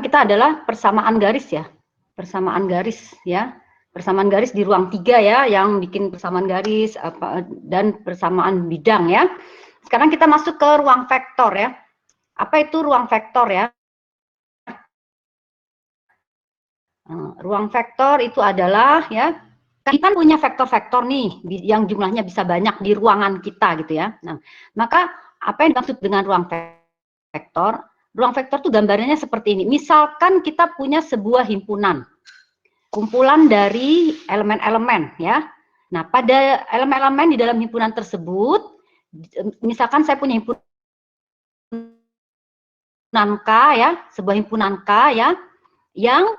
kita adalah persamaan garis ya. Persamaan garis ya. Persamaan garis di ruang 3 ya, yang bikin persamaan garis dan persamaan bidang ya. Sekarang kita masuk ke ruang vektor ya. Apa itu ruang vektor ya? Ruang vektor itu adalah ya, kita punya vektor-vektor nih yang jumlahnya bisa banyak di ruangan kita gitu ya. Nah, maka apa yang dimaksud dengan ruang vektor? Ruang vektor itu gambarannya seperti ini. Misalkan kita punya sebuah himpunan, kumpulan dari elemen-elemen ya. Nah, pada elemen-elemen di dalam himpunan tersebut, misalkan saya punya himpunan K ya, sebuah himpunan K ya, yang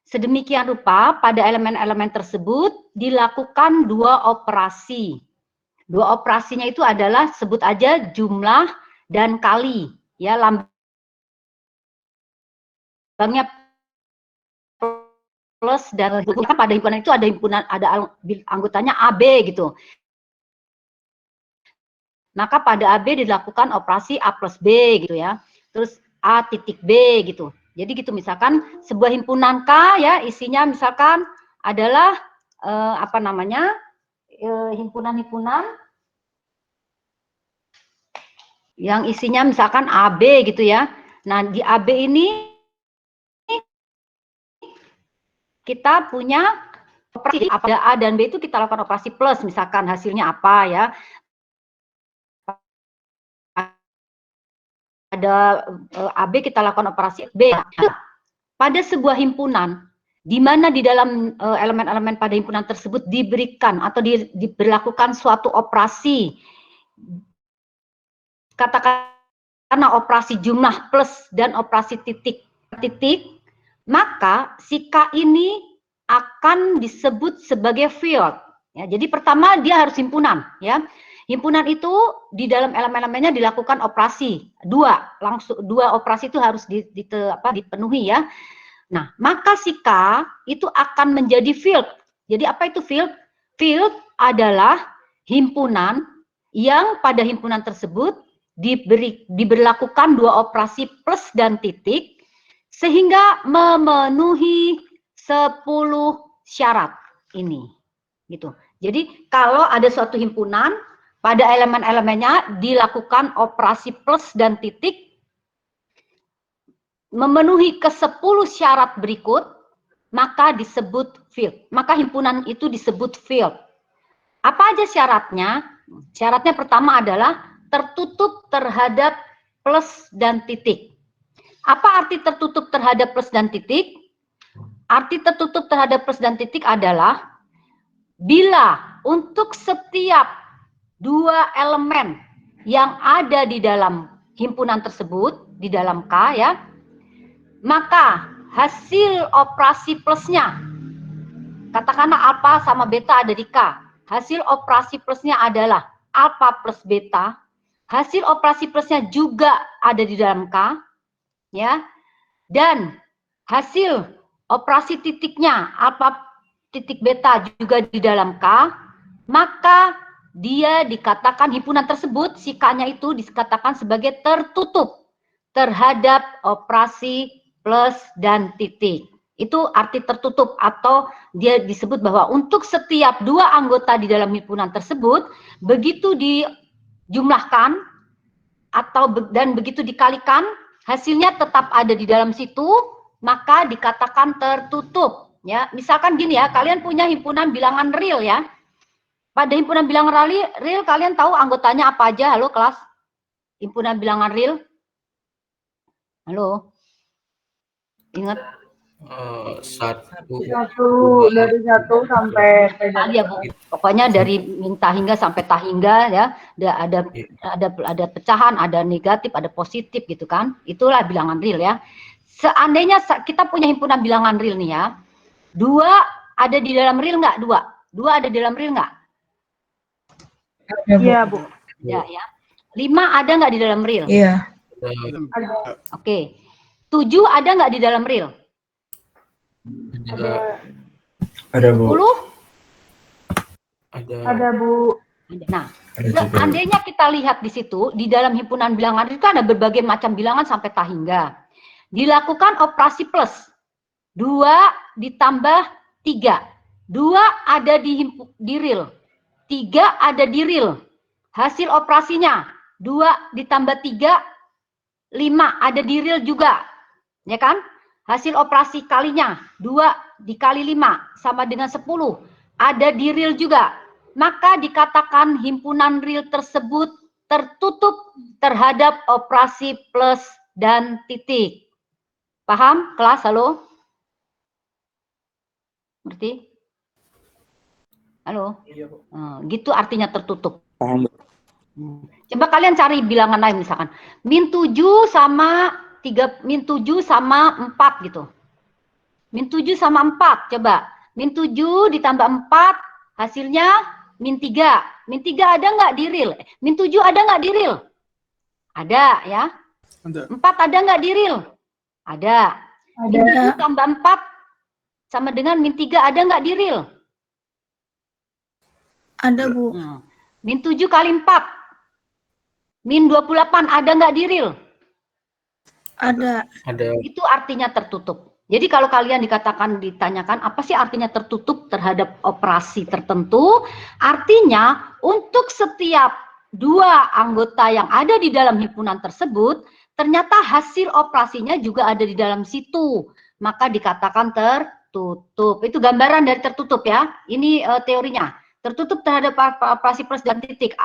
sedemikian rupa pada elemen-elemen tersebut dilakukan dua operasi. Dua operasinya itu adalah sebut aja jumlah dan kali ya, lambangnya plus dan pada himpunan itu ada anggotanya AB gitu. Maka pada AB dilakukan operasi A plus B gitu ya. Terus A titik B gitu. Jadi gitu, misalkan sebuah himpunan K ya, isinya misalkan adalah himpunan-himpunan yang isinya misalkan AB gitu ya. Nah, di AB ini kita punya operasi pada A dan B itu kita lakukan operasi plus, misalkan hasilnya apa ya. Ada AB kita lakukan operasi B. Pada sebuah himpunan, di mana di dalam elemen-elemen pada himpunan tersebut diberikan atau diberlakukan suatu operasi, katakanlah operasi jumlah plus dan operasi titik, maka si K ini akan disebut sebagai field. Ya, jadi pertama dia harus himpunan, ya. Himpunan itu di dalam elemen-elemennya dilakukan operasi dua operasi itu harus dipenuhi ya. Nah, maka si K itu akan menjadi field. Jadi apa itu field? Field adalah himpunan yang pada himpunan tersebut diberlakukan dua operasi plus dan titik sehingga memenuhi 10 syarat ini. Gitu. Jadi kalau ada suatu himpunan, pada elemen-elemennya dilakukan operasi plus dan titik, memenuhi ke-10 syarat berikut, maka disebut field. Maka himpunan itu disebut field. Apa aja syaratnya? Syaratnya pertama adalah tertutup terhadap plus dan titik. Apa arti tertutup terhadap plus dan titik? Arti tertutup terhadap plus dan titik adalah bila untuk setiap dua elemen yang ada di dalam himpunan tersebut, di dalam K ya, maka hasil operasi plusnya, katakanlah alfa sama beta ada di K, hasil operasi plusnya adalah alfa plus beta, hasil operasi plusnya juga ada di dalam K, ya, dan hasil operasi titiknya alfa titik beta juga di dalam K, maka dia dikatakan himpunan tersebut, si K-nya itu dikatakan sebagai tertutup terhadap operasi plus dan titik. Itu arti tertutup, atau dia disebut bahwa untuk setiap dua anggota di dalam himpunan tersebut, begitu dijumlahkan dan begitu dikalikan, hasilnya tetap ada di dalam situ, maka dikatakan tertutup. Ya, misalkan gini ya, kalian punya himpunan bilangan real ya. Pada himpunan bilangan real kalian tahu anggotanya apa aja? Halo kelas? Himpunan bilangan real? Halo? Ingat? Dari satu sampai ya, Bu. Pokoknya dari minta hingga sampai tahingga ya. Ada pecahan, ada negatif, ada positif gitu kan. Itulah bilangan real ya. Seandainya kita punya himpunan bilangan real nih ya. 2 ada di dalam real nggak? 2 ada di dalam real nggak? Iya, Bu. Ya, ya. 5 ada nggak di dalam real? Iya. Oke. 7 ada nggak di dalam real? Ada, Bu. 10? Ada, Bu. Nah, seandainya kita lihat di situ, di dalam himpunan bilangan itu ada berbagai macam bilangan sampai tahingga. dilakukan operasi plus. 2 ditambah 3. 2 ada di real. 3 ada di real. Hasil operasinya 2 ditambah 3, 5 ada di real juga. Ya kan? Hasil operasi kalinya 2 dikali 5 sama dengan 10. Ada di real juga. Maka dikatakan himpunan real tersebut tertutup terhadap operasi plus dan titik. Paham kelas? Halo? Ngerti? Halo? Gitu artinya tertutup. Paham. Coba kalian cari bilangan lain misalkan. -7 sama 3, -7 sama 4 gitu. -7 sama 4, coba. -7 ditambah 4, hasilnya -3. -3 ada nggak di real? -7 ada nggak di real? Ada ya. Ada. 4 ada nggak di real? Ada. -7 tambah 4 sama dengan -3 ada nggak di real? Ada, Bu. -7 kali 4. -28 ada nggak di real? Ada. Ada. Itu artinya tertutup. Jadi kalau kalian ditanyakan apa sih artinya tertutup terhadap operasi tertentu, artinya untuk setiap 2 anggota yang ada di dalam himpunan tersebut, ternyata hasil operasinya juga ada di dalam situ. Maka dikatakan tertutup. Itu gambaran dari tertutup ya. Ini teorinya. Tertutup terhadap operasi plus dan titik.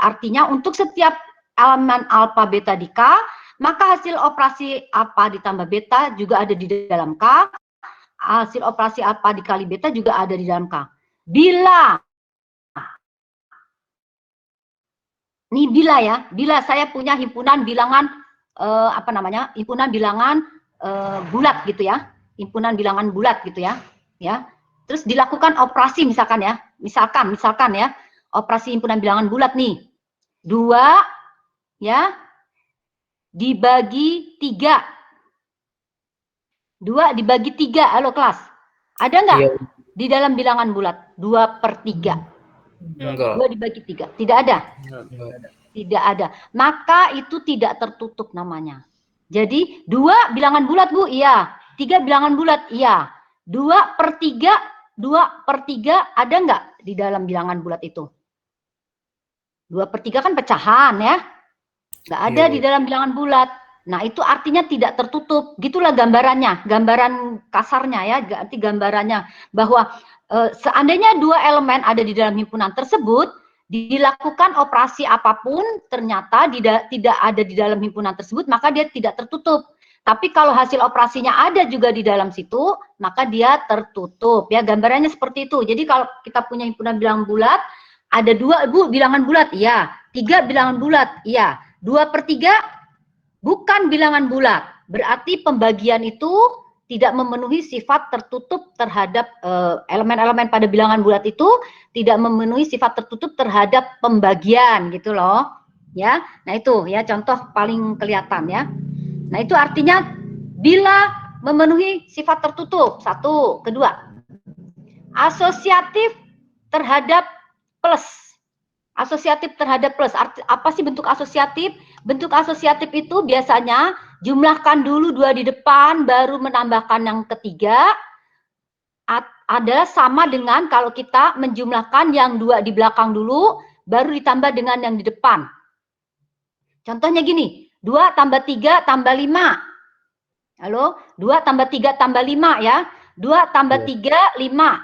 Artinya untuk setiap elemen alfa, beta di K, maka hasil operasi alfa ditambah beta juga ada di dalam K. Hasil operasi alfa dikali beta juga ada di dalam K. Bila saya punya himpunan bilangan himpunan bilangan bulat gitu ya. Himpunan bilangan bulat gitu ya. Terus dilakukan operasi misalkan ya. Misalkan ya, operasi himpunan bilangan bulat nih. 2 ya dibagi 3. 2 dibagi 3, halo kelas. Ada nggak di dalam bilangan bulat? 2/3. Enggak. 2 dibagi 3. Tidak ada? Enggak. Tidak ada. Maka itu tidak tertutup namanya. Jadi 2 bilangan bulat, Bu? Iya. 3 bilangan bulat? Iya. 2/3 ada nggak di dalam bilangan bulat itu? 2/3 kan pecahan ya. Nggak ada di dalam bilangan bulat. Nah, itu artinya tidak tertutup. Gitulah gambarannya, gambaran kasarnya ya, arti gambarannya. Bahwa seandainya 2 elemen ada di dalam himpunan tersebut, dilakukan operasi apapun, ternyata tidak ada di dalam himpunan tersebut, maka dia tidak tertutup. Tapi kalau hasil operasinya ada juga di dalam situ, maka dia tertutup. Ya, gambarannya seperti itu. Jadi kalau kita punya himpunan bilangan bulat, ada 2, Bu, bilangan bulat, iya. 3 bilangan bulat, iya. 2/3 bukan bilangan bulat. Berarti pembagian itu tidak memenuhi sifat tertutup terhadap elemen-elemen pada bilangan bulat itu tidak memenuhi sifat tertutup terhadap pembagian gitu loh. Ya. Nah, itu ya contoh paling kelihatan ya. Nah, itu artinya bila memenuhi sifat tertutup. 1, kedua. Asosiatif terhadap plus. Asosiatif terhadap plus. Apa sih bentuk asosiatif? Bentuk asosiatif itu biasanya jumlahkan dulu 2 di depan, baru menambahkan yang ketiga. Adalah sama dengan kalau kita menjumlahkan yang 2 di belakang dulu, baru ditambah dengan yang di depan. Contohnya gini, 2 tambah 3 tambah 5. Halo? 2 tambah 3 tambah 5 ya. 2 tambah 3, 5.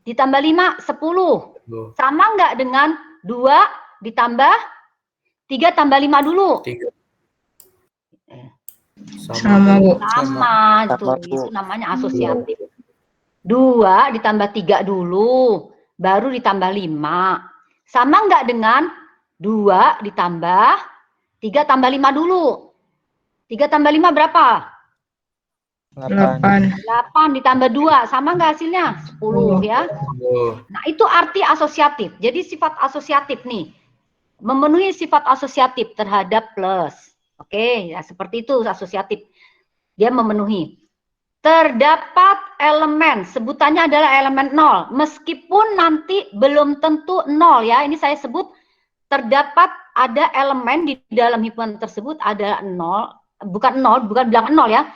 Ditambah 5, 10. Sama nggak dengan 2 ditambah 3 tambah 5 dulu? 3. Sama, Bu. Sama, itu namanya asosiatif. 2 ditambah 3 dulu, baru ditambah 5. Sama nggak dengan 2 ditambah 3 tambah 5 dulu? 3 tambah 5 berapa? 8. 8 ditambah 2, sama nggak hasilnya? 10 ya. Nah, itu arti asosiatif. Jadi sifat asosiatif nih, memenuhi sifat asosiatif terhadap plus. Oke, ya seperti itu asosiatif. Dia memenuhi. Terdapat elemen, sebutannya adalah elemen 0. Meskipun nanti belum tentu 0 ya. Ini saya sebut terdapat ada elemen di dalam himpunan tersebut ada 0. bukan bilangan 0 ya.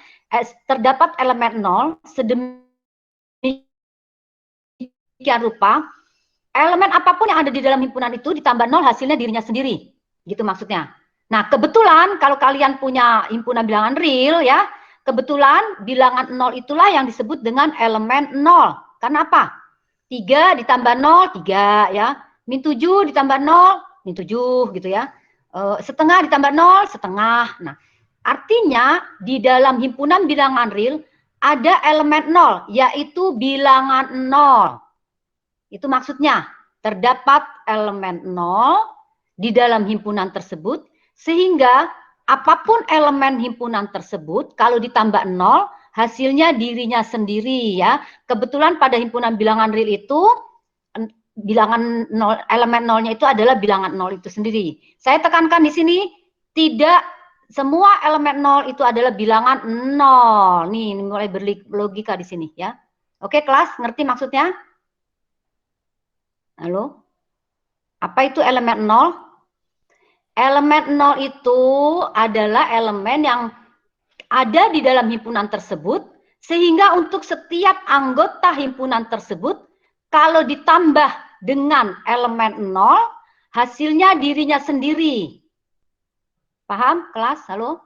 Terdapat elemen 0 sedemikian rupa, elemen apapun yang ada di dalam himpunan itu ditambah 0 hasilnya dirinya sendiri. Gitu maksudnya. Nah, kebetulan kalau kalian punya himpunan bilangan real ya, kebetulan bilangan 0 itulah yang disebut dengan elemen 0. Karena apa? 3 ditambah 0, 3 ya. Min 7 ditambah 0, min 7 gitu ya. Setengah ditambah 0, setengah. Nah, artinya di dalam himpunan bilangan real ada elemen 0, yaitu bilangan 0. Itu maksudnya, terdapat elemen 0 di dalam himpunan tersebut, sehingga apapun elemen himpunan tersebut, kalau ditambah 0, hasilnya dirinya sendiri ya. Kebetulan pada himpunan bilangan real itu, bilangan 0, elemen 0-nya itu adalah bilangan 0 itu sendiri. Saya tekankan di sini, tidak semua elemen 0 itu adalah bilangan 0. Nih, mulai berlogika di sini ya. Oke, kelas, ngerti maksudnya? Halo? Apa itu elemen 0? Elemen 0 itu adalah elemen yang ada di dalam himpunan tersebut, sehingga untuk setiap anggota himpunan tersebut, kalau ditambah dengan elemen 0, hasilnya dirinya sendiri. Paham, kelas? Halo?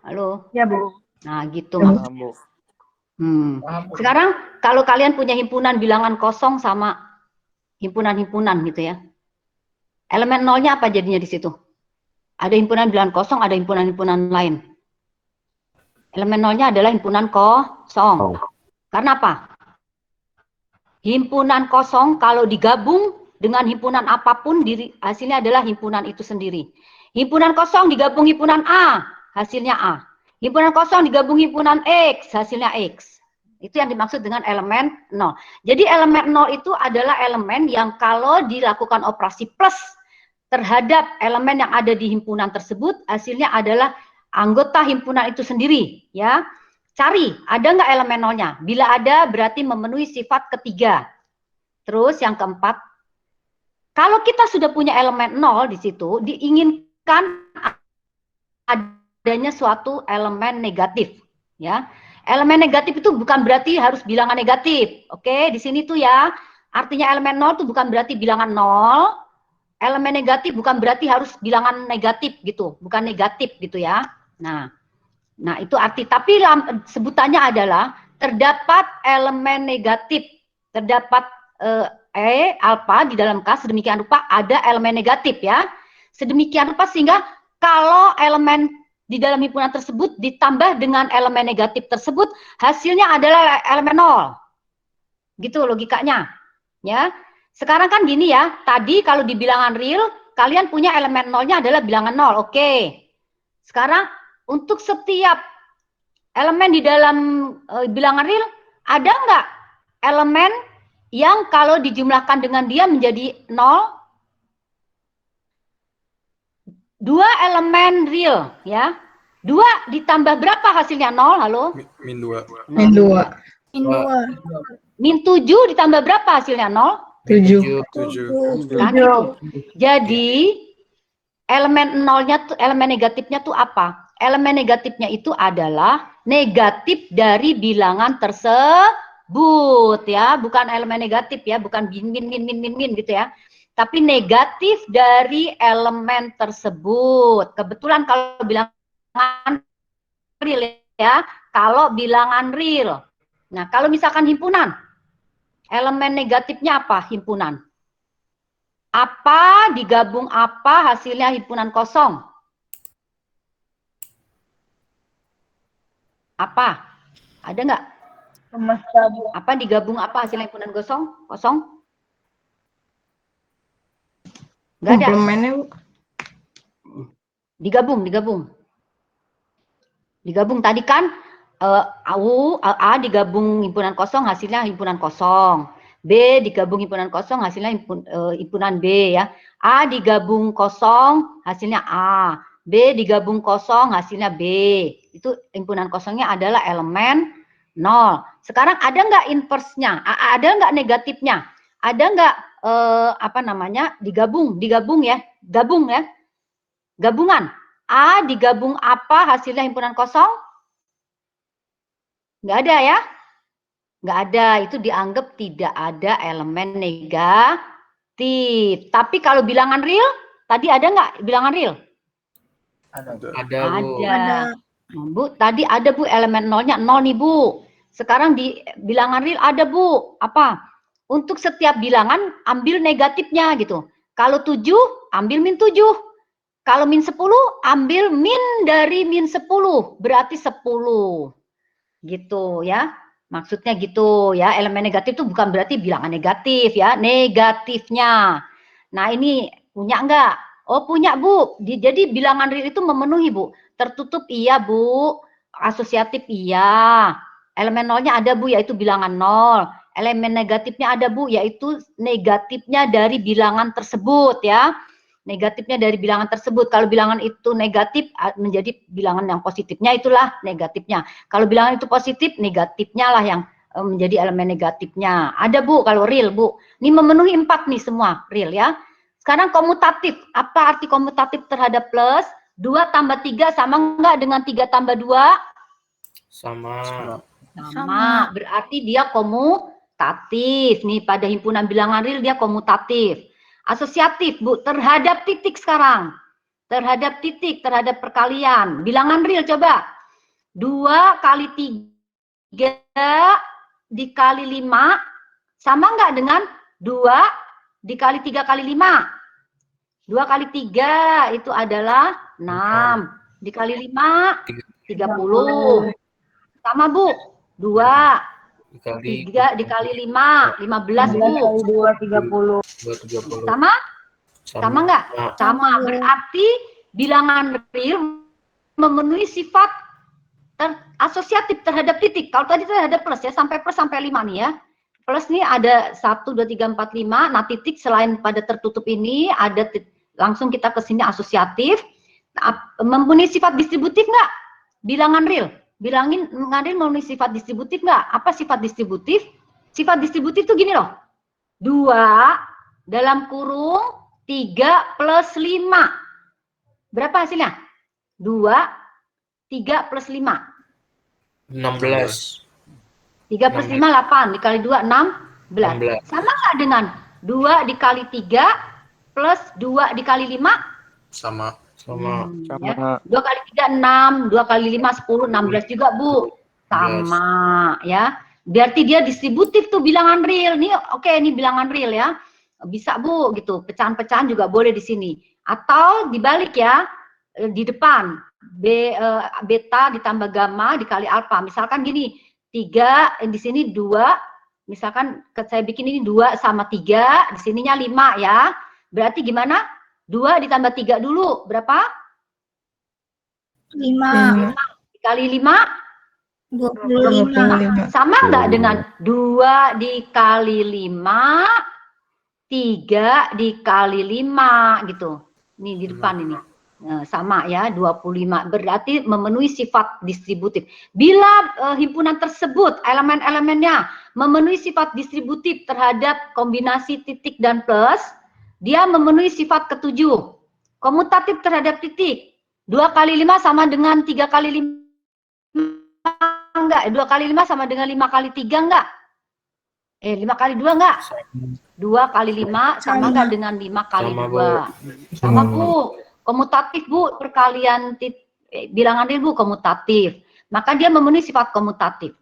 Halo? Ya, Bu. Nah, gitu. Paham, Bu. Sekarang kalau kalian punya himpunan bilangan kosong sama himpunan-himpunan gitu ya. Elemen 0-nya apa jadinya di situ? Ada himpunan bilangan kosong, ada himpunan-himpunan lain. Elemen 0-nya adalah himpunan kosong. Karena apa? Himpunan kosong kalau digabung dengan himpunan apapun, hasilnya adalah himpunan itu sendiri. Himpunan kosong digabung himpunan A, hasilnya A. Himpunan kosong digabung himpunan X, hasilnya X. Itu yang dimaksud dengan elemen 0. Jadi elemen 0 itu adalah elemen yang kalau dilakukan operasi plus terhadap elemen yang ada di himpunan tersebut, hasilnya adalah anggota himpunan itu sendiri. Ya, cari, ada nggak elemen 0-nya? Bila ada, berarti memenuhi sifat ketiga. Terus yang keempat, kalau kita sudah punya elemen 0 di situ, diinginkan adanya suatu elemen negatif. Ya, elemen negatif itu bukan berarti harus bilangan negatif. Oke, di sini tuh ya, artinya elemen 0 itu bukan berarti bilangan 0. Elemen negatif bukan berarti harus bilangan negatif gitu, bukan negatif gitu ya. Nah itu arti, tapi sebutannya adalah terdapat elemen negatif, terdapat alfa di dalam K sedemikian rupa ada elemen negatif ya. Sedemikian rupa sehingga kalau elemen di dalam himpunan tersebut ditambah dengan elemen negatif tersebut, hasilnya adalah elemen 0. Gitu logikanya. Ya. Sekarang kan gini ya, tadi kalau di bilangan real, kalian punya elemen 0-nya adalah bilangan 0, oke. Sekarang untuk setiap elemen di dalam bilangan real, ada nggak elemen yang kalau dijumlahkan dengan dia menjadi 0? Dua elemen real, ya. 2 ditambah berapa hasilnya 0, halo? Min 2. Min 2. Min 2. Min 7 ditambah berapa hasilnya 0? 7. 7. Kan gitu. Jadi elemen 0-nya tuh, elemen negatifnya tuh apa? Elemen negatifnya itu adalah negatif dari bilangan tersebut ya, bukan elemen negatif ya, bukan min gitu ya. Tapi negatif dari elemen tersebut. Kebetulan kalau bilangan real ya, kalau bilangan real. Nah, kalau misalkan himpunan, elemen negatifnya apa? Himpunan. Apa digabung apa hasilnya himpunan kosong? Apa? Ada nggak? Semesta, Bu. Apa digabung apa hasilnya himpunan kosong? Kosong? Nggak ada. Komplemennya, Bu. Digabung. Digabung tadi kan A digabung himpunan kosong hasilnya himpunan kosong. B digabung himpunan kosong hasilnya himpunan B ya. A digabung kosong hasilnya A. B digabung kosong hasilnya B. Itu himpunan kosongnya adalah elemen 0. Sekarang ada nggak inverse-nya? Ada nggak negatifnya? Ada nggak digabung ya? Gabungan. A digabung apa hasilnya himpunan kosong? Nggak ada ya? Nggak ada, itu dianggap tidak ada elemen negatif. Tapi kalau bilangan real, tadi ada nggak bilangan real? Ada, Bu. Ada. Nah, Bu, tadi ada Bu elemen nolnya 0 nih Bu. Sekarang di bilangan real ada Bu. Apa? Untuk setiap bilangan ambil negatifnya gitu. Kalau 7 ambil min 7. Kalau min 10 ambil min dari min 10. Berarti 10. Gitu ya. Maksudnya gitu ya. Elemen negatif itu bukan berarti bilangan negatif ya. Negatifnya. Nah ini punya enggak? Oh punya Bu. Jadi bilangan real itu memenuhi Bu. Tertutup iya Bu, asosiatif iya. Elemen nolnya ada Bu, yaitu bilangan nol. Elemen negatifnya ada Bu, yaitu negatifnya dari bilangan tersebut ya. Negatifnya dari bilangan tersebut. Kalau bilangan itu negatif menjadi bilangan yang positifnya, itulah negatifnya. Kalau bilangan itu positif, negatifnya lah yang menjadi elemen negatifnya. Ada Bu kalau real Bu. Ini memenuhi 4 nih semua real ya. Sekarang komutatif. Apa arti komutatif terhadap plus? 2 tambah 3 sama enggak dengan 3 tambah 2? Sama. Berarti dia komutatif. Nih pada himpunan bilangan real dia komutatif. Asosiatif Bu, terhadap titik sekarang. Terhadap titik, terhadap perkalian. Bilangan real coba. 2 kali 3 dikali 5 sama enggak dengan 2 dikali 3 kali 5? 2 kali 3 itu adalah 6. Dikali 5, 30. Sama Bu, 2. 3 dikali 5, 15 Bu. 2, 30. Sama? Sama enggak? Sama. Berarti bilangan real memenuhi sifat asosiatif terhadap titik. Kalau tadi terhadap plus ya, sampai plus sampai 5 nih ya. Plus nih ada 1, 2, 3, 4, 5. Nah titik selain pada tertutup ini ada langsung kita ke sini asosiatif. Mempunyai sifat distributif nggak? Bilangan real. Bilangin real mempunyai sifat distributif nggak? Apa sifat distributif? Sifat distributif itu gini loh. 2 dalam kurung 3 plus 5. Berapa hasilnya? 2, 3 plus 5. 16. 3 plus 5, 8. Dikali 2, 16. Sama nggak dengan 2 dikali 3 plus 2 dikali 5? Sama. Ya. 2 kali 3, 6. 2 kali 5, 10. 16 juga Bu. Sama ya. Berarti dia distributif tuh bilangan real. Nih oke, ini bilangan real ya. Bisa Bu gitu. Pecahan-pecahan juga boleh di sini. Atau dibalik ya. Di depan. Beta ditambah gamma dikali alfa. Misalkan gini. 3 di sini 2. Misalkan saya bikin ini 2 sama 3. Di sininya 5 ya. Berarti gimana? 2 ditambah 3 dulu. Berapa? 5. Dikali 5? 25. Sama nggak dengan 2 dikali 5, 3 dikali 5 gitu. Ini di depan ini. Nah, sama ya, 25. Berarti memenuhi sifat distributif. Bila himpunan tersebut, elemen-elemennya memenuhi sifat distributif terhadap kombinasi titik dan plus, dia memenuhi sifat ketujuh. Komutatif terhadap titik. 2 kali 5 sama dengan 3 kali 5 enggak? 2 kali 5 sama dengan 5 kali 3 enggak? 5 kali 2 enggak? 2 kali 5 sama enggak dengan 5 kali 2? Sama Bu. Komutatif Bu, perkalian bilangan real Bu komutatif. Maka dia memenuhi sifat komutatif.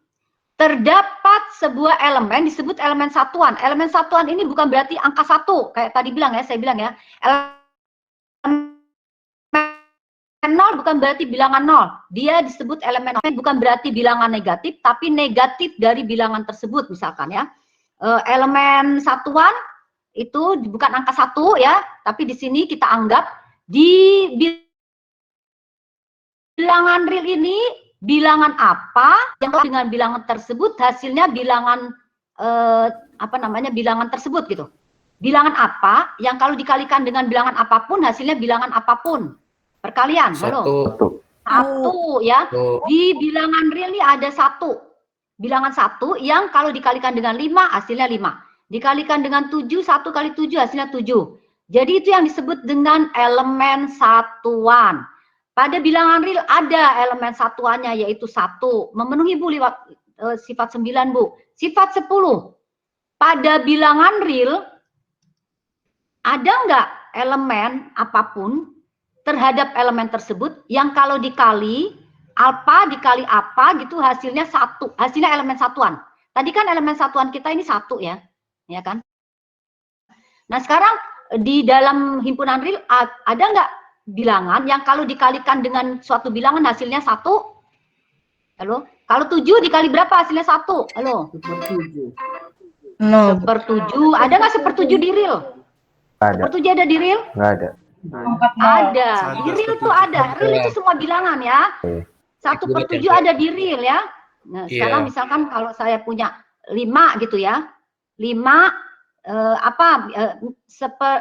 Terdapat sebuah elemen disebut elemen satuan. Elemen satuan ini bukan berarti angka 1 kayak tadi bilang ya, saya bilang ya. Elemen 0 bukan berarti bilangan 0. Dia disebut elemen 0 bukan berarti bilangan negatif, tapi negatif dari bilangan tersebut misalkan ya. Elemen satuan itu bukan angka 1 ya, tapi di sini kita anggap di bilangan real ini bilangan apa yang dengan bilangan tersebut hasilnya bilangan bilangan tersebut gitu. Bilangan apa yang kalau dikalikan dengan bilangan apapun hasilnya bilangan apapun. Perkalian, halo. Satu ya. Di bilangan real ini ada 1. Bilangan 1 yang kalau dikalikan dengan 5 hasilnya 5. Dikalikan dengan 7, 1 kali 7 hasilnya 7. Jadi itu yang disebut dengan elemen satuan. Pada bilangan real ada elemen satuannya yaitu 1. Memenuhi Bu lewat sifat 9 Bu. Sifat 10. Pada bilangan real ada nggak elemen apapun terhadap elemen tersebut yang kalau dikali alfa dikali apa gitu hasilnya 1, hasilnya elemen satuan. Tadi kan elemen satuan kita ini 1 ya, ya kan? Nah sekarang di dalam himpunan real ada nggak bilangan yang kalau dikalikan dengan suatu bilangan hasilnya 1? Halo? Kalau 7 dikali berapa hasilnya 1? Halo? 7. Sepertujuh. Ada nggak sepertujuh di real? Ada. Sepertujuh ada di real? Nggak ada. Ada. Di real itu ada. Real itu semua bilangan ya. Oke. 1/7 ada di real ya. Nah, sekarang misalkan kalau saya punya 5 gitu ya. 5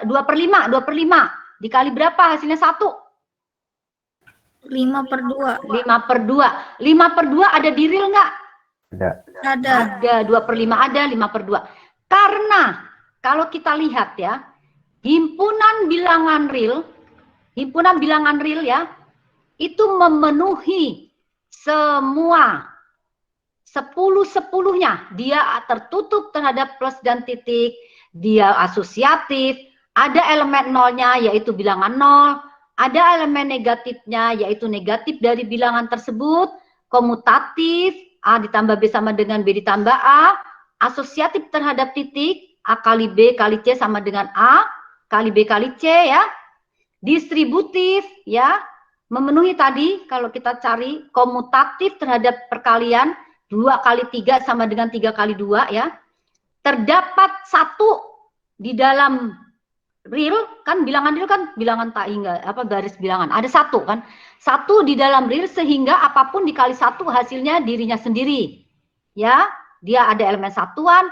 2/5 dikali berapa hasilnya 1? 5/2. 5/2. 5/2 ada di real nggak? Ada. Ada. Ada. 2/5 ada, 5/2. Karena kalau kita lihat ya, himpunan bilangan real ya, itu memenuhi semua 10/10-nya. Dia tertutup terhadap plus dan titik, dia asosiatif, ada elemen nolnya yaitu bilangan 0, ada elemen negatifnya yaitu negatif dari bilangan tersebut, komutatif, A ditambah B sama dengan B ditambah A, asosiatif terhadap titik, A kali B kali C sama dengan A kali B kali C ya, distributif ya, memenuhi tadi kalau kita cari komutatif terhadap perkalian 2 kali 3 sama dengan 3 kali 2 ya. Terdapat 1 di dalam real, kan bilangan real kan bilangan tak hingga garis bilangan. Ada 1 kan. 1 di dalam real sehingga apapun dikali 1 hasilnya dirinya sendiri. Ya, dia ada elemen satuan.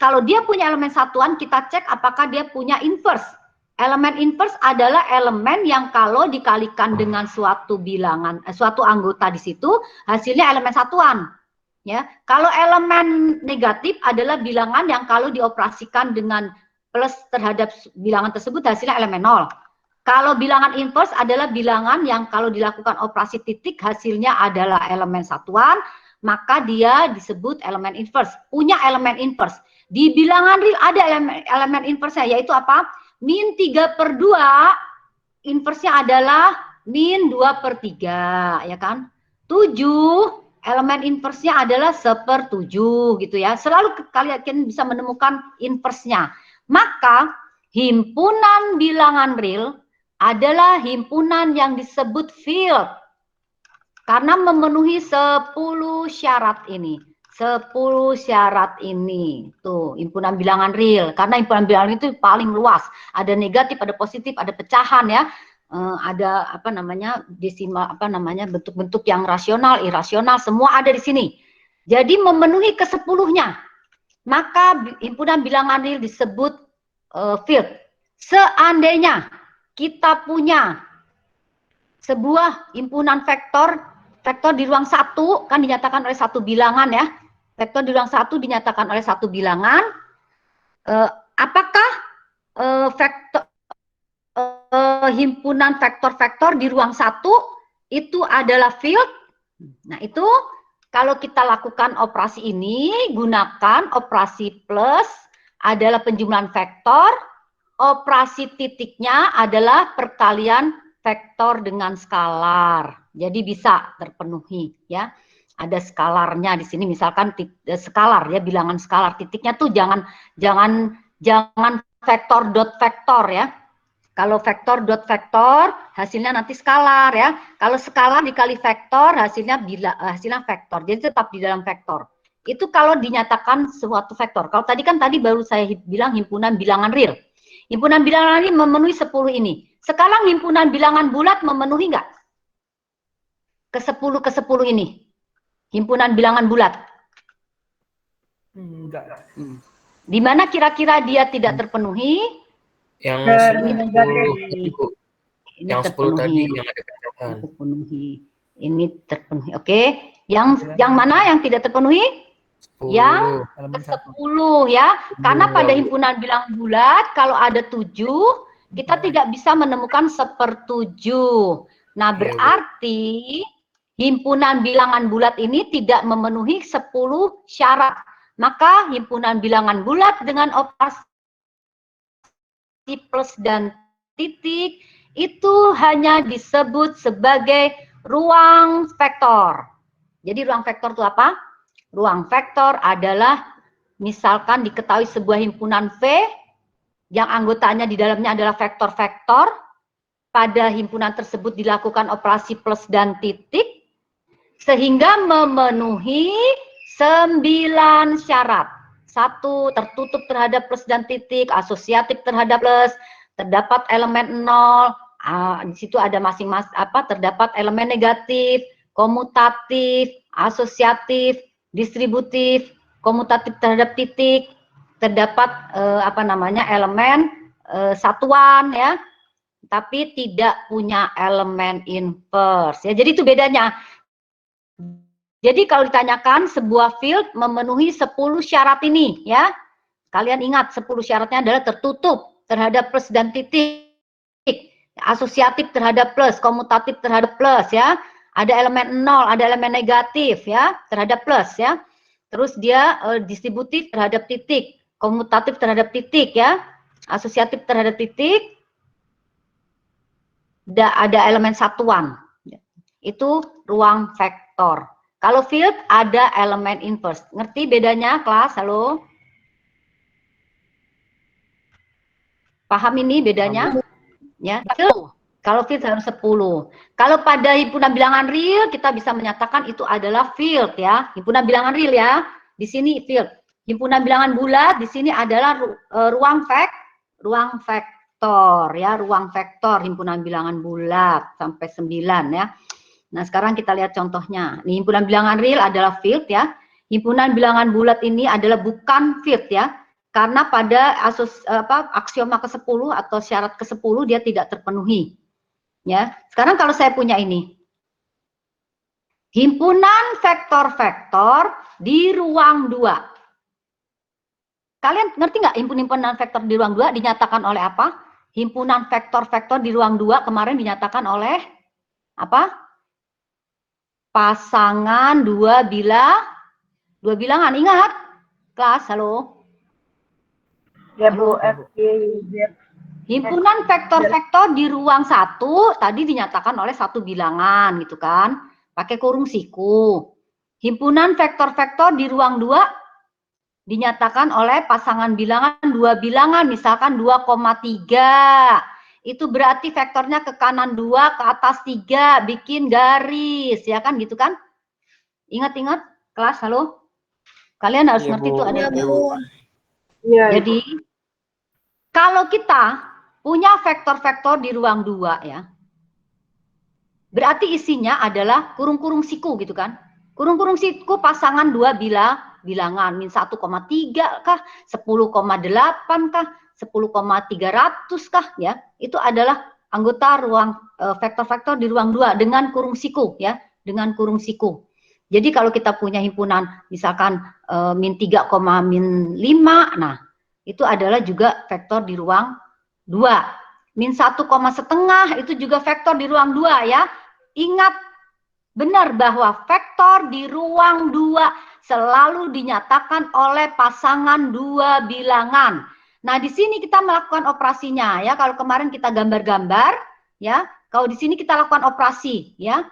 Kalau dia punya elemen satuan, kita cek apakah dia punya inverse. Elemen inverse adalah elemen yang kalau dikalikan dengan suatu bilangan, suatu anggota di situ, hasilnya elemen satuan. Ya, kalau elemen negatif adalah bilangan yang kalau dioperasikan dengan plus terhadap bilangan tersebut hasilnya elemen 0. Kalau bilangan inverse adalah bilangan yang kalau dilakukan operasi titik hasilnya adalah elemen satuan, maka dia disebut elemen inverse. Punya elemen inverse. Di bilangan real ada elemen inverse-nya yaitu apa? Min 3/2 inversnya adalah min 2/3 ya kan. 7 elemen inversnya adalah 1/7 gitu ya. Selalu kalian bisa menemukan inversnya. Maka himpunan bilangan real adalah himpunan yang disebut field. Karena memenuhi 10 syarat ini. 10 syarat ini. Tuh, himpunan bilangan real. Karena himpunan bilangan itu paling luas. Ada negatif, ada positif, ada pecahan ya. Ada desimal bentuk-bentuk yang rasional, irasional, semua ada di sini. Jadi memenuhi ke-10-nya. Maka himpunan bilangan real disebut field. Seandainya kita punya sebuah himpunan vektor di ruang 1 kan dinyatakan oleh satu bilangan ya. Vektor di ruang 1 dinyatakan oleh satu bilangan. Apakah himpunan vektor-vektor di ruang 1 itu adalah field? Nah, itu kalau kita lakukan operasi ini, gunakan operasi plus adalah penjumlahan vektor, operasi titiknya adalah perkalian vektor dengan skalar. Jadi bisa terpenuhi ya. Ada skalarnya di sini misalkan skalar ya, bilangan skalar. Titiknya tuh jangan vektor dot vektor ya. Kalau vektor dot vektor hasilnya nanti skalar ya. Kalau skalar dikali vektor hasilnya vektor. Jadi tetap di dalam vektor. Itu kalau dinyatakan suatu vektor. Kalau tadi baru saya bilang himpunan bilangan real. Himpunan bilangan ini memenuhi 10 ini. Sekarang himpunan bilangan bulat memenuhi nggak? Ke-10 ini. Himpunan bilangan bulat. Enggak. Di mana kira-kira dia tidak terpenuhi? Yang Dari 10 tadi, Bu. Ini Yang 10 terpenuhi. tadi yang ada pecahan. Terpenuhi. Ini terpenuhi. Oke. Yang mana yang tidak terpenuhi? 10. Yang ke-10 ya. Karena pada himpunan bilangan bulat kalau ada 7, kita tidak bisa menemukan 1/7. Nah, berarti himpunan bilangan bulat ini tidak memenuhi 10 syarat. Maka himpunan bilangan bulat dengan operasi plus dan titik itu hanya disebut sebagai ruang vektor. Jadi ruang vektor itu apa? Ruang vektor adalah misalkan diketahui sebuah himpunan V yang anggotanya di dalamnya adalah vektor-vektor. Pada himpunan tersebut dilakukan operasi plus dan titik sehingga memenuhi 9 syarat. 1, tertutup terhadap plus dan titik, asosiatif terhadap plus, terdapat elemen 0, di situ ada masing-masing terdapat elemen negatif, komutatif, asosiatif, distributif, komutatif terhadap titik, terdapat elemen satuan ya, tapi tidak punya elemen inverse ya. Jadi itu bedanya. Jadi kalau ditanyakan sebuah field memenuhi 10 syarat ini ya. Kalian ingat 10 syaratnya adalah tertutup terhadap plus dan titik, asosiatif terhadap plus, komutatif terhadap plus ya. Ada elemen 0, ada elemen negatif ya terhadap plus ya. Terus dia distributif terhadap titik, komutatif terhadap titik ya, asosiatif terhadap titik. Ada elemen satuan, itu ruang vektor. Kalau field ada elemen inverse. Ngerti bedanya kelas? Halo? Paham ini bedanya? Ya, kalau field harus 10. Kalau pada himpunan bilangan real kita bisa menyatakan itu adalah field ya. Himpunan bilangan real ya. Di sini field. Himpunan bilangan bulat di sini adalah ruang vektor ya, ruang vektor himpunan bilangan bulat sampai 9 ya. Nah, sekarang kita lihat contohnya. Nih, himpunan bilangan real adalah field ya. Himpunan bilangan bulat ini adalah bukan field ya. Karena pada aksioma ke-10 atau syarat ke-10 dia tidak terpenuhi. Ya. Sekarang kalau saya punya ini. Himpunan vektor-vektor di ruang 2. Kalian ngerti nggak himpunan vektor di ruang 2 dinyatakan oleh apa? Himpunan vektor-vektor di ruang 2 kemarin dinyatakan oleh apa? Pasangan dua bilangan. Ingat? Kelas, halo? Ya Bu, F, Y, Z. Himpunan vektor-vektor di ruang 1 tadi dinyatakan oleh satu bilangan gitu kan. Pakai kurung siku. Himpunan vektor-vektor di ruang 2 dinyatakan oleh pasangan bilangan dua bilangan, misalkan 2,3. Itu berarti vektornya ke kanan 2, ke atas 3, bikin garis, ya kan gitu kan? Ingat-ingat kelas, halo? Kalian harus ngerti itu ada. Iya. Jadi, kalau kita punya vektor-vektor di ruang 2 ya, berarti isinya adalah kurung-kurung siku gitu kan? Kurung-kurung siku pasangan 2 bilangan, min 1,3 kah, 10,8 kah, 10,300 kah ya, itu adalah anggota ruang vektor-vektor di ruang 2 dengan kurung siku ya, dengan kurung siku. Jadi kalau kita punya himpunan misalkan min 3, min 5, nah itu adalah juga vektor di ruang 2. Min 1,5 itu juga vektor di ruang 2 ya. Ingat benar bahwa vektor di ruang 2 selalu dinyatakan oleh pasangan 2 bilangan. Nah, di sini kita melakukan operasinya ya. Kalau kemarin kita gambar-gambar ya, kalau di sini kita lakukan operasi ya.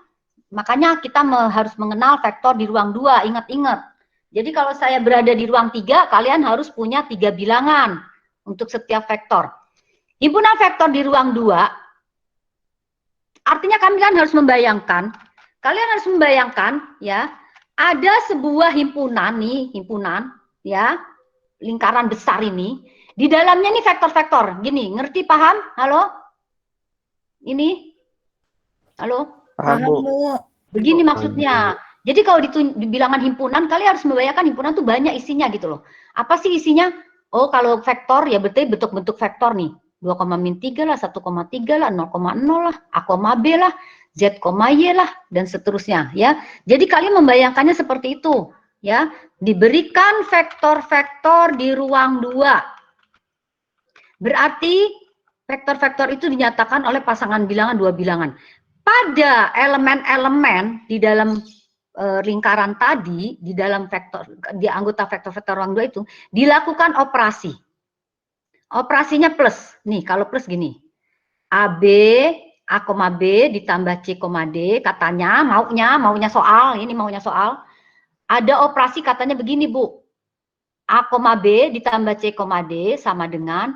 Makanya kita harus mengenal vektor di ruang 2, ingat-ingat. Jadi kalau saya berada di ruang 3, kalian harus punya 3 bilangan untuk setiap vektor. Himpunan vektor di ruang 2 artinya kalian harus membayangkan ya, ada sebuah himpunan nih, himpunan ya, lingkaran besar ini, di dalamnya nih vektor-vektor. Gini, ngerti, paham? Halo? Ini? Halo? Paham, Bu. Begini maksudnya. Jadi kalau di bilangan himpunan, kalian harus membayangkan himpunan tuh banyak isinya gitu loh. Apa sih isinya? Oh, kalau vektor ya berarti bentuk-bentuk vektor nih. 2,-3 lah, 1,3 lah, 0,0 lah, A, B lah, Z, Y lah, dan seterusnya ya. Jadi kalian membayangkannya seperti itu ya. Diberikan vektor-vektor di ruang 2. Berarti vektor-vektor itu dinyatakan oleh pasangan bilangan 2 bilangan. pada elemen-elemen di dalam lingkaran tadi, di dalam vektor, di anggota vektor-vektor ruang 2 itu, dilakukan operasi. Operasinya plus. Nih, kalau plus gini. AB, A, B ditambah C, D, katanya maunya soal, ini maunya soal. Ada operasi katanya begini, Bu. A, B ditambah C, D sama dengan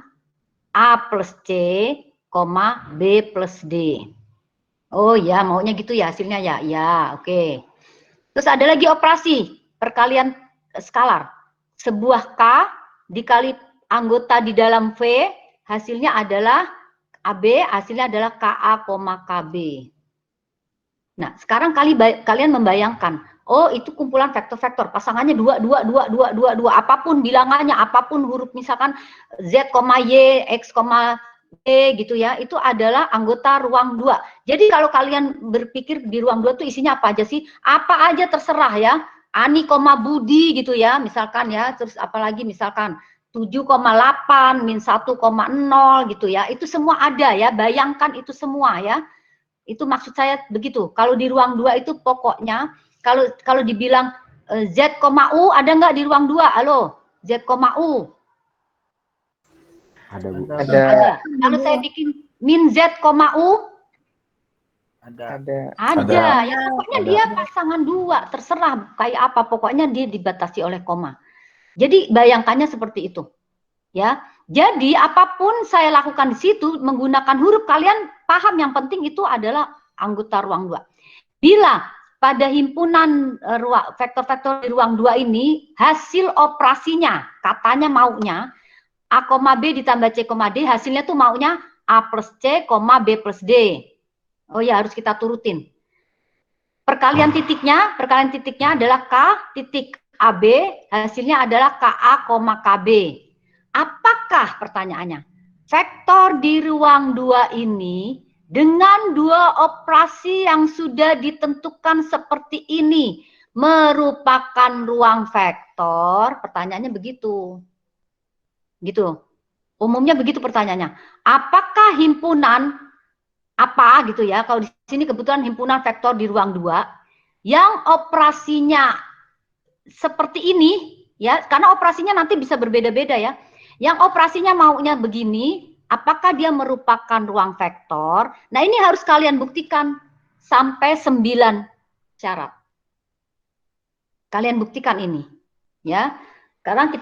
A plus C, B plus D. Oh ya, maunya gitu ya hasilnya ya. Ya, oke. Terus ada lagi operasi perkalian skalar. Sebuah K dikali anggota di dalam V, hasilnya adalah AB, hasilnya adalah KA, KB. Nah, sekarang kalian membayangkan, oh itu kumpulan vektor-vektor, pasangannya 2, 2, 2, 2, 2, 2, apapun bilangannya, apapun huruf misalkan Z, Y, X, E gitu ya, itu adalah anggota ruang 2. Jadi kalau kalian berpikir di ruang 2 itu isinya apa aja sih? Apa aja terserah ya. Ani, Budi gitu ya, misalkan ya, terus apalagi misalkan 7,8 min 1,0 gitu ya. Itu semua ada ya, bayangkan itu semua ya. Itu maksud saya begitu. Kalau di ruang 2 itu pokoknya kalau dibilang Z, U ada nggak di ruang 2? Halo, Z, U. Ada, Bu. Ada. Kalau saya bikin min Z, U, ada. Ya pokoknya dia pasangan 2, terserah kayak apa, pokoknya dia dibatasi oleh koma. Jadi bayangkannya seperti itu. Ya. Jadi apapun saya lakukan di situ menggunakan huruf, kalian paham yang penting itu adalah anggota ruang 2. Bila pada himpunan vektor-vektor di ruang 2 ini hasil operasinya katanya maunya A, B ditambah C, D, hasilnya tuh maunya A plus C, B plus D. Oh ya, harus kita turutin. Perkalian titiknya adalah K titik AB, hasilnya adalah KA, KB. Apakah pertanyaannya? Vektor di ruang 2 ini dengan 2 operasi yang sudah ditentukan seperti ini merupakan ruang vektor? Pertanyaannya begitu. Gitu. Umumnya begitu pertanyaannya. Apakah himpunan apa gitu ya? Kalau di sini kebetulan himpunan vektor di ruang 2 yang operasinya seperti ini ya, karena operasinya nanti bisa berbeda-beda ya. Yang operasinya maunya begini, apakah dia merupakan ruang vektor? Nah, ini harus kalian buktikan sampai 9 syarat. Kalian buktikan ini ya. Sekarang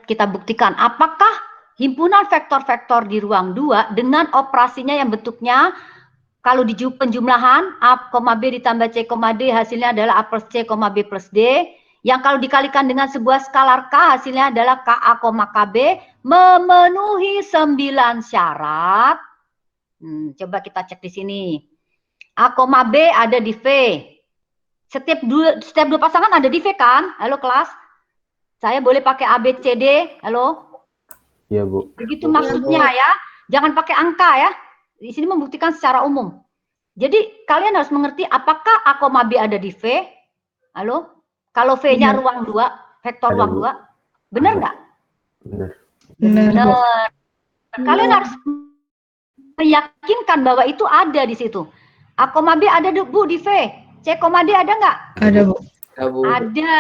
kita buktikan apakah himpunan vektor-vektor di ruang 2 dengan operasinya yang bentuknya kalau di penjumlahan A, B ditambah C, D hasilnya adalah A plus C, B plus D. Yang kalau dikalikan dengan sebuah skalar K hasilnya adalah KA, KB memenuhi 9 syarat. Coba kita cek di sini. A, B ada di V. Setiap dua pasangan ada di V kan? Halo kelas? Saya boleh pakai A, B, C, D? Halo? Iya, Bu. Begitu maksudnya ya. Jangan pakai angka ya. Di sini membuktikan secara umum. Jadi kalian harus mengerti apakah A, B ada di V? Halo? Kalau V-nya ruang 2, vektor ruang 2. Benar nggak? Benar. Kalian harus meyakinkan bahwa itu ada di situ. A, B ada Bu di V. C, D ada nggak? Ada, Bu. Ada.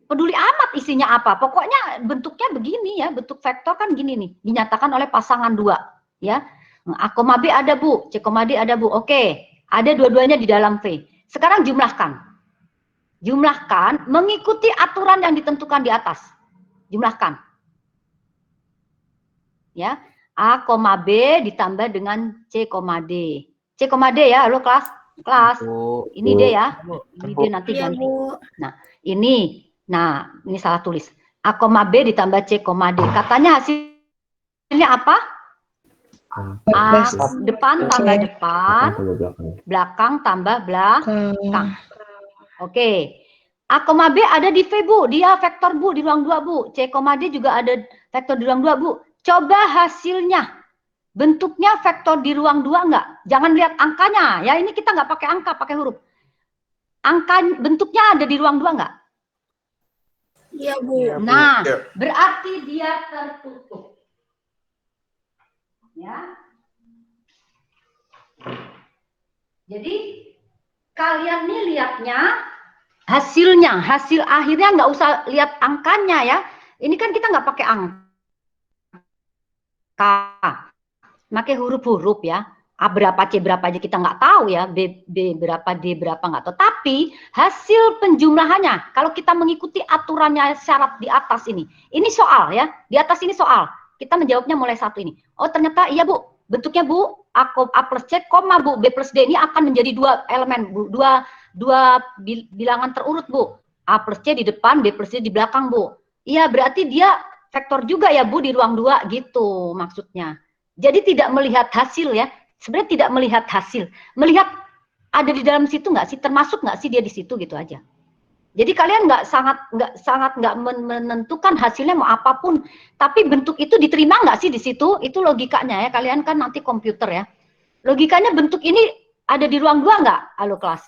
Peduli amat isinya apa. Pokoknya bentuknya begini ya. Bentuk vektor kan gini nih. Dinyatakan oleh pasangan 2. Ya. A, B ada Bu. C, D ada Bu. Oke. Ada dua-duanya di dalam V. Sekarang jumlahkan. Jumlahkan mengikuti aturan yang ditentukan di atas. Jumlahkan. Ya. A, B ditambah dengan C, D. C, D ya. Halo kelas. Kelas. Ini D ya. Ini D nanti ganti. Nah, ini. Nah, ini salah tulis. A, B ditambah C, D. Katanya hasilnya apa? A, depan tambah depan, belakang tambah belakang. Oke. A, B ada di V, Bu. Dia vektor, Bu, di ruang 2, Bu. C, D juga ada vektor di ruang 2, Bu. Coba hasilnya. Bentuknya vektor di ruang 2 enggak? Jangan lihat angkanya. Ya, ini kita nggak pakai angka, pakai huruf. Angka bentuknya ada di ruang 2 enggak? Iya, Bu. Nah, berarti dia tertutup. Ya. Jadi kalian nih lihatnya hasilnya, hasil akhirnya nggak usah lihat angkanya ya. Ini kan kita nggak pakai angka, pakai huruf-huruf ya. A berapa, C berapa aja kita nggak tahu ya, B berapa, D berapa nggak tahu. Tapi hasil penjumlahannya, kalau kita mengikuti aturannya syarat di atas ini soal ya, di atas ini soal. Kita menjawabnya mulai satu ini. Oh ternyata iya Bu, bentuknya Bu, A plus C, koma Bu, B plus D ini akan menjadi dua elemen Bu, dua bilangan terurut Bu. A plus C di depan, B plus D di belakang Bu. Iya berarti dia vektor juga ya Bu di ruang 2 gitu maksudnya. Jadi tidak melihat hasil ya, sebenarnya tidak melihat hasil, melihat ada di dalam situ nggak sih, termasuk nggak sih dia di situ gitu aja. Jadi kalian nggak menentukan hasilnya mau apapun, tapi bentuk itu diterima nggak sih di situ, itu logikanya ya. Kalian kan nanti komputer ya, logikanya bentuk ini ada di ruang 2 nggak? Halo kelas,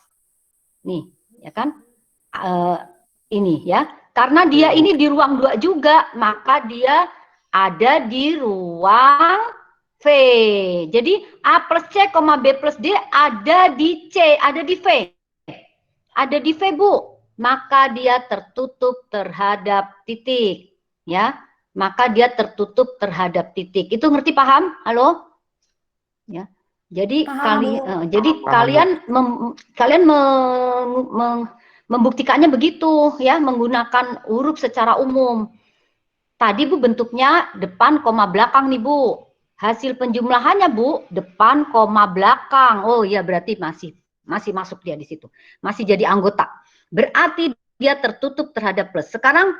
nih ya kan, ini ya, karena dia ini di ruang 2 juga, maka dia ada di ruang V. Jadi A plus C, B plus D ada di C, ada di V. Ada di V, Bu. Maka dia tertutup terhadap titik. Ya, maka dia tertutup terhadap titik. Itu ngerti, paham? Halo? Ya. Jadi kalian membuktikannya begitu ya, menggunakan huruf secara umum. Tadi Bu bentuknya depan koma belakang nih Bu. Hasil penjumlahannya Bu, depan koma belakang. Oh iya berarti masih masuk dia di situ. Masih jadi anggota. Berarti dia tertutup terhadap plus. Sekarang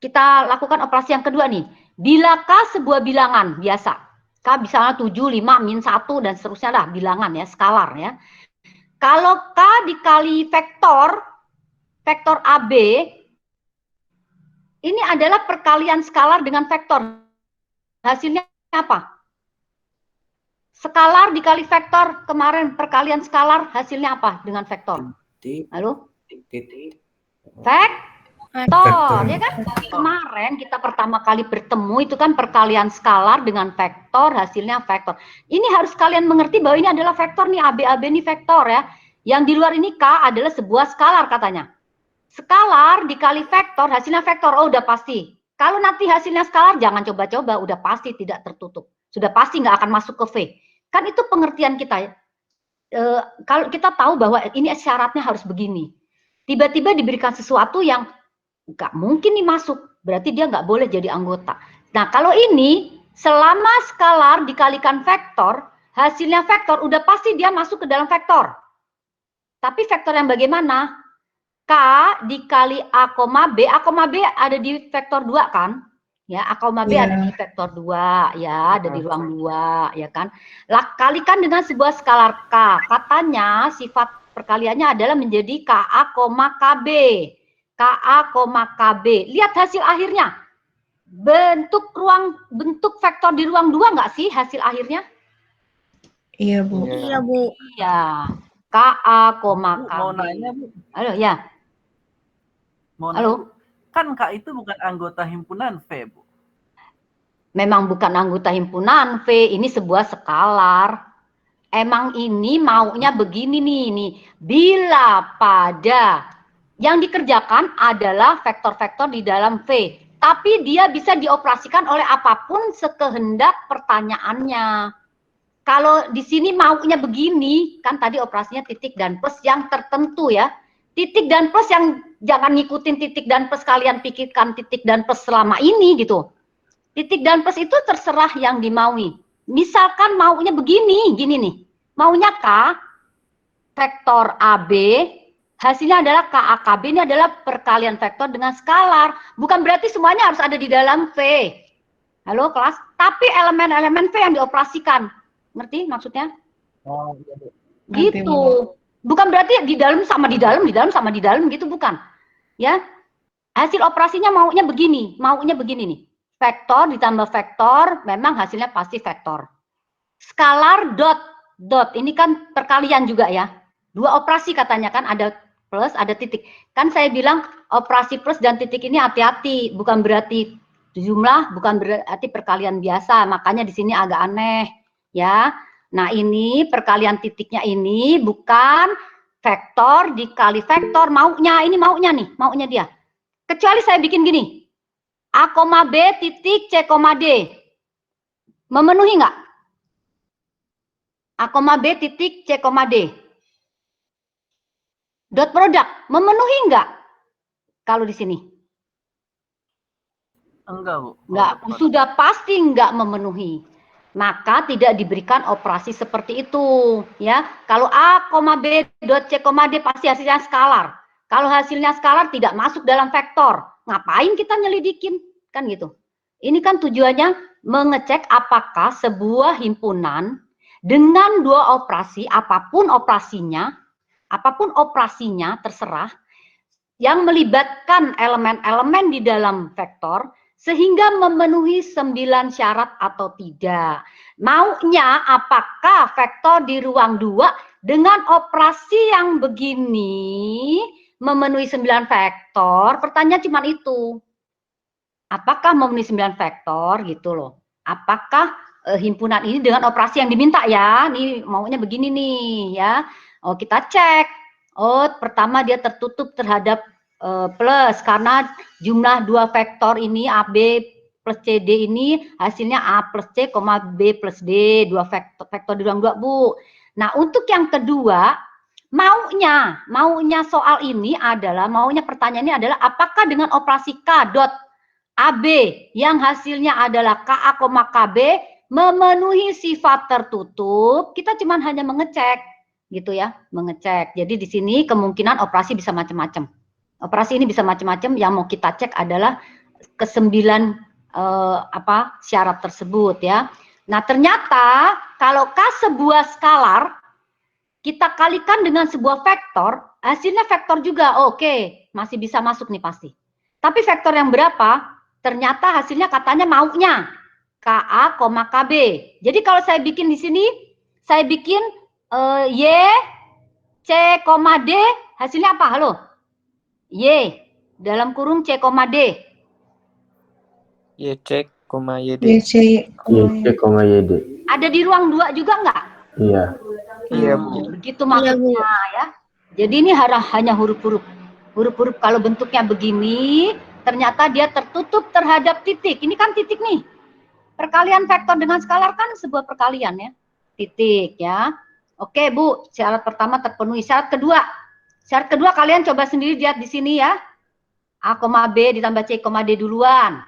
kita lakukan operasi yang kedua nih. Bila K sebuah bilangan biasa. K misalnya 7, 5, min 1 dan seterusnya lah bilangan ya, skalar ya. Kalau K dikali vektor AB ini adalah perkalian skalar dengan vektor. Hasilnya apa? Skalar dikali vektor, kemarin perkalian skalar, hasilnya apa dengan vektor? Halo? Vektor, ya kan? Kemarin kita pertama kali bertemu itu kan perkalian skalar dengan vektor, hasilnya vektor. Ini harus kalian mengerti bahwa ini adalah vektor nih, AB ini vektor ya. Yang di luar ini K adalah sebuah skalar katanya. Skalar dikali vektor, hasilnya vektor, oh udah pasti. Kalau nanti hasilnya skalar, jangan coba-coba, udah pasti tidak tertutup. Sudah pasti nggak akan masuk ke V. Kan itu pengertian kita ya. Kalau kita tahu bahwa ini syaratnya harus begini. Tiba-tiba diberikan sesuatu yang nggak mungkin nih masuk, berarti dia nggak boleh jadi anggota. Nah kalau ini, selama skalar dikalikan vektor, hasilnya vektor, udah pasti dia masuk ke dalam vektor. Tapi vektor yang bagaimana? K dikali A, B ada di vektor 2 kan? Ya, A, B ada di vektor 2 ya, ada di ruang 2 ya kan? Kalikan dengan sebuah skalar K. Katanya sifat perkaliannya adalah menjadi KA, KB. KA, KB. Lihat hasil akhirnya. Bentuk vektor di ruang 2 nggak sih hasil akhirnya? Iya, Bu. Iya, Bu. Iya. KA, KB. Mau nanya, Bu. Halo, ya. Halo. Kan K itu bukan anggota himpunan V, Bu. Memang bukan anggota himpunan V, ini sebuah skalar. Emang ini maunya begini nih. Bila pada yang dikerjakan adalah vektor-vektor di dalam V, tapi dia bisa dioperasikan oleh apapun sekehendak pertanyaannya. Kalau di sini maunya begini, kan tadi operasinya titik dan plus yang tertentu ya. Titik dan plus yang jangan ngikutin titik dan plus, kalian pikirkan titik dan plus selama ini gitu. Titik dan plus itu terserah yang dimaui. Misalkan maunya begini, gini nih. Maunya K, vektor AB, hasilnya adalah KAKB, ini adalah perkalian vektor dengan skalar. Bukan berarti semuanya harus ada di dalam V. Halo kelas? Tapi elemen-elemen V yang dioperasikan. Ngerti maksudnya? Oh, iya, Bu. Gitu. Bukan berarti di dalam sama di dalam gitu, bukan. Ya. Hasil operasinya maunya begini nih. Vektor ditambah vektor, memang hasilnya pasti vektor. Skalar dot, ini kan perkalian juga ya. Dua operasi katanya kan, ada plus, ada titik. Kan saya bilang operasi plus dan titik ini hati-hati, bukan berarti jumlah, bukan berarti perkalian biasa. Makanya di sini agak aneh, ya. Nah, ini perkalian titiknya ini bukan vektor dikali vektor. Maunya, ini maunya nih, maunya dia. Kecuali saya bikin gini. A, B titik C, D. Memenuhi nggak? A, B titik C, D. Dot product, memenuhi nggak? Kalau di sini? Enggak, Bu. Nggak, sudah pasti nggak memenuhi. Maka tidak diberikan operasi seperti itu. Ya, kalau A, B, dot C, D pasti hasilnya skalar. Kalau hasilnya skalar tidak masuk dalam vektor. Ngapain kita nyelidikin? Kan gitu. Ini kan tujuannya mengecek apakah sebuah himpunan dengan dua operasi, apapun operasinya terserah, yang melibatkan elemen-elemen di dalam vektor, sehingga memenuhi 9 syarat atau tidak. Maunya apakah vektor di ruang 2 dengan operasi yang begini memenuhi 9 vektor? Pertanyaan cuma itu. Apakah memenuhi 9 vektor gitu loh. Apakah himpunan ini dengan operasi yang diminta ya? Nih maunya begini nih ya. Oh, kita cek. Oh, pertama dia tertutup terhadap plus karena jumlah dua vektor ini AB plus CD ini hasilnya A plus C, B plus D, dua vektor di ruang 2, Bu. Nah, untuk yang kedua, maunya soal ini adalah, maunya pertanyaannya adalah apakah dengan operasi K dot AB yang hasilnya adalah KA, KB memenuhi sifat tertutup. Kita cuma hanya mengecek gitu ya, mengecek. Jadi di sini kemungkinan operasi bisa macam-macam. Operasi ini bisa macam-macam. Yang mau kita cek adalah ke-9 syarat tersebut ya. Nah, ternyata kalau K sebuah skalar kita kalikan dengan sebuah vektor, hasilnya vektor juga. Oke, masih bisa masuk nih pasti. Tapi vektor yang berapa? Ternyata hasilnya katanya maunya KA, KB. Jadi kalau saya bikin di sini, saya bikin Y, C, D, hasilnya apa? Halo? Y, dalam kurung C, D. YC, YD. YC, YD. Ada di ruang 2 juga nggak? Iya. Iya, Bu. Begitu maksudnya ya. Jadi ini hanya huruf-huruf. Huruf-huruf kalau bentuknya begini, ternyata dia tertutup terhadap titik. Ini kan titik nih. Perkalian vektor dengan skalar kan sebuah perkalian ya. Titik ya. Oke, Bu, syarat pertama terpenuhi. Syarat kedua kalian coba sendiri lihat di sini ya. A, B ditambah C, D duluan.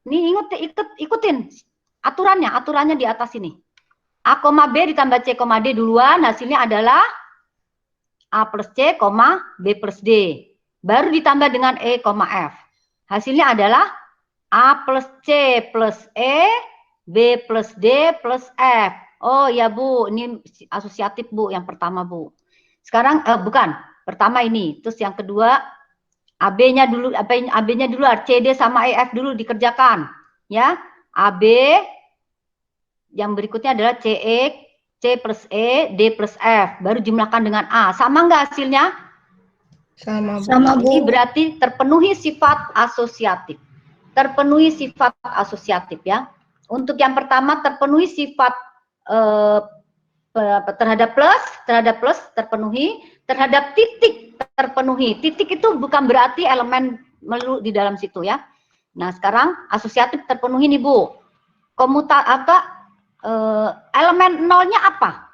Nih ikutin aturannya di atas ini. A, B ditambah C, D duluan, hasilnya adalah A plus C, B plus D. Baru ditambah dengan E, F. Hasilnya adalah A plus C plus E, B plus D plus F. Oh ya Bu, ini asosiatif Bu, yang pertama Bu. Sekarang bukan, pertama ini. Terus yang kedua, AB-nya dulu, CD sama EF dulu dikerjakan. Ya, AB, yang berikutnya adalah CE, C plus E, D plus F. Baru jumlahkan dengan A. Sama nggak hasilnya? sama Bu. Ini berarti terpenuhi sifat asosiatif. Terpenuhi sifat asosiatif ya. Untuk yang pertama terpenuhi sifat terhadap plus terpenuhi, terhadap titik terpenuhi. Titik itu bukan berarti elemen melulu di dalam situ ya. Nah, sekarang asosiatif terpenuhi nih Bu. Elemen nolnya apa?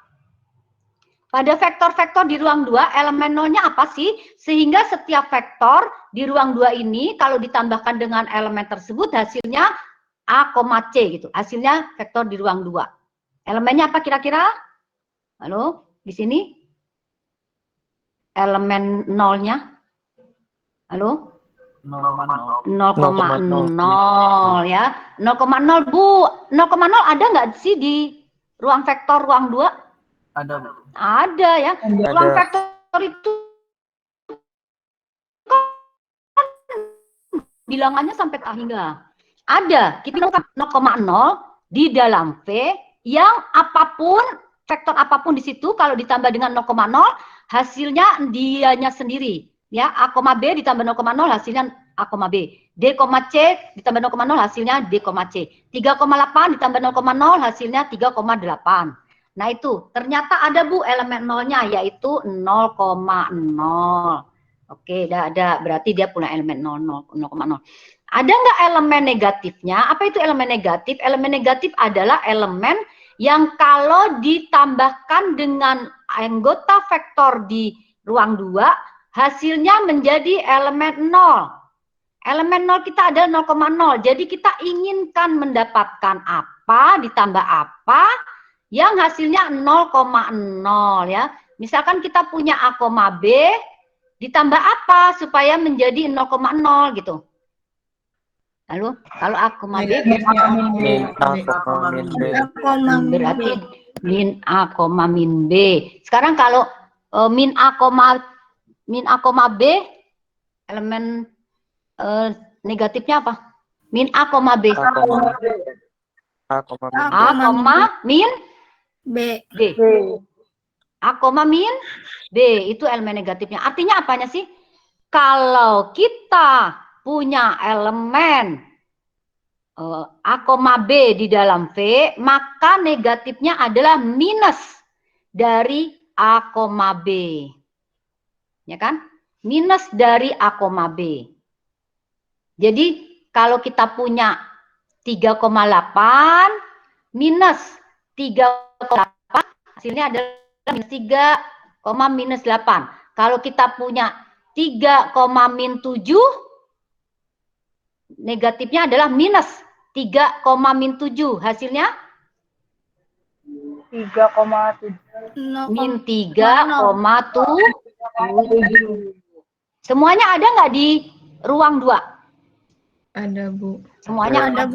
Pada vektor-vektor di ruang 2, elemen nolnya apa sih? Sehingga setiap vektor di ruang 2 ini kalau ditambahkan dengan elemen tersebut hasilnya A, C gitu. Hasilnya vektor di ruang 2. Elemennya apa kira-kira? Halo, di sini? Elemen nolnya? Halo? 0,0 ya. 0,0 Bu. 0,0 ada nggak sih di ruang vektor ruang 2? Ada, Bu. Ada ya. Ruang vektor itu bilangannya sampai tak hingga. Ada, kita 0,0 di dalam V yang apapun, vektor apapun di situ kalau ditambah dengan 0,0 hasilnya dianya sendiri. Ya, A, B ditambah 0,0 hasilnya A, B. D, C ditambah 0,0 hasilnya D, C. 3,8 ditambah 0,0 hasilnya 3,8. Nah itu, ternyata ada Bu elemen nolnya, yaitu 0,0. Oke, ada. Berarti dia punya elemen 0,0. Ada nggak elemen negatifnya? Apa itu elemen negatif? Elemen negatif adalah elemen yang kalau ditambahkan dengan anggota vektor di ruang 2, hasilnya menjadi elemen 0. Elemen 0 kita adalah 0,0. Jadi kita inginkan mendapatkan apa ditambah apa yang hasilnya 0,0 ya. Misalkan kita punya A, B ditambah apa supaya menjadi 0,0 gitu. Lalu kalau A, B Min A, min B. berarti min A, min B. Sekarang kalau min A, B elemen negatifnya apa? Min A, B. A, min B. B. A, min B itu elemen negatifnya. Artinya apanya sih? Kalau kita punya elemen A, B di dalam V, maka negatifnya adalah minus dari A, B. Ya kan? Minus dari A, B. Jadi kalau kita punya 3,8 minus 3,8 hasilnya adalah minus 3, minus 8. Kalau kita punya 3, min 7 negatifnya adalah minus 3, min 7 hasilnya 3,7. min 3,7. Semuanya ada nggak di ruang 2? Ada, Bu. Semuanya ada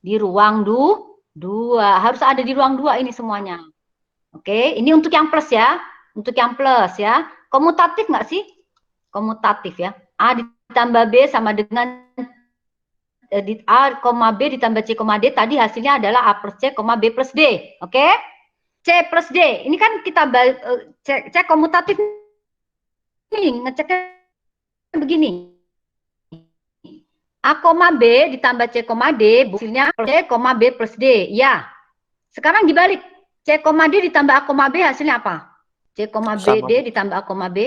di ruang 2. Harus ada di ruang 2 ini semuanya. Oke, ini untuk yang plus ya. Untuk yang plus ya. Komutatif nggak sih? Komutatif ya. A ditambah B sama dengan A, B ditambah C, D. Tadi hasilnya adalah A plus C, B plus D. Oke? C plus D. Ini kan kita cek komutatif nih. Ngeceknya begini. A, B ditambah C, D, hasilnya C, B plus D. Ya. Sekarang dibalik. C, D ditambah A, B hasilnya apa? C, D ditambah A, B.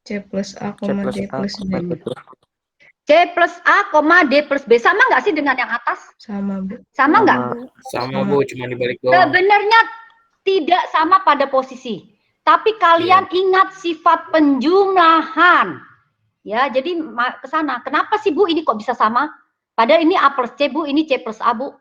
C plus A, D plus B. C plus A, D plus B. Sama nggak sih dengan yang atas? Sama, Bu. Sama nggak? Sama Bu, cuma dibalik doang. Sebenarnya tidak sama pada posisi. Tapi kalian ingat sifat penjumlahan. Ya, jadi ke sana. Kenapa sih Bu ini kok bisa sama? Padahal ini A plus C Bu, ini C plus A Bu.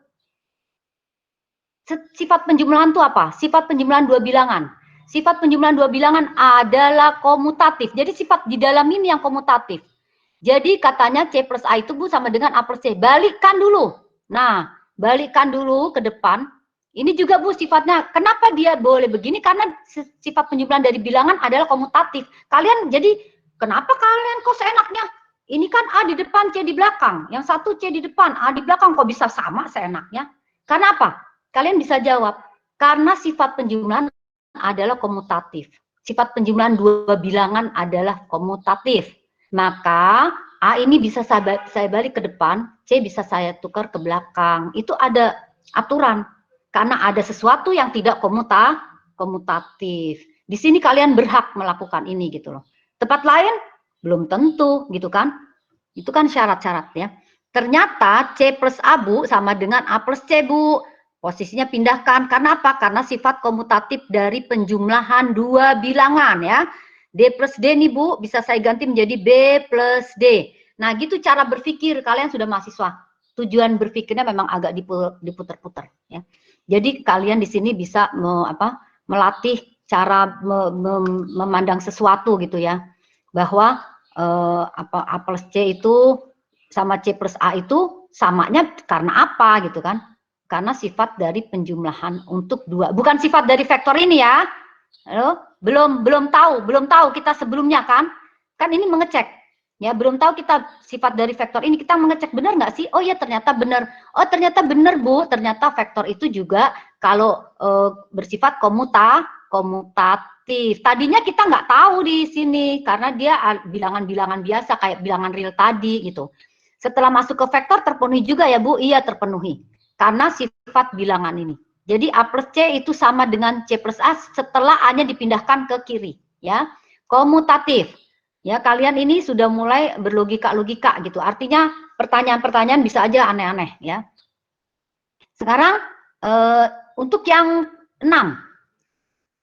Sifat penjumlahan itu apa? Sifat penjumlahan dua bilangan. Sifat penjumlahan dua bilangan adalah komutatif. Jadi sifat di dalam ini yang komutatif. Jadi katanya C plus A itu Bu sama dengan A plus C. Balikkan dulu. Nah, balikkan dulu ke depan. Ini juga Bu sifatnya. Kenapa dia boleh begini? Karena sifat penjumlahan dari bilangan adalah komutatif. Kalian jadi kenapa kalian kok seenaknya? Ini kan A di depan, C di belakang. Yang satu C di depan, A di belakang. Kok bisa sama seenaknya? Karena apa? Kalian bisa jawab. Karena sifat penjumlahan adalah komutatif. Sifat penjumlahan dua bilangan adalah komutatif. Maka A ini bisa saya balik ke depan, C bisa saya tukar ke belakang. Itu ada aturan. Karena ada sesuatu yang tidak komutatif. Di sini kalian berhak melakukan ini gitu loh. Tempat lain belum tentu gitu kan. Itu kan syarat-syaratnya. Ternyata C plus A Bu sama dengan A plus C Bu. Posisinya pindahkan. Karena apa? Karena sifat komutatif dari penjumlahan dua bilangan ya. D plus D nih Bu, bisa saya ganti menjadi B plus D. Nah gitu cara berpikir. Kalian sudah mahasiswa. Tujuan berpikirnya memang agak diputer-puter ya. Jadi kalian di sini bisa melatih cara memandang sesuatu gitu ya. Bahwa A plus C itu sama C plus A itu samanya karena apa gitu kan? Karena sifat dari penjumlahan untuk dua, bukan sifat dari vektor ini ya. Halo? Belum tahu kita sebelumnya kan ini mengecek ya, belum tahu kita sifat dari vektor ini, kita mengecek benar nggak sih? Oh ya ternyata benar. Oh ternyata benar Bu, ternyata vektor itu juga kalau bersifat komutatif. Tadinya kita nggak tahu di sini karena dia bilangan-bilangan biasa kayak bilangan real tadi gitu. Setelah masuk ke vektor terpenuhi juga ya Bu? Iya terpenuhi. Karena sifat bilangan ini. Jadi A plus C itu sama dengan C plus A setelah A-nya dipindahkan ke kiri, ya. Komutatif. Ya, kalian ini sudah mulai berlogika-logika gitu. Artinya pertanyaan-pertanyaan bisa aja aneh-aneh, ya. Sekarang untuk yang 6.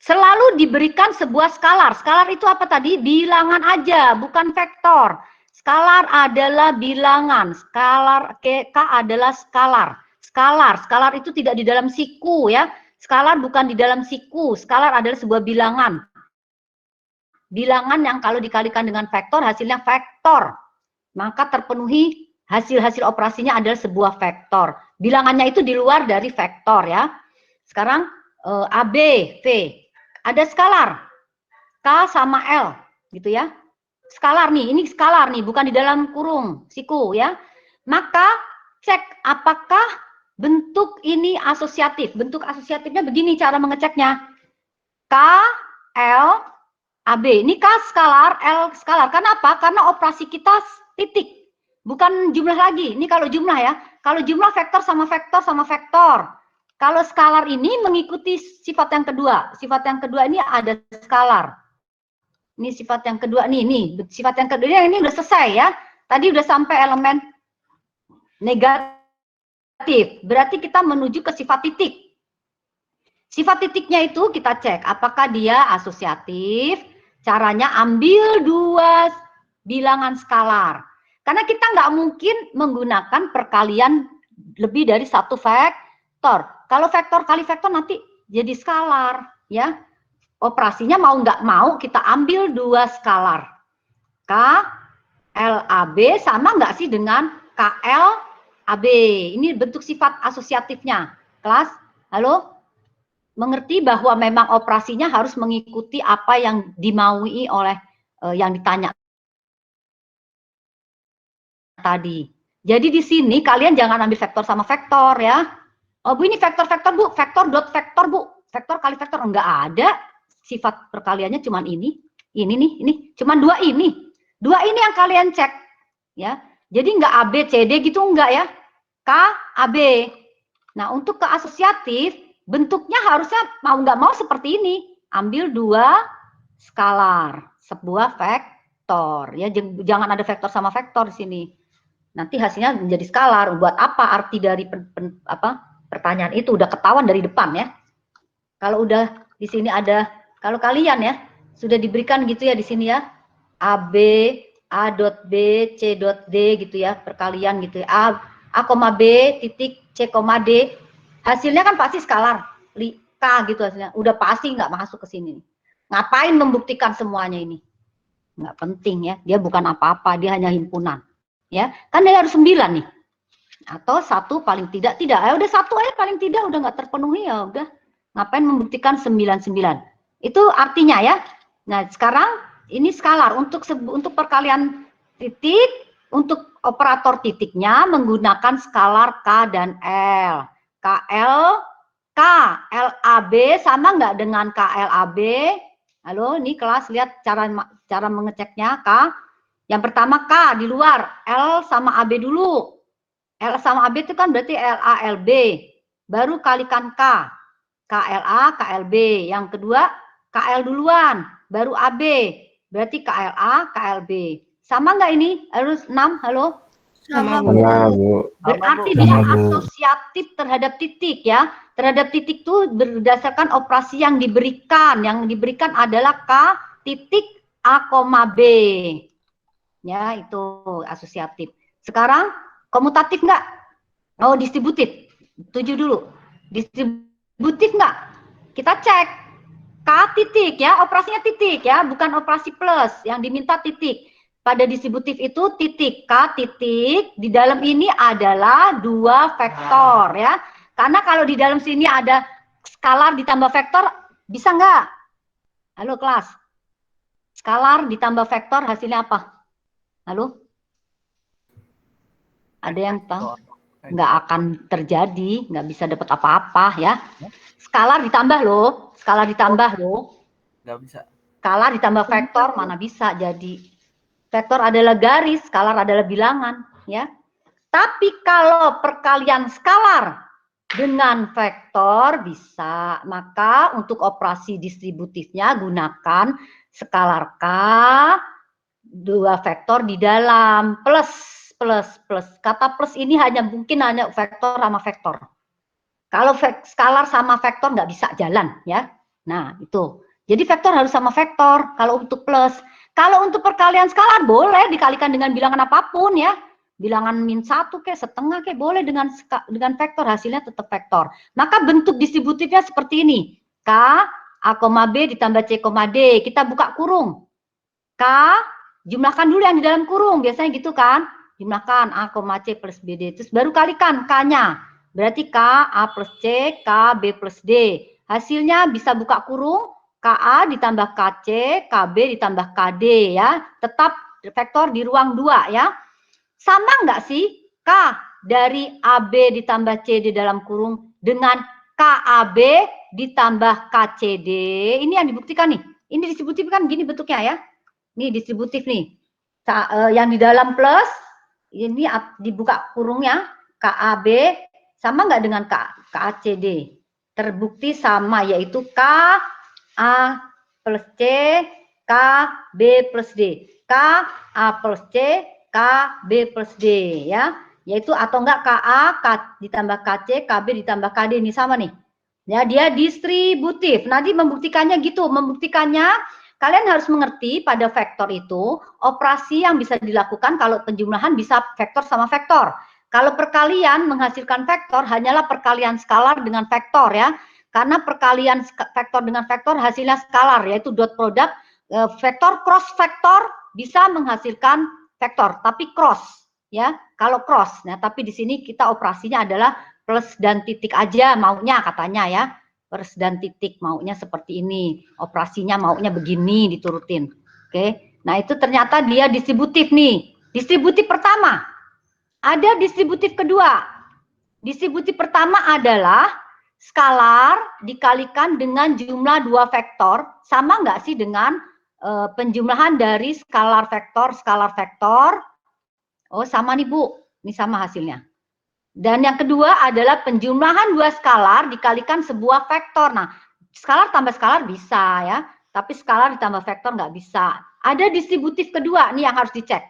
Selalu diberikan sebuah skalar. Skalar itu apa tadi? Bilangan aja, bukan vektor. Skalar adalah bilangan. Skalar K adalah skalar. Skalar itu tidak di dalam siku ya. Skalar bukan di dalam siku. Skalar adalah sebuah bilangan. Bilangan yang kalau dikalikan dengan vektor hasilnya vektor. Maka terpenuhi hasil-hasil operasinya adalah sebuah vektor. Bilangannya itu di luar dari vektor ya. Sekarang AB, V. Ada skalar. K sama L gitu ya. Skalar nih, ini skalar nih, bukan di dalam kurung siku ya. Maka cek apakah bentuk ini asosiatif. Bentuk asosiatifnya begini cara mengeceknya. K, L, AB. Ini K skalar, L skalar. Kenapa? Karena operasi kita titik. Bukan jumlah lagi. Ini kalau jumlah ya. Kalau jumlah vektor sama vektor sama vektor. Kalau skalar ini mengikuti sifat yang kedua. Sifat yang kedua ini ada skalar. Ini sifat yang kedua nih. Sifat yang kedua ini udah selesai ya. Tadi udah sampai elemen negatif. Berarti kita menuju ke sifat titik. Sifat titiknya itu kita cek apakah dia asosiatif. Caranya ambil dua bilangan skalar. Karena kita nggak mungkin menggunakan perkalian lebih dari satu vektor. Kalau vektor kali vektor nanti jadi skalar ya. Operasinya mau nggak mau kita ambil dua skalar. K, L, AB sama nggak sih dengan KL, AB. Ini bentuk sifat asosiatifnya. Kelas, halo? Mengerti bahwa memang operasinya harus mengikuti apa yang dimaui oleh yang ditanya tadi. Jadi di sini kalian jangan ambil vektor sama vektor ya. Oh Bu, ini vektor-vektor Bu, vektor dot vektor Bu. Vektor kali vektor enggak ada. Sifat perkaliannya cuman ini nih, ini cuman dua ini. Dua ini yang kalian cek ya. Jadi enggak AB, CD gitu enggak ya. K, AB. Nah, untuk ke asosiatif bentuknya harusnya mau nggak mau seperti ini. Ambil dua skalar, sebuah vektor ya. Jangan ada vektor sama vektor di sini. Nanti hasilnya menjadi skalar. Buat apa arti dari pertanyaan itu udah ketahuan dari depan ya. Kalau udah di sini ada, kalau kalian ya sudah diberikan gitu ya di sini ya, AB, A dot B, C dot D gitu ya, perkalian gitu ya, A, B, titik, C, D, hasilnya kan pasti skalar, K gitu hasilnya, udah pasti nggak masuk ke sini. Ngapain membuktikan semuanya ini? Nggak penting ya, dia bukan apa-apa, dia hanya himpunan. Ya, kan dia harus 9 nih. Atau 1 paling tidak, udah 1 aja paling tidak udah nggak terpenuhi ya udah. Ngapain membuktikan 9. Itu artinya ya. Nah, sekarang ini skalar untuk perkalian titik, untuk operator titiknya menggunakan skalar K dan L. KLAB sama nggak dengan KLAB? Halo, ini kelas lihat cara mengeceknya K. Yang pertama K di luar, L sama AB dulu. L sama AB itu kan berarti LA LB. Baru kalikan K. KLA KLB. Yang kedua KL duluan, baru AB. Berarti KLA KLB. Sama nggak ini? Harus 6, halo? Sama, Bu. Berarti dia asosiatif terhadap titik ya. Terhadap titik itu berdasarkan operasi yang diberikan. Yang diberikan adalah K titik A, B. Ya, itu asosiatif. Sekarang komutatif nggak? Oh, distributif. Tuju dulu. Distributif nggak? Kita cek. K titik ya, operasinya titik ya, bukan operasi plus. Yang diminta titik. Pada distributif itu titik. K titik. Di dalam ini adalah dua vektor ya. Karena kalau di dalam sini ada skalar ditambah vektor, bisa nggak? Halo kelas. Skalar ditambah vektor hasilnya apa? Halo? Ada yang tahu? Nggak akan terjadi, nggak bisa dapat apa-apa ya. Skalar ditambah loh, skalar ditambah loh. Nggak bisa. Skalar ditambah vektor mana bisa jadi. Vektor adalah garis, skalar adalah bilangan ya. Tapi kalau perkalian skalar dengan vektor bisa. Maka untuk operasi distributifnya gunakan skalar K, 2 vektor di dalam, plus. Kata plus ini mungkin hanya vektor sama vektor. Kalau skalar sama vektor nggak bisa jalan ya. Nah itu. Jadi vektor harus sama vektor kalau untuk plus. Kalau untuk perkalian skalar boleh dikalikan dengan bilangan apapun ya. Bilangan -1 kayak setengah kayak boleh dengan vektor, hasilnya tetap vektor. Maka bentuk distributifnya seperti ini. K A, B ditambah C, D. Kita buka kurung. K jumlahkan dulu yang di dalam kurung, biasanya gitu kan. Jumlahkan A, C plus BD. Terus baru kalikan K-nya. Berarti K, A plus C, K, B plus D. Hasilnya bisa buka kurung, KA ditambah KC, KB ditambah KD ya. Tetap vektor di ruang 2 ya. Sama nggak sih K dari AB ditambah CD dalam kurung dengan KAB ditambah KCD? Ini yang dibuktikan nih. Ini distributif kan gini bentuknya ya. Nih distributif nih. Yang di dalam plus, ini dibuka kurungnya, KAB, sama nggak dengan KACD? Terbukti sama, yaitu KA plus C, KB plus D. KA plus C, KB plus D, ya. Yaitu atau enggak KA ditambah KC, KB ditambah KD, ini sama nih. Ya, dia distributif. Nanti membuktikannya gitu, membuktikannya kalian harus mengerti pada vektor itu, operasi yang bisa dilakukan kalau penjumlahan bisa vektor sama vektor. Kalau perkalian menghasilkan vektor, hanyalah perkalian skalar dengan vektor ya. Karena perkalian vektor dengan vektor hasilnya skalar, yaitu dot product, vektor cross vektor bisa menghasilkan vektor, tapi cross ya. Kalau cross, nah tapi di sini kita operasinya adalah plus dan titik aja maunya katanya ya. Plus dan titik maunya seperti ini, operasinya maunya begini diturutin. Oke, nah itu ternyata dia distributif nih. Distributif pertama, ada distributif kedua. Distributif pertama adalah skalar dikalikan dengan jumlah 2 vektor, sama nggak sih dengan penjumlahan dari skalar vektor? Oh sama nih Bu, ini sama hasilnya. Dan yang kedua adalah penjumlahan 2 skalar dikalikan sebuah vektor. Nah, skalar tambah skalar bisa ya, tapi skalar ditambah vektor nggak bisa. Ada distributif kedua nih yang harus dicek.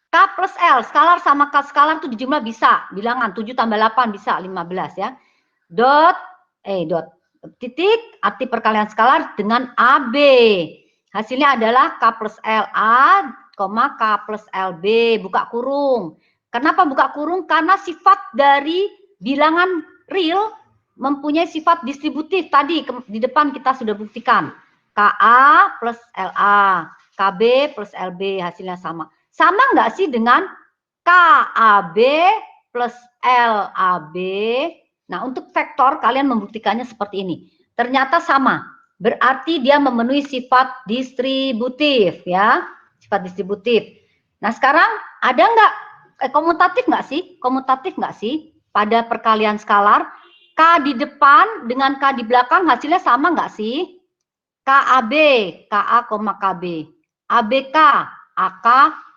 K plus L, skalar sama K skalar itu dijumlah bisa, bilangan 7 tambah 8 bisa 15 ya. Dot titik, arti perkalian skalar dengan AB. Hasilnya adalah K plus LA, K plus LB, buka kurung. Kenapa buka kurung? Karena sifat dari bilangan real mempunyai sifat distributif. Tadi di depan kita sudah buktikan. KA plus LA, KB plus LB, hasilnya sama. Sama nggak sih dengan KAB plus LAB? Nah, untuk vektor kalian membuktikannya seperti ini. Ternyata sama. Berarti dia memenuhi sifat distributif ya. Sifat distributif. Nah, sekarang ada nggak komutatif nggak sih? Komutatif nggak sih pada perkalian skalar? K di depan dengan K di belakang hasilnya sama nggak sih? KAB, KA, KB. ABK, AK,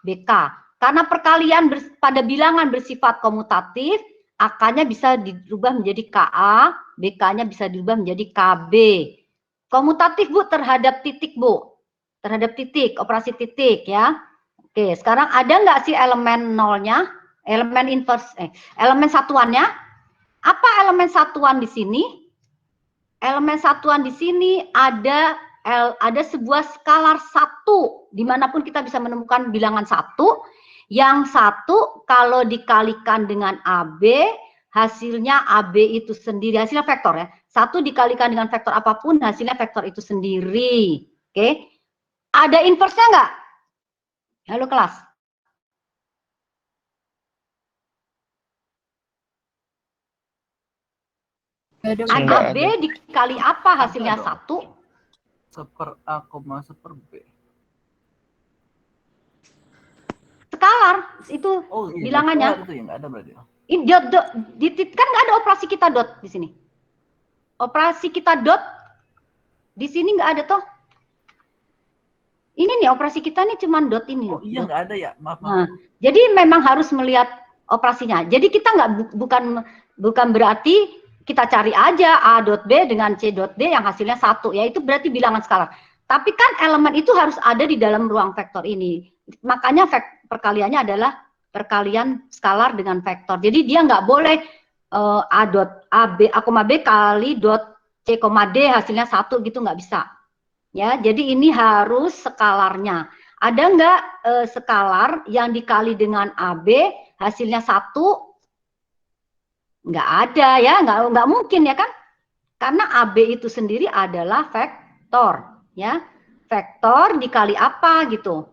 BK. Karena perkalian pada bilangan bersifat komutatif, AK-nya bisa dirubah menjadi KA, BK-nya bisa dirubah menjadi KB. Komutatif Bu terhadap titik Bu. Terhadap titik, operasi titik ya. Oke, sekarang ada nggak sih elemen nolnya, elemen inverse, elemen satuannya? Apa elemen satuan di sini? Elemen satuan di sini ada sebuah skalar 1, dimanapun kita bisa menemukan bilangan 1. Yang 1 kalau dikalikan dengan AB, hasilnya AB itu sendiri, hasilnya vektor ya. 1 dikalikan dengan vektor apapun, hasilnya vektor itu sendiri. Oke, ada inverse-nya nggak? Halo kelas. AB dikali apa hasilnya 1? Seper A, seper B. Skalar itu bilangannya. Itu ya nggak ada berarti. Ini kan nggak ada operasi kita dot di sini. Operasi kita dot di sini nggak ada toh. Ini nih operasi kita nih cuman dot ini. Oh iya nggak ada ya, maaf. Nah, jadi memang harus melihat operasinya. Jadi kita bukan bukan berarti kita cari aja A dot B dengan C dot D yang hasilnya 1, ya itu berarti bilangan skalar. Tapi kan elemen itu harus ada di dalam ruang vektor ini. Makanya perkaliannya adalah perkalian skalar dengan vektor. Jadi dia nggak boleh A dot A koma B kali dot C koma D hasilnya 1 gitu, nggak bisa. Ya, jadi ini harus skalarnya. Ada nggak skalar yang dikali dengan AB hasilnya 1? Nggak ada ya, nggak mungkin ya kan? Karena AB itu sendiri adalah vektor, ya. Vektor dikali apa gitu,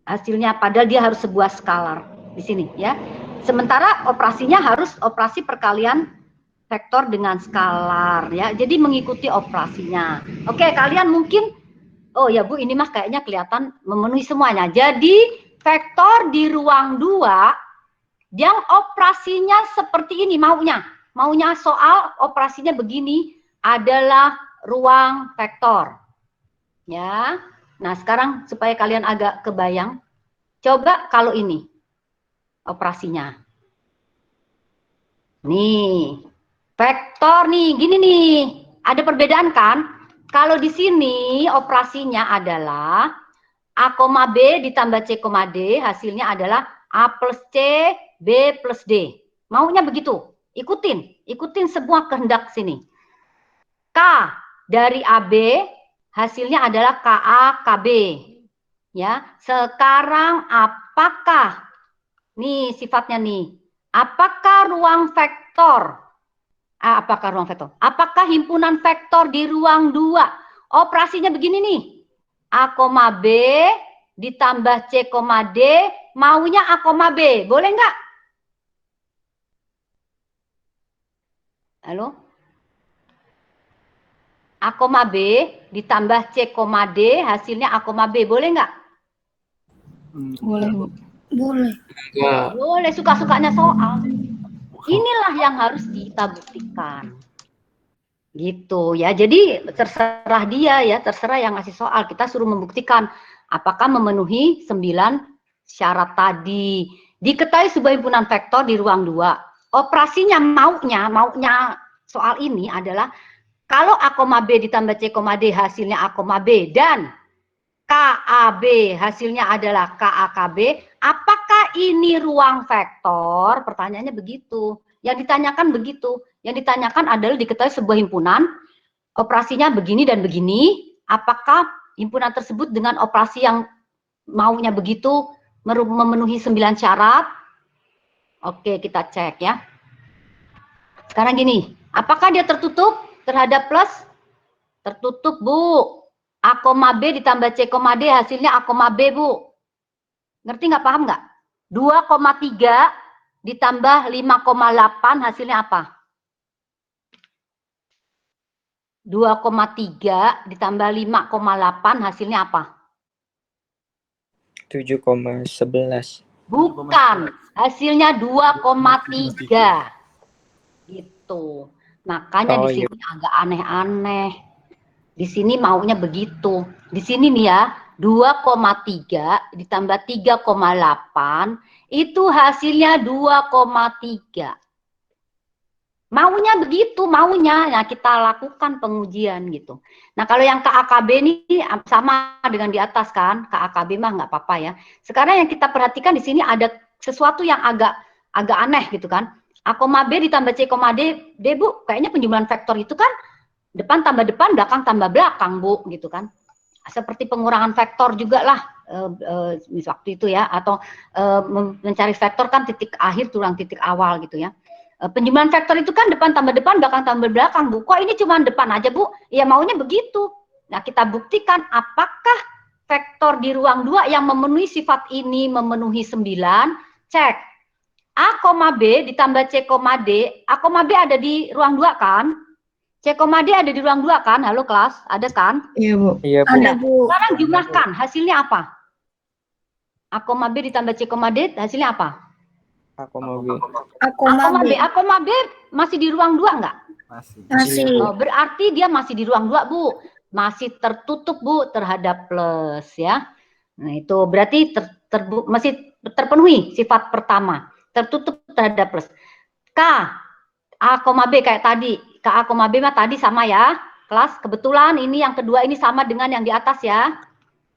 hasilnya, padahal dia harus sebuah skalar di sini ya. Sementara operasinya harus operasi perkalian vektor dengan skalar ya. Jadi mengikuti operasinya. Oke, kalian mungkin, oh ya Bu, ini mah kayaknya kelihatan memenuhi semuanya. Jadi vektor di ruang 2 yang operasinya seperti ini, maunya soal operasinya begini adalah ruang vektor. Ya. Nah, sekarang supaya kalian agak kebayang, coba kalau ini operasinya. Nih, vektor nih, gini nih. Ada perbedaan kan? Kalau di sini operasinya adalah A, B ditambah C, D, hasilnya adalah A plus C, B plus D. Maunya begitu. Ikutin semua kehendak sini. K dari AB hasilnya adalah KA, KB. Ya, sekarang apakah nih sifatnya nih? Apakah ruang vektor? Apakah himpunan vektor di ruang 2? Operasinya begini nih. A, B ditambah C, D, maunya A, B. Boleh nggak? Halo? A, B ditambah C, D, hasilnya A, B. Boleh nggak? Boleh, Bu. Boleh. Enggak. Boleh, suka-sukanya soal. Inilah yang harus kita buktikan. Gitu ya. Jadi terserah dia ya, terserah yang ngasih soal. Kita suruh membuktikan apakah memenuhi 9 syarat tadi. Diketahui sebuah himpunan vektor di ruang 2. Operasinya maunya soal ini adalah kalau A, B ditambah C, D hasilnya A, B dan KAB hasilnya adalah KAKB, apakah ini ruang vektor? Pertanyaannya begitu. Yang ditanyakan begitu. Yang ditanyakan adalah diketahui sebuah himpunan, operasinya begini dan begini, apakah himpunan tersebut dengan operasi yang maunya begitu memenuhi 9 syarat? Oke, kita cek ya. Sekarang gini, apakah dia tertutup terhadap plus? Tertutup, Bu. A, B ditambah C, D hasilnya A, B, Bu. Ngerti nggak, paham nggak? 2,3 ditambah 5,8 hasilnya apa? 2,3 ditambah 5,8 hasilnya apa? 7,11. Bukan, hasilnya 2,3. Gitu. Makanya di sini agak aneh-aneh. Di sini maunya begitu. Di sini nih ya, 2,3 ditambah 3,8 itu hasilnya 2,3. Maunya begitu, maunya. Nah, kita lakukan pengujian gitu. Nah, kalau yang KAKB ini sama dengan di atas kan. KAKB mah nggak apa-apa ya. Sekarang yang kita perhatikan di sini ada sesuatu yang agak aneh gitu kan. A, B ditambah C, D, Bu. Kayaknya penjumlahan vektor itu kan depan tambah depan, belakang tambah belakang, Bu, gitu kan. Seperti pengurangan vektor juga lah waktu itu ya, atau mencari vektor kan titik akhir kurang titik awal gitu ya. Penjumlahan vektor itu kan depan tambah depan, belakang tambah belakang, Bu. Kok ini cuma depan aja, Bu? Ya maunya begitu. Nah, kita buktikan apakah vektor di ruang 2 yang memenuhi sifat ini memenuhi 9. Cek. A, B ditambah C, D. A, B ada di ruang 2 kan? C, D ada di ruang 2 kan? Halo kelas, ada kan? Iya, Bu. Iya, Bu. Ada, Bu. Sekarang jumlahkan, hasilnya apa? A, B ditambah C, D, hasilnya apa? Aku mau B. A, B masih di ruang 2 enggak? Masih. Oh, berarti dia masih di ruang 2, Bu. Masih tertutup, Bu, terhadap plus ya. Nah, itu berarti masih terpenuhi sifat pertama. Tertutup terhadap plus. K, A, B kayak tadi. K, A, B mah tadi sama ya. Kelas, kebetulan ini yang kedua ini sama dengan yang di atas ya.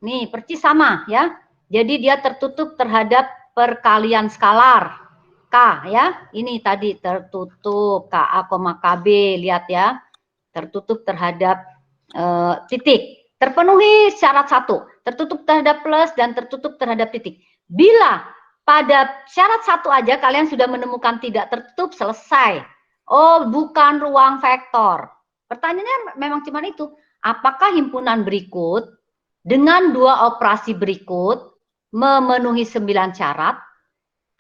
Nih, percis sama ya. Jadi dia tertutup terhadap perkalian skalar. K ya, ini tadi tertutup. K, A, KB, lihat ya. Tertutup terhadap titik. Terpenuhi syarat 1, tertutup terhadap plus dan tertutup terhadap titik. Bila pada syarat 1 aja kalian sudah menemukan tidak tertutup, selesai. Oh, bukan ruang vektor. Pertanyaannya memang cuma itu. Apakah himpunan berikut dengan 2 operasi berikut memenuhi 9 syarat?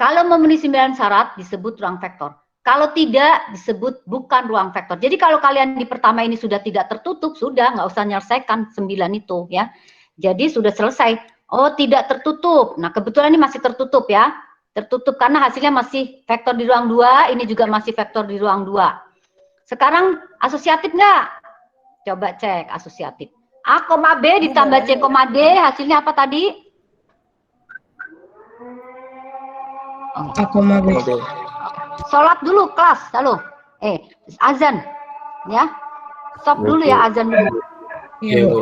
Kalau memenuhi 9 syarat disebut ruang vektor. Kalau tidak, disebut bukan ruang vektor. Jadi kalau kalian di pertama ini sudah tidak tertutup, sudah nggak usah menyelesaikan 9 itu ya. Jadi sudah selesai. Oh, tidak tertutup. Nah, kebetulan ini masih tertutup ya. Tertutup karena hasilnya masih vektor di ruang 2, ini juga masih vektor di ruang 2. Sekarang asosiatif nggak? Coba cek asosiatif. A, B ditambah C, D, hasilnya apa tadi? A, B. Sholat dulu kelas, halo. Azan, ya. Stop dulu ya azan dulu. Iya, Bu.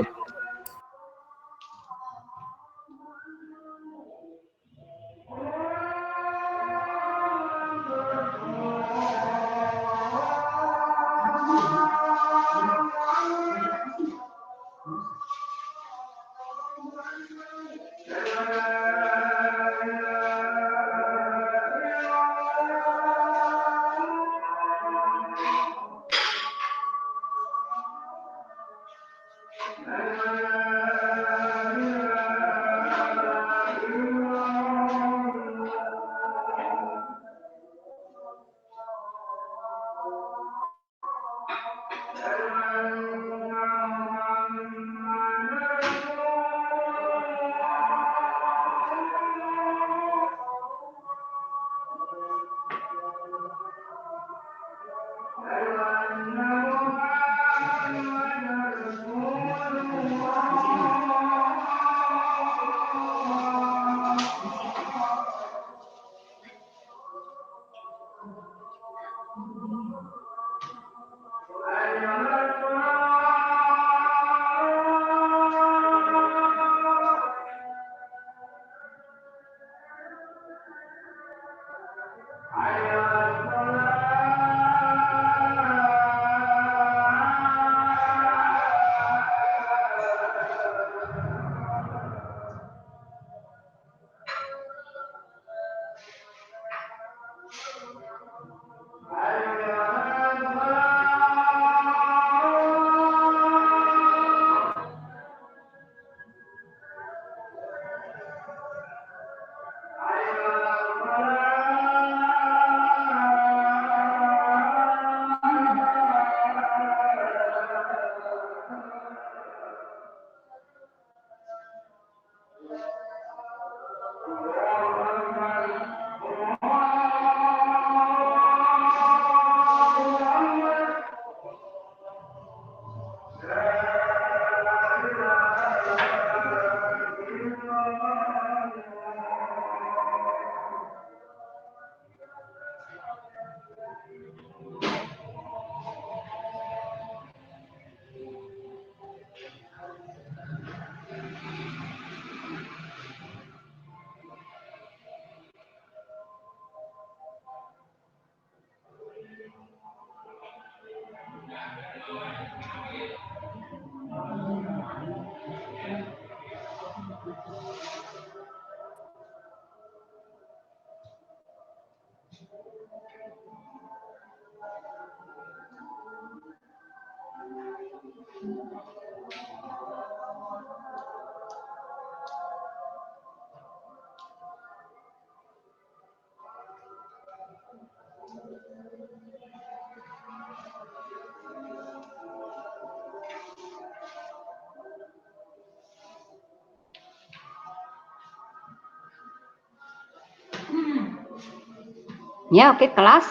Ya, oke, kelas.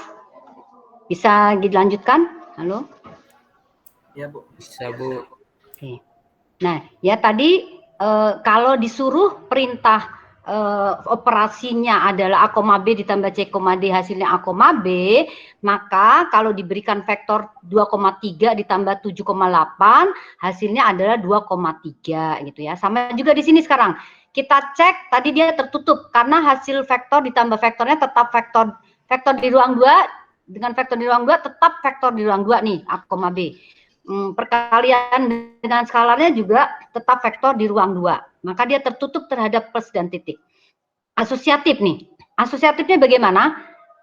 Bisa dilanjutkan? Halo? Ya, Bu. Bisa, Bu. Oke. Nah, ya tadi kalau disuruh perintah operasinya adalah A, B ditambah C, D hasilnya A, B, maka kalau diberikan vektor 2,3 ditambah 7,8 hasilnya adalah 2,3 gitu ya. Sama juga di sini sekarang. Kita cek tadi dia tertutup karena hasil vektor ditambah vektornya tetap vektor di ruang 2 dengan vektor di ruang 2 tetap vektor di ruang 2 nih A, B. Perkalian dengan skalarnya juga tetap vektor di ruang 2. Maka dia tertutup terhadap plus dan titik. Asosiatif nih. Asosiatifnya bagaimana?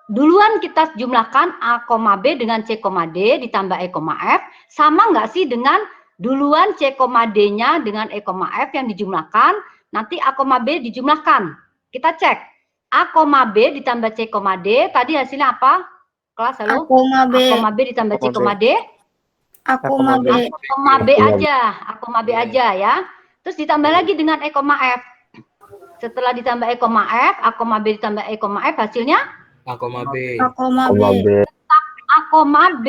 Duluan kita jumlahkan A, B dengan C, D ditambah E, F. Sama nggak sih dengan duluan C, D-nya dengan E, F yang dijumlahkan, nanti A, B dijumlahkan. Kita cek. A, B ditambah C, D, tadi hasilnya apa? Kelas, halo? A, B ditambah C, D. B aja ya. Terus ditambah lagi dengan E, F. Setelah ditambah E, F, A, B ditambah E, F hasilnya A, B. Tetap A, B.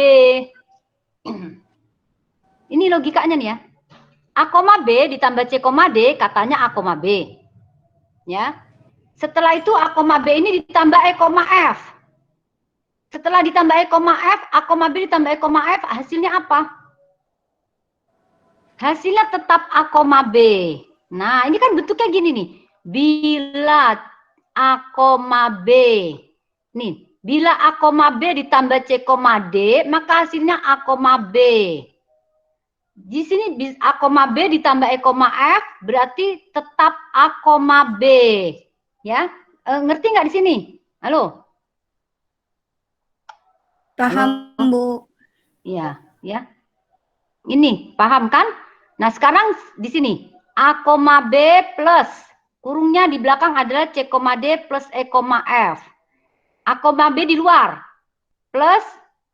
Ini logikanya nih ya. A, B ditambah C, D katanya A, B. Ya. Setelah itu A, B ini ditambah E, F. Setelah ditambah E, F, A, B ditambah E, F, hasilnya apa? Hasilnya tetap A, B. Nah, ini kan bentuknya gini nih. Bila A, B. Nih, bila A, B ditambah C, D, maka hasilnya A, B. Di sini A, B ditambah E, F, berarti tetap A, B. Ya, ngerti nggak di sini? Halo? Paham, Bu. Iya, ya. Ini, paham kan? Nah, sekarang di sini A, B plus kurungnya di belakang adalah C, D plus E, F. A, B di luar plus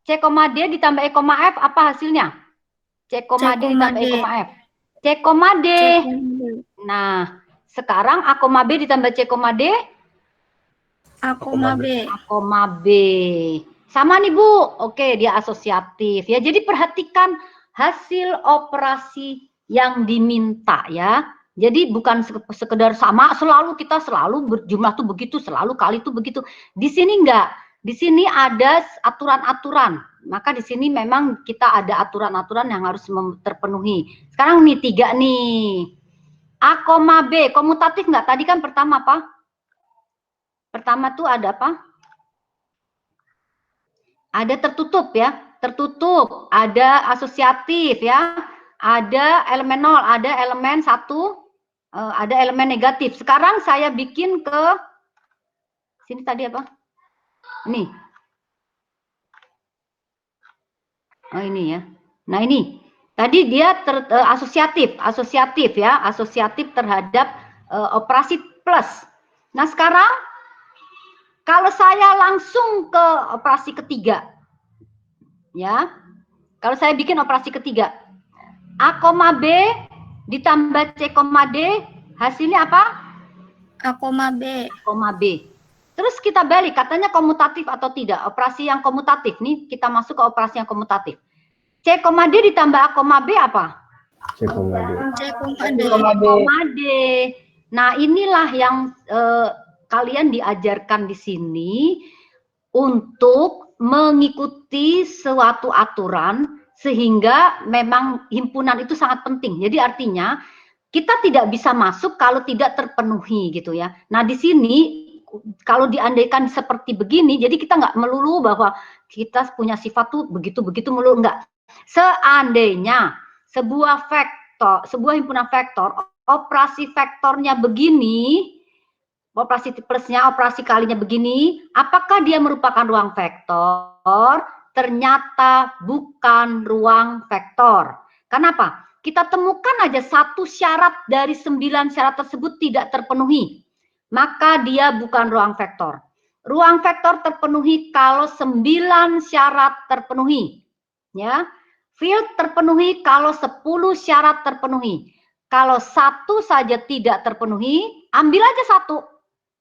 C, D ditambah E, F apa hasilnya? C, D ditambah E, F. C, D. Nah, sekarang A, B ditambah C, D. A, B. Sama nih Bu. Oke, dia asosiatif ya. Jadi perhatikan hasil operasi yang diminta ya. Jadi bukan sekedar sama kita selalu berjumlah tuh begitu, selalu kali itu begitu. Di sini enggak. Di sini ada aturan-aturan. Maka di sini memang kita ada aturan-aturan yang harus terpenuhi. Sekarang nih 3 nih. A, B, komutatif enggak? Tadi kan pertama apa? Pertama tuh ada apa? Ada tertutup ya, tertutup, ada asosiatif ya, ada elemen 0, ada elemen 1, ada elemen negatif. Sekarang saya bikin ke sini tadi apa? Ini. Oh ini ya. Nah ini. Tadi dia asosiatif ya, asosiatif terhadap operasi plus. Nah sekarang kalau saya langsung ke operasi ketiga, ya, kalau saya bikin operasi ketiga, A, B ditambah C, D, hasilnya apa? A, B. Terus kita balik, katanya komutatif atau tidak? Operasi yang komutatif, nih kita masuk ke operasi yang komutatif. C, D ditambah A, B apa? C, D. D. Nah inilah yang kalian diajarkan di sini untuk mengikuti suatu aturan sehingga memang himpunan itu sangat penting. Jadi artinya kita tidak bisa masuk kalau tidak terpenuhi gitu ya. Nah di sini kalau diandaikan seperti begini, jadi kita nggak melulu bahwa kita punya sifat tuh begitu-begitu melulu, enggak. Seandainya sebuah vektor, sebuah himpunan vektor, operasi vektornya begini, operasi plusnya, operasi kalinya begini, apakah dia merupakan ruang vektor? Ternyata bukan ruang vektor. Kenapa? Kita temukan aja satu syarat dari 9 syarat tersebut tidak terpenuhi. Maka dia bukan ruang vektor. Ruang vektor terpenuhi kalau 9 syarat terpenuhi. Ya. Field terpenuhi kalau 10 syarat terpenuhi. Kalau satu saja tidak terpenuhi, ambil aja satu.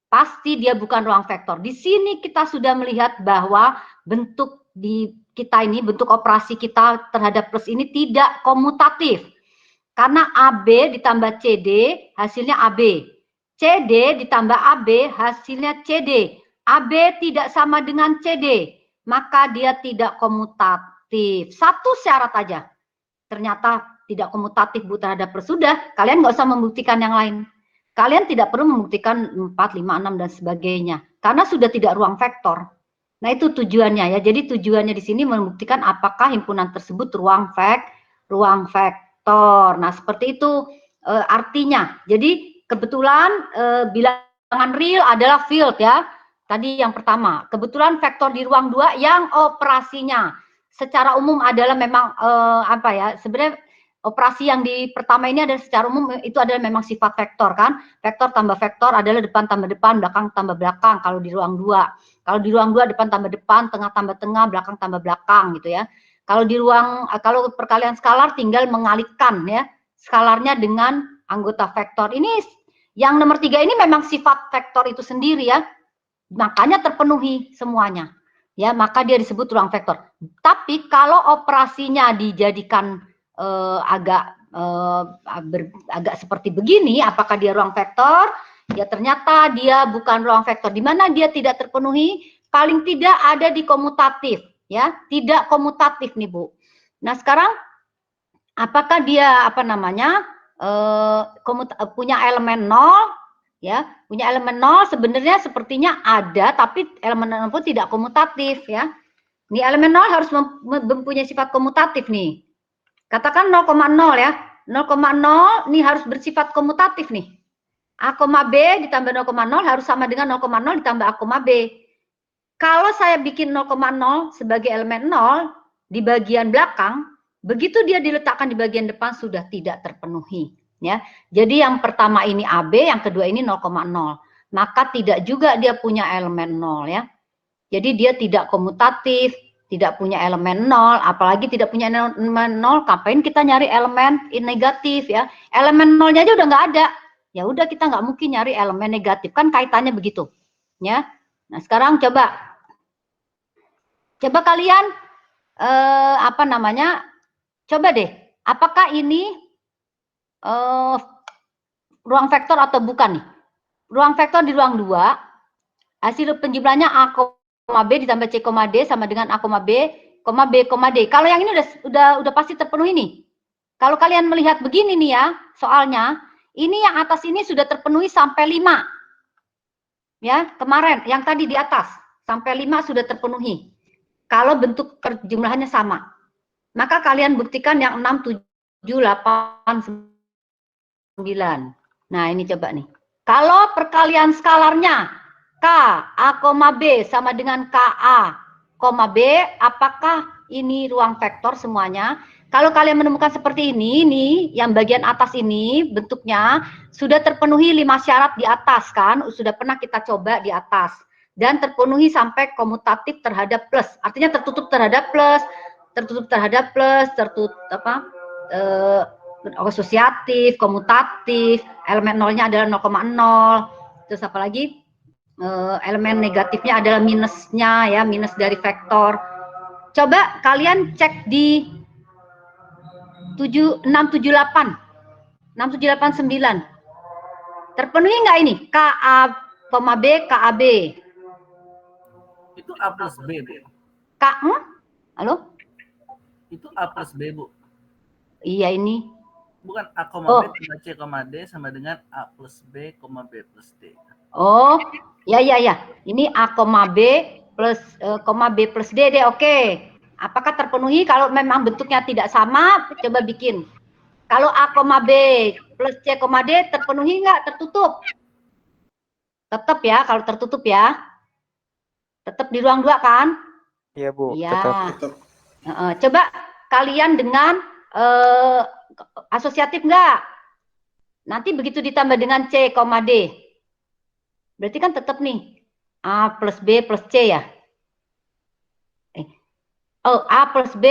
Pasti dia bukan ruang vektor. Di sini kita sudah melihat bahwa bentuk di kita ini, bentuk operasi kita terhadap plus ini tidak komutatif. Karena AB ditambah CD, hasilnya AB. CD ditambah AB hasilnya CD. AB tidak sama dengan CD, maka dia tidak komutatif. Satu syarat aja. Ternyata tidak komutatif Bu terhadap plus. Sudah, kalian nggak usah membuktikan yang lain. Kalian tidak perlu membuktikan 4, 5, 6 dan sebagainya. Karena sudah tidak ruang vektor. Nah, itu tujuannya ya. Jadi tujuannya di sini membuktikan apakah himpunan tersebut ruang vektor. Nah, seperti itu artinya. Jadi kebetulan bilangan real adalah field ya. Tadi yang pertama. Kebetulan vektor di ruang 2 yang operasinya secara umum adalah memang apa ya? Sebenarnya operasi yang di pertama ini adalah secara umum itu adalah memang sifat vektor kan. Vektor tambah vektor adalah depan tambah depan, belakang tambah belakang kalau di ruang 2. Kalau di ruang 2 depan tambah depan, tengah tambah tengah, belakang tambah belakang gitu ya. Kalau di ruang kalau perkalian skalar tinggal mengalihkan ya skalarnya dengan anggota vektor. Ini yang nomor 3 ini memang sifat vektor itu sendiri ya. Makanya terpenuhi semuanya. Ya, maka dia disebut ruang vektor. Tapi kalau operasinya dijadikan agak seperti begini, apakah dia ruang vektor? Ya ternyata dia bukan ruang vektor. Di mana dia tidak terpenuhi? Paling tidak ada di komutatif, ya, tidak komutatif nih Bu. Nah sekarang apakah dia apa namanya punya elemen 0? Ya, punya elemen 0 sebenarnya sepertinya ada, tapi elemen 0 pun tidak komutatif ya. Ini elemen 0 harus mempunyai sifat komutatif nih. Katakan 0,0 ya. 0,0 ini harus bersifat komutatif nih. A, B ditambah 0,0 harus sama dengan 0,0 ditambah A, B. Kalau saya bikin 0,0 sebagai elemen 0 di bagian belakang, begitu dia diletakkan di bagian depan sudah tidak terpenuhi. Ya, jadi yang pertama ini AB, yang kedua ini 0,0. Maka tidak juga dia punya elemen 0 ya. Jadi dia tidak komutatif, tidak punya elemen 0, apalagi tidak punya elemen 0, ngapain kita nyari elemen negatif ya. Elemen 0-nya aja udah nggak ada. Ya udah kita nggak mungkin nyari elemen negatif, kan kaitannya begitu. Ya. Nah, sekarang coba kalian apa namanya? Coba deh, apakah ini ruang vektor atau bukan nih? Ruang vektor di ruang 2, hasil penjumlahannya A, B ditambah C, D sama dengan A, B, D. Kalau yang ini udah pasti terpenuhi nih. Kalau kalian melihat begini nih ya, soalnya ini yang atas ini sudah terpenuhi sampai 5. Ya, kemarin yang tadi di atas sampai 5 sudah terpenuhi. Kalau bentuk perjumlahannya sama. Maka kalian buktikan yang 6, 7, 8, 9. Nah, ini coba nih. Kalau perkalian skalarnya K, A, B sama dengan KA, B, apakah ini ruang vektor semuanya? Kalau kalian menemukan seperti ini yang bagian atas ini bentuknya sudah terpenuhi 5 syarat di atas kan? Sudah pernah kita coba di atas. Dan terpenuhi sampai komutatif terhadap plus. Artinya tertutup terhadap plus, tertutup asosiatif, komutatif, elemen nolnya adalah 0,0. Terus apa lagi? Elemen negatifnya adalah minusnya ya, minus dari vektor. Coba kalian cek di 678 9. Terpenuhi nggak ini? KA, B, KAB. Itu A plus B, Bu. Halo? Itu A plus B, Bu. Iya ini. Bukan A, B, C, D sama dengan A plus B, B plus D. Oh, ya. Ini A, B plus B plus D deh, oke. Apakah terpenuhi? Kalau memang bentuknya tidak sama, coba bikin. Kalau A, B plus C, D terpenuhi nggak? Tertutup? Tetap ya, kalau tertutup ya. Tetap di ruang 2 kan? Iya Bu, Iya. tetap. Coba kalian dengan asosiatif enggak? Nanti begitu ditambah dengan C, D. Berarti kan tetap nih. A plus B plus C ya? A plus B,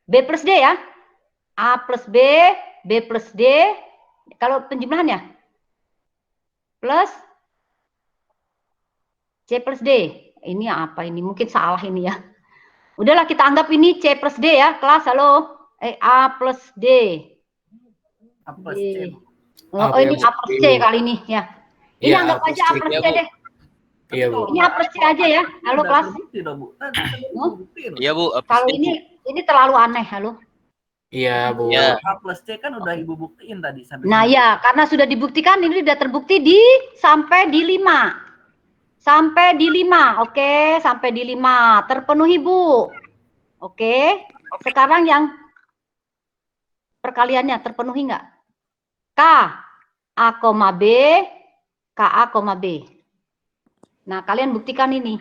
B plus D ya? A plus B, B plus D. Kalau penjumlahannya? Plus C plus D. Ini apa ini? Mungkin salah ini ya. Udahlah kita anggap ini C plus D ya, kelas. Halo. A plus D. A plus C. Oh, ini A plus C kali ini ya. Ini Iya, anggap A plus aja A C, plus ya, C Bu. deh. Iya, Bu. Ini A plus C aja ya. Halo Udah kelas. terbukti dong, Bu. Tadi kan Ibu Huh? buktiin. Iya Bu, Kalau ini terlalu aneh, halo. Iya, Bu. Iya. A plus C kan udah Ibu buktiin tadi sampai Nah sini. ya, karena sudah dibuktikan ini sudah terbukti sampai di 5. Sampai di 5, oke, sampai di 5 terpenuhi Bu. Oke, sekarang yang perkaliannya terpenuhi nggak? K A, B, K A, B. Nah, kalian buktikan ini.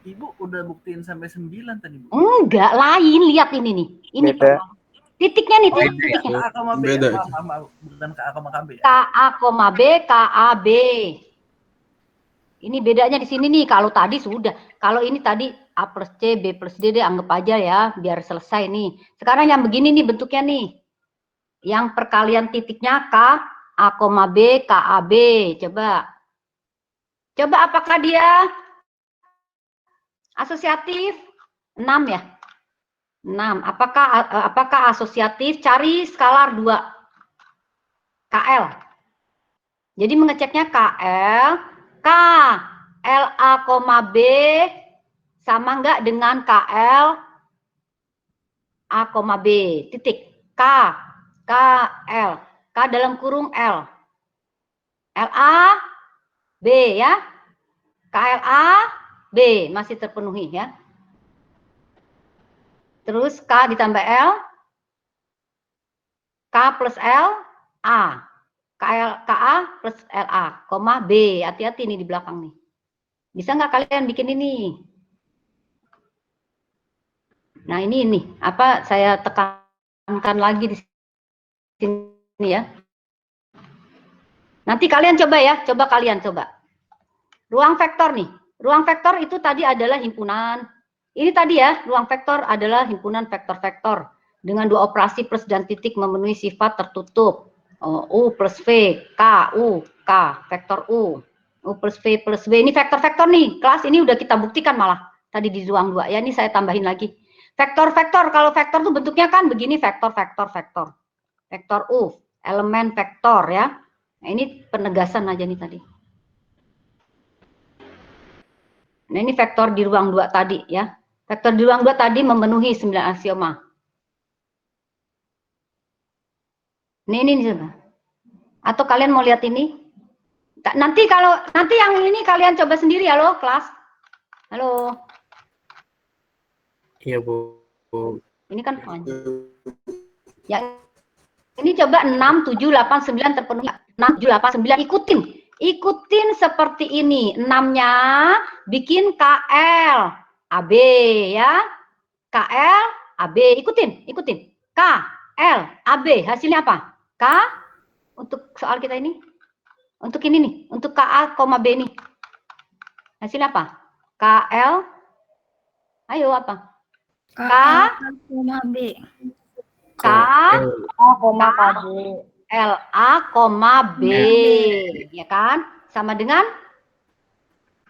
Ibu udah buktiin sampai 9 tadi, Bu. Enggak, lain, lihat ini nih. Ini Beda. titiknya nih, Oh, titiknya. K A, B. Beda. Maaf, bukan K A, KB ya. K A, B, K A, B. Ini bedanya di sini nih. Kalau tadi sudah, kalau ini tadi A plus C, B plus D, anggap aja ya, biar selesai nih. Sekarang yang begini nih bentuknya nih. Yang perkalian titiknya K A, B, K A, B. Coba apakah dia asosiatif? 6 ya? 6. Apakah asosiatif? Cari skalar 2. KL. Jadi mengeceknya KL, K L A, B sama enggak dengan KL A, B. Titik. K L. K dalam kurung L. L A B ya. KL A B masih terpenuhi ya. Terus K ditambah L. K plus L A. KA plus LA, B. Hati-hati nih di belakang nih. Bisa nggak kalian bikin ini? Nah ini apa saya tekankan lagi di sini ya. Nanti kalian coba ya, coba. Ruang vektor nih. Ruang vektor itu tadi adalah himpunan. Ini tadi ya, ruang vektor adalah himpunan vektor-vektor dengan 2 operasi plus dan titik memenuhi sifat tertutup. U plus V, K, U, K, vektor U plus V plus V. Ini vektor-vektor nih, kelas ini udah kita buktikan malah. Tadi di ruang 2, ya ini saya tambahin lagi. Vektor-vektor, kalau vektor tuh bentuknya kan begini, vektor. Vektor U, elemen vektor ya. Nah ini penegasan aja nih tadi. Nah ini vektor di ruang 2 tadi ya. Vektor di ruang 2 tadi memenuhi 9 aksioma. Ini coba. Atau kalian mau lihat ini? Nanti yang ini kalian coba sendiri ya lo kelas. Halo. Iya, Bu. Ini kan panjang. Ya. Ini coba 6, 7, 8, 9 terpenuhi. 6, 7, 8, 9 ikutin seperti ini. 6-nya bikin KL AB ya. KL AB ikutin. KL AB hasilnya apa? K untuk soal kita ini. Untuk ini nih, untuk KA, B nih. Hasilnya apa? KL. Ayo apa? K, B. K, L A, B. Ya kan? Sama dengan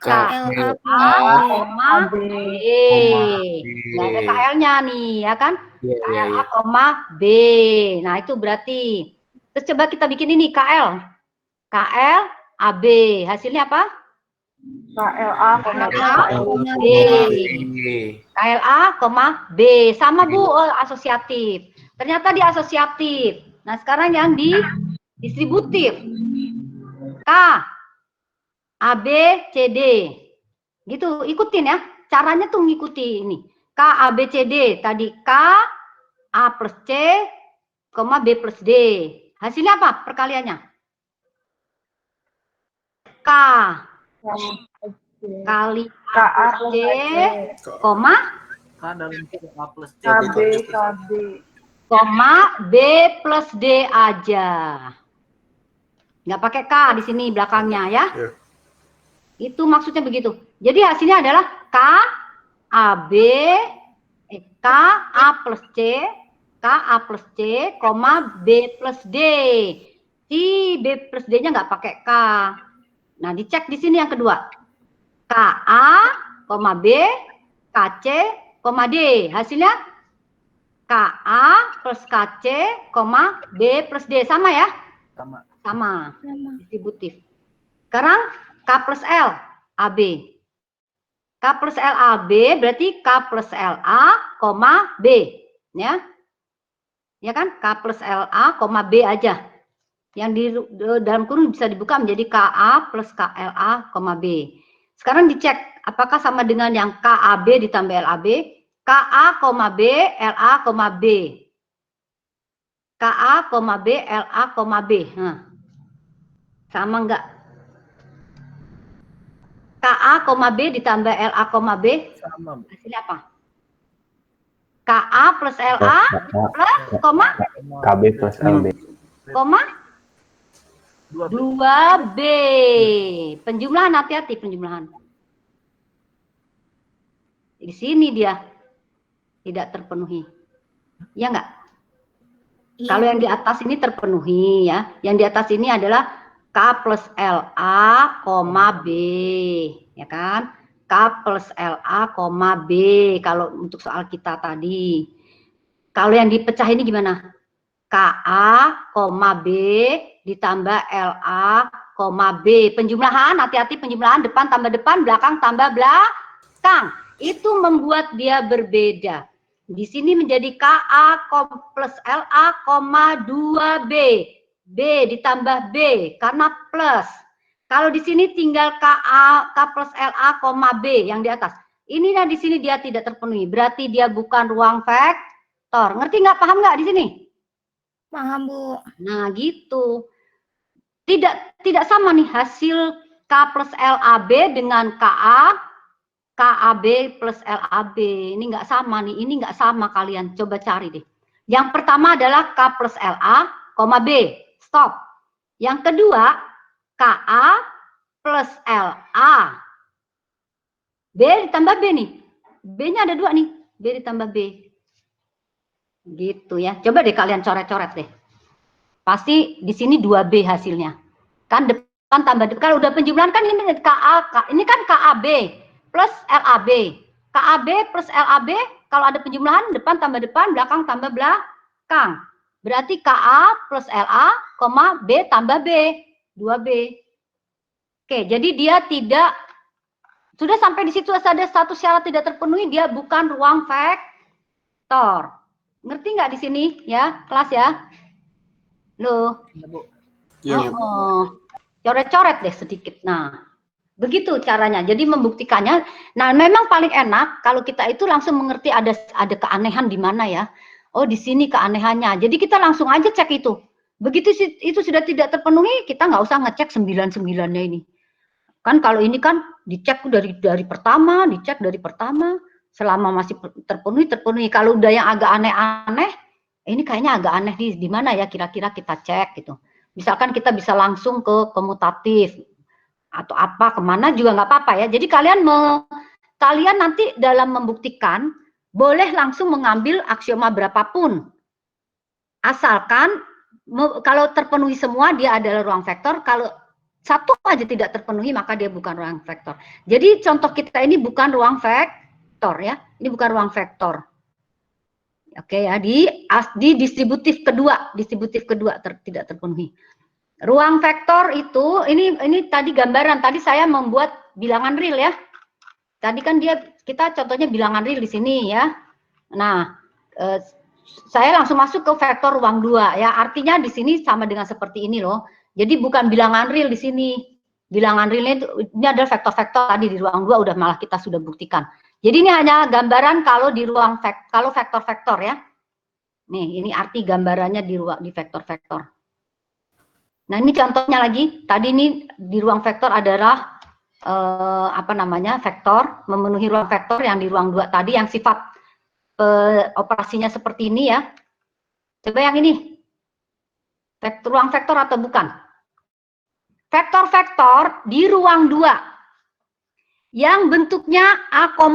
K, L A, B. Nggak ada KL-nya nih, ya kan? KL A, B. Nah, itu berarti. Terus coba kita bikin ini, KL AB. Hasilnya apa? KLA, B. KLA, B. Sama Bu, asosiatif. Ternyata di asosiatif. Nah, sekarang yang di distributif. K, AB, CD. Gitu, ikutin ya. Caranya tuh ngikuti ini. K, AB, CD. Tadi K, A plus C, B plus D. Hasilnya apa perkaliannya? K kali A plus C, koma K dalam A plus C. KB. B plus D aja. Nggak pakai K di sini belakangnya ya. Itu maksudnya begitu. Jadi hasilnya adalah K A plus C, K A plus C, B plus D. Si B plus D-nya nggak pakai K. Nah, dicek di sini yang kedua. KA, B, KC, D. Hasilnya KA plus KC, B plus D. Sama ya? Sama. Sama. Distributif. Sekarang K plus L, AB. K plus L, AB berarti K plus LA, B. Ya. Ya kan? K plus LA, B aja. Yang di dalam kurung bisa dibuka menjadi KA plus KLA, B. Sekarang dicek apakah sama dengan yang KAB ditambah LAB, KA, B, LA, B. KA, B, LA, B. Nah, sama enggak? KA, B ditambah LA, B. Sama, Bu. Hasilnya apa? KA plus LA plus, KB plus LB. koma 2B. 2B. Penjumlahan, hati-hati penjumlahan. Di sini dia tidak terpenuhi. Ya enggak? Iya. Kalau yang di atas ini terpenuhi ya. Yang di atas ini adalah K plus LA, B. Ya kan? K plus LA, B. Kalau untuk soal kita tadi. Kalau yang dipecah ini gimana? KA, B ditambah LA, B. Penjumlahan, hati-hati penjumlahan, depan tambah depan, belakang tambah belakang. Itu membuat dia berbeda. Di sini menjadi KA plus LA, 2B. B ditambah B karena plus. Kalau di sini tinggal K plus LA, B yang di atas. Inilah di sini dia tidak terpenuhi. Berarti dia bukan ruang vektor. Ngerti nggak? Paham nggak di sini? Paham, Bu. Nah, gitu. Tidak sama nih hasil K plus LAB dengan KAB plus LAB. Ini nggak sama nih. Ini nggak sama kalian. Coba cari deh. Yang pertama adalah K plus LA, B. Stop. Yang kedua, KA plus LA. B ditambah B nih. B-nya ada 2 nih. B ditambah B. Gitu ya. Coba deh kalian coret-coret deh. Pasti di sini 2B hasilnya. Kan depan tambah depan. Kalau udah penjumlahan kan ini ini kan KAB plus LAB. KAB plus LAB kalau ada penjumlahan depan tambah depan, belakang tambah belakang. Berarti KA plus LA, B tambah B. 2B. Oke, jadi dia tidak sudah sampai di situ ada satu syarat tidak terpenuhi, dia bukan ruang vektor. Ngerti nggak di sini ya, kelas ya? Loh. Iya, Bu. Coret-coret deh sedikit. Nah, begitu caranya. Jadi membuktikannya. Nah, memang paling enak kalau kita itu langsung mengerti ada keanehan di mana ya. Oh, di sini keanehannya. Jadi kita langsung aja cek itu. Begitu itu sudah tidak terpenuhi, kita nggak usah ngecek 99-nya ini. Kan kalau ini kan dicek dari pertama, dicek dari pertama. Selama masih terpenuhi. Kalau udah yang agak aneh-aneh, ini kayaknya agak aneh di mana ya kira-kira kita cek gitu. Misalkan kita bisa langsung ke komutatif atau apa kemana juga nggak apa-apa ya. Jadi kalian nanti dalam membuktikan boleh langsung mengambil aksioma berapapun, asalkan kalau terpenuhi semua dia adalah ruang vektor. Kalau satu aja tidak terpenuhi maka dia bukan ruang vektor. Jadi contoh kita ini bukan ruang vektor ya. Ini bukan ruang vektor. Oke ya, di distributif kedua tidak terpenuhi. Ruang vektor itu ini tadi gambaran, tadi saya membuat bilangan real ya. Tadi kan kita contohnya bilangan real di sini ya. Nah, saya langsung masuk ke vektor ruang 2 ya. Artinya di sini sama dengan seperti ini loh. Jadi bukan bilangan real di sini. Bilangan realnya ini adalah vektor-vektor tadi di ruang 2 udah malah kita sudah buktikan. Jadi ini hanya gambaran kalau di ruang kalau vektor-vektor ya. Nih, ini arti gambarannya di vektor-vektor. Nah, ini contohnya lagi. Tadi ini di ruang vektor adalah vektor memenuhi ruang vektor yang di ruang 2 tadi yang sifat operasinya seperti ini ya. Coba yang ini. Ruang vektor atau bukan? Vektor-vektor di ruang 2 yang bentuknya A, 0.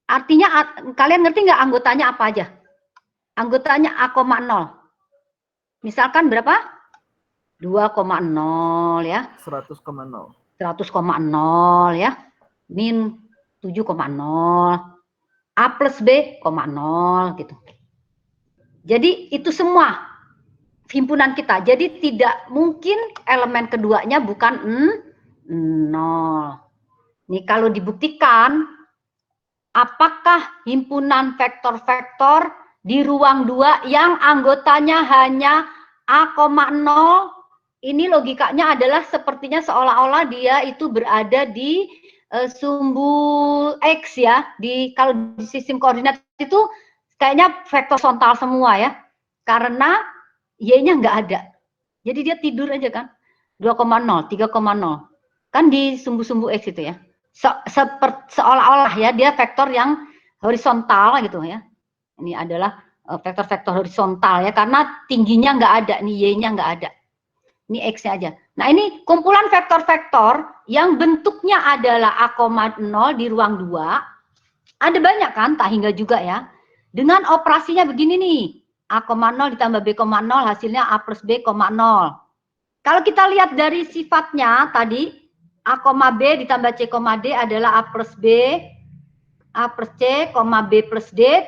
Artinya kalian ngerti nggak anggotanya apa aja? Anggotanya A, 0. Misalkan berapa? 2,0 ya. 100,0. 100,0 ya. Min 7,0. A plus B, 0 gitu. Jadi itu semua himpunan kita. Jadi tidak mungkin elemen keduanya bukan 0. Nih kalau dibuktikan, apakah himpunan vektor-vektor di ruang 2 yang anggotanya hanya A,0, ini logikanya adalah sepertinya seolah-olah dia itu berada di sumbu X ya. Kalau di sistem koordinat itu kayaknya vektor horizontal semua ya. Karena Y-nya nggak ada. Jadi dia tidur aja kan. 2,0, 3,0. Kan di sumbu-sumbu X itu ya. Seolah-olah ya dia vektor yang horizontal gitu ya. Ini adalah vektor-vektor horizontal ya, karena tingginya nggak ada, nih Y-nya nggak ada. Ini X-nya aja. Nah ini kumpulan vektor-vektor yang bentuknya adalah A,0 di ruang 2. Ada banyak kan, tak hingga juga ya. Dengan operasinya begini nih, A,0 ditambah B,0 hasilnya A plus B, 0. Kalau kita lihat dari sifatnya tadi, A, B ditambah C, D adalah A plus B, A plus C, B plus D.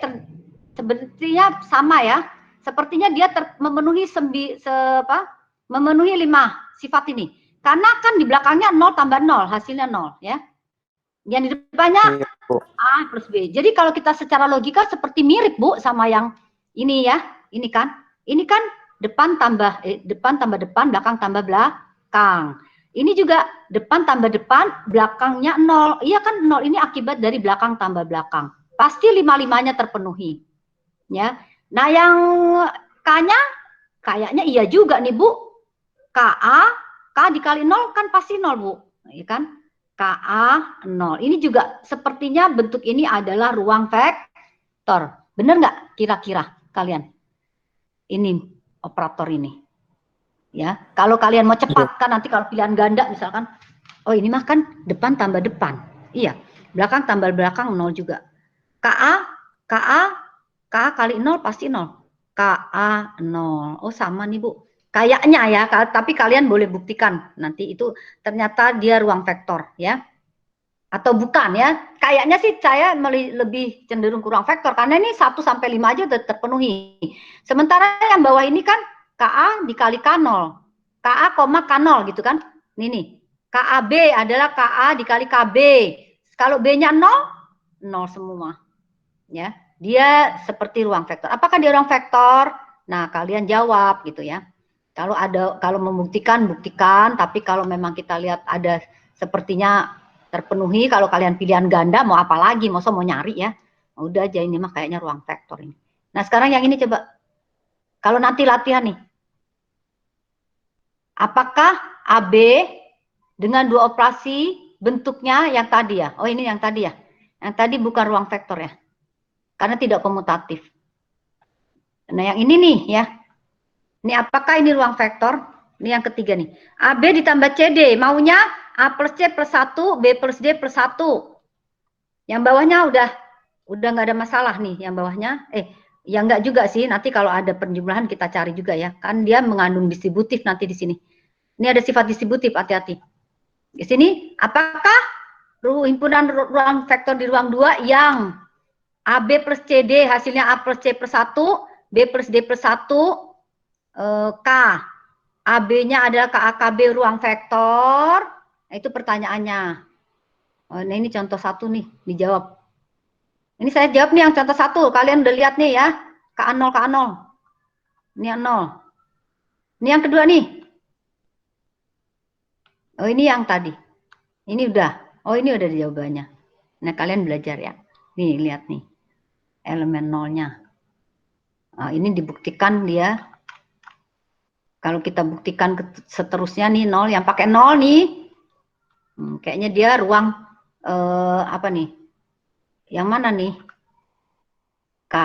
Sebenarnya sama ya. Sepertinya dia memenuhi memenuhi 5 sifat ini. Karena kan di belakangnya 0 tambah 0, hasilnya 0 ya. Yang di depannya A plus B. Jadi kalau kita secara logika seperti mirip Bu sama yang ini ya. Ini kan depan tambah depan, belakang tambah belakang. Ini juga depan tambah depan, belakangnya 0. Iya kan 0 ini akibat dari belakang tambah belakang. Pasti 5-5-nya terpenuhi. Ya. Nah, yang K-nya kayaknya iya juga nih, Bu. K dikali 0 kan pasti 0, Bu. Ya kan? KA 0. Ini juga sepertinya bentuk ini adalah ruang vektor. Benar nggak kira-kira kalian? Ini operator ini. Ya, kalau kalian mau cepat kan nanti kalau pilihan ganda misalkan, oh ini mah kan depan tambah depan. Iya, belakang tambah belakang 0 juga. KA kali 0 pasti 0. KA 0. Oh sama nih Bu. Kayaknya ya, tapi kalian boleh buktikan nanti itu ternyata dia ruang vektor ya. Atau bukan ya. Kayaknya sih saya lebih cenderung ke ruang vektor karena ini 1 sampai 5 aja udah terpenuhi. Sementara yang bawah ini kan KA dikali K0. KA, K0 gitu kan. Ini nih. KAB adalah KA dikali KB. Kalau B-nya 0, 0 semua. Ya. Dia seperti ruang vektor. Apakah dia ruang vektor? Nah, kalian jawab gitu ya. Kalau membuktikan, buktikan. Tapi kalau memang kita lihat ada sepertinya terpenuhi, kalau kalian pilihan ganda mau apa lagi? Mau nyari ya. Udah aja ini mah kayaknya ruang vektor ini. Nah, sekarang yang ini coba. Kalau nanti latihan nih. Apakah AB dengan 2 operasi bentuknya yang tadi ya? Oh ini yang tadi ya. Yang tadi bukan ruang vektor ya. Karena tidak komutatif. Nah yang ini nih ya. Ini apakah ini ruang vektor? Ini yang ketiga nih. AB ditambah CD. Maunya A plus C plus 1, B plus D plus 1. Yang bawahnya udah nggak ada masalah nih. Yang bawahnya, ya enggak juga sih, nanti kalau ada penjumlahan kita cari juga ya. Kan dia mengandung distributif nanti di sini. Ini ada sifat distributif, hati-hati. Di sini, apakah himpunan ruang vektor di ruang 2 yang AB plus CD hasilnya A plus C plus 1, B plus D plus 1, K. AB-nya adalah KAKB ruang vektor. Nah, itu pertanyaannya. Nah ini contoh 1 nih, dijawab. Ini saya jawab nih yang contoh 1. Kalian udah lihat nih ya. KA0. Ini yang 0. Ini yang kedua nih. Oh ini yang tadi. Ini udah. Oh ini udah jawabannya. Nah kalian belajar ya. Nih lihat nih. Elemen 0-nya. Nah, ini dibuktikan dia. Kalau kita buktikan seterusnya nih 0. Yang pakai 0 nih. Kayaknya dia ruang apa nih? Yang mana nih? K.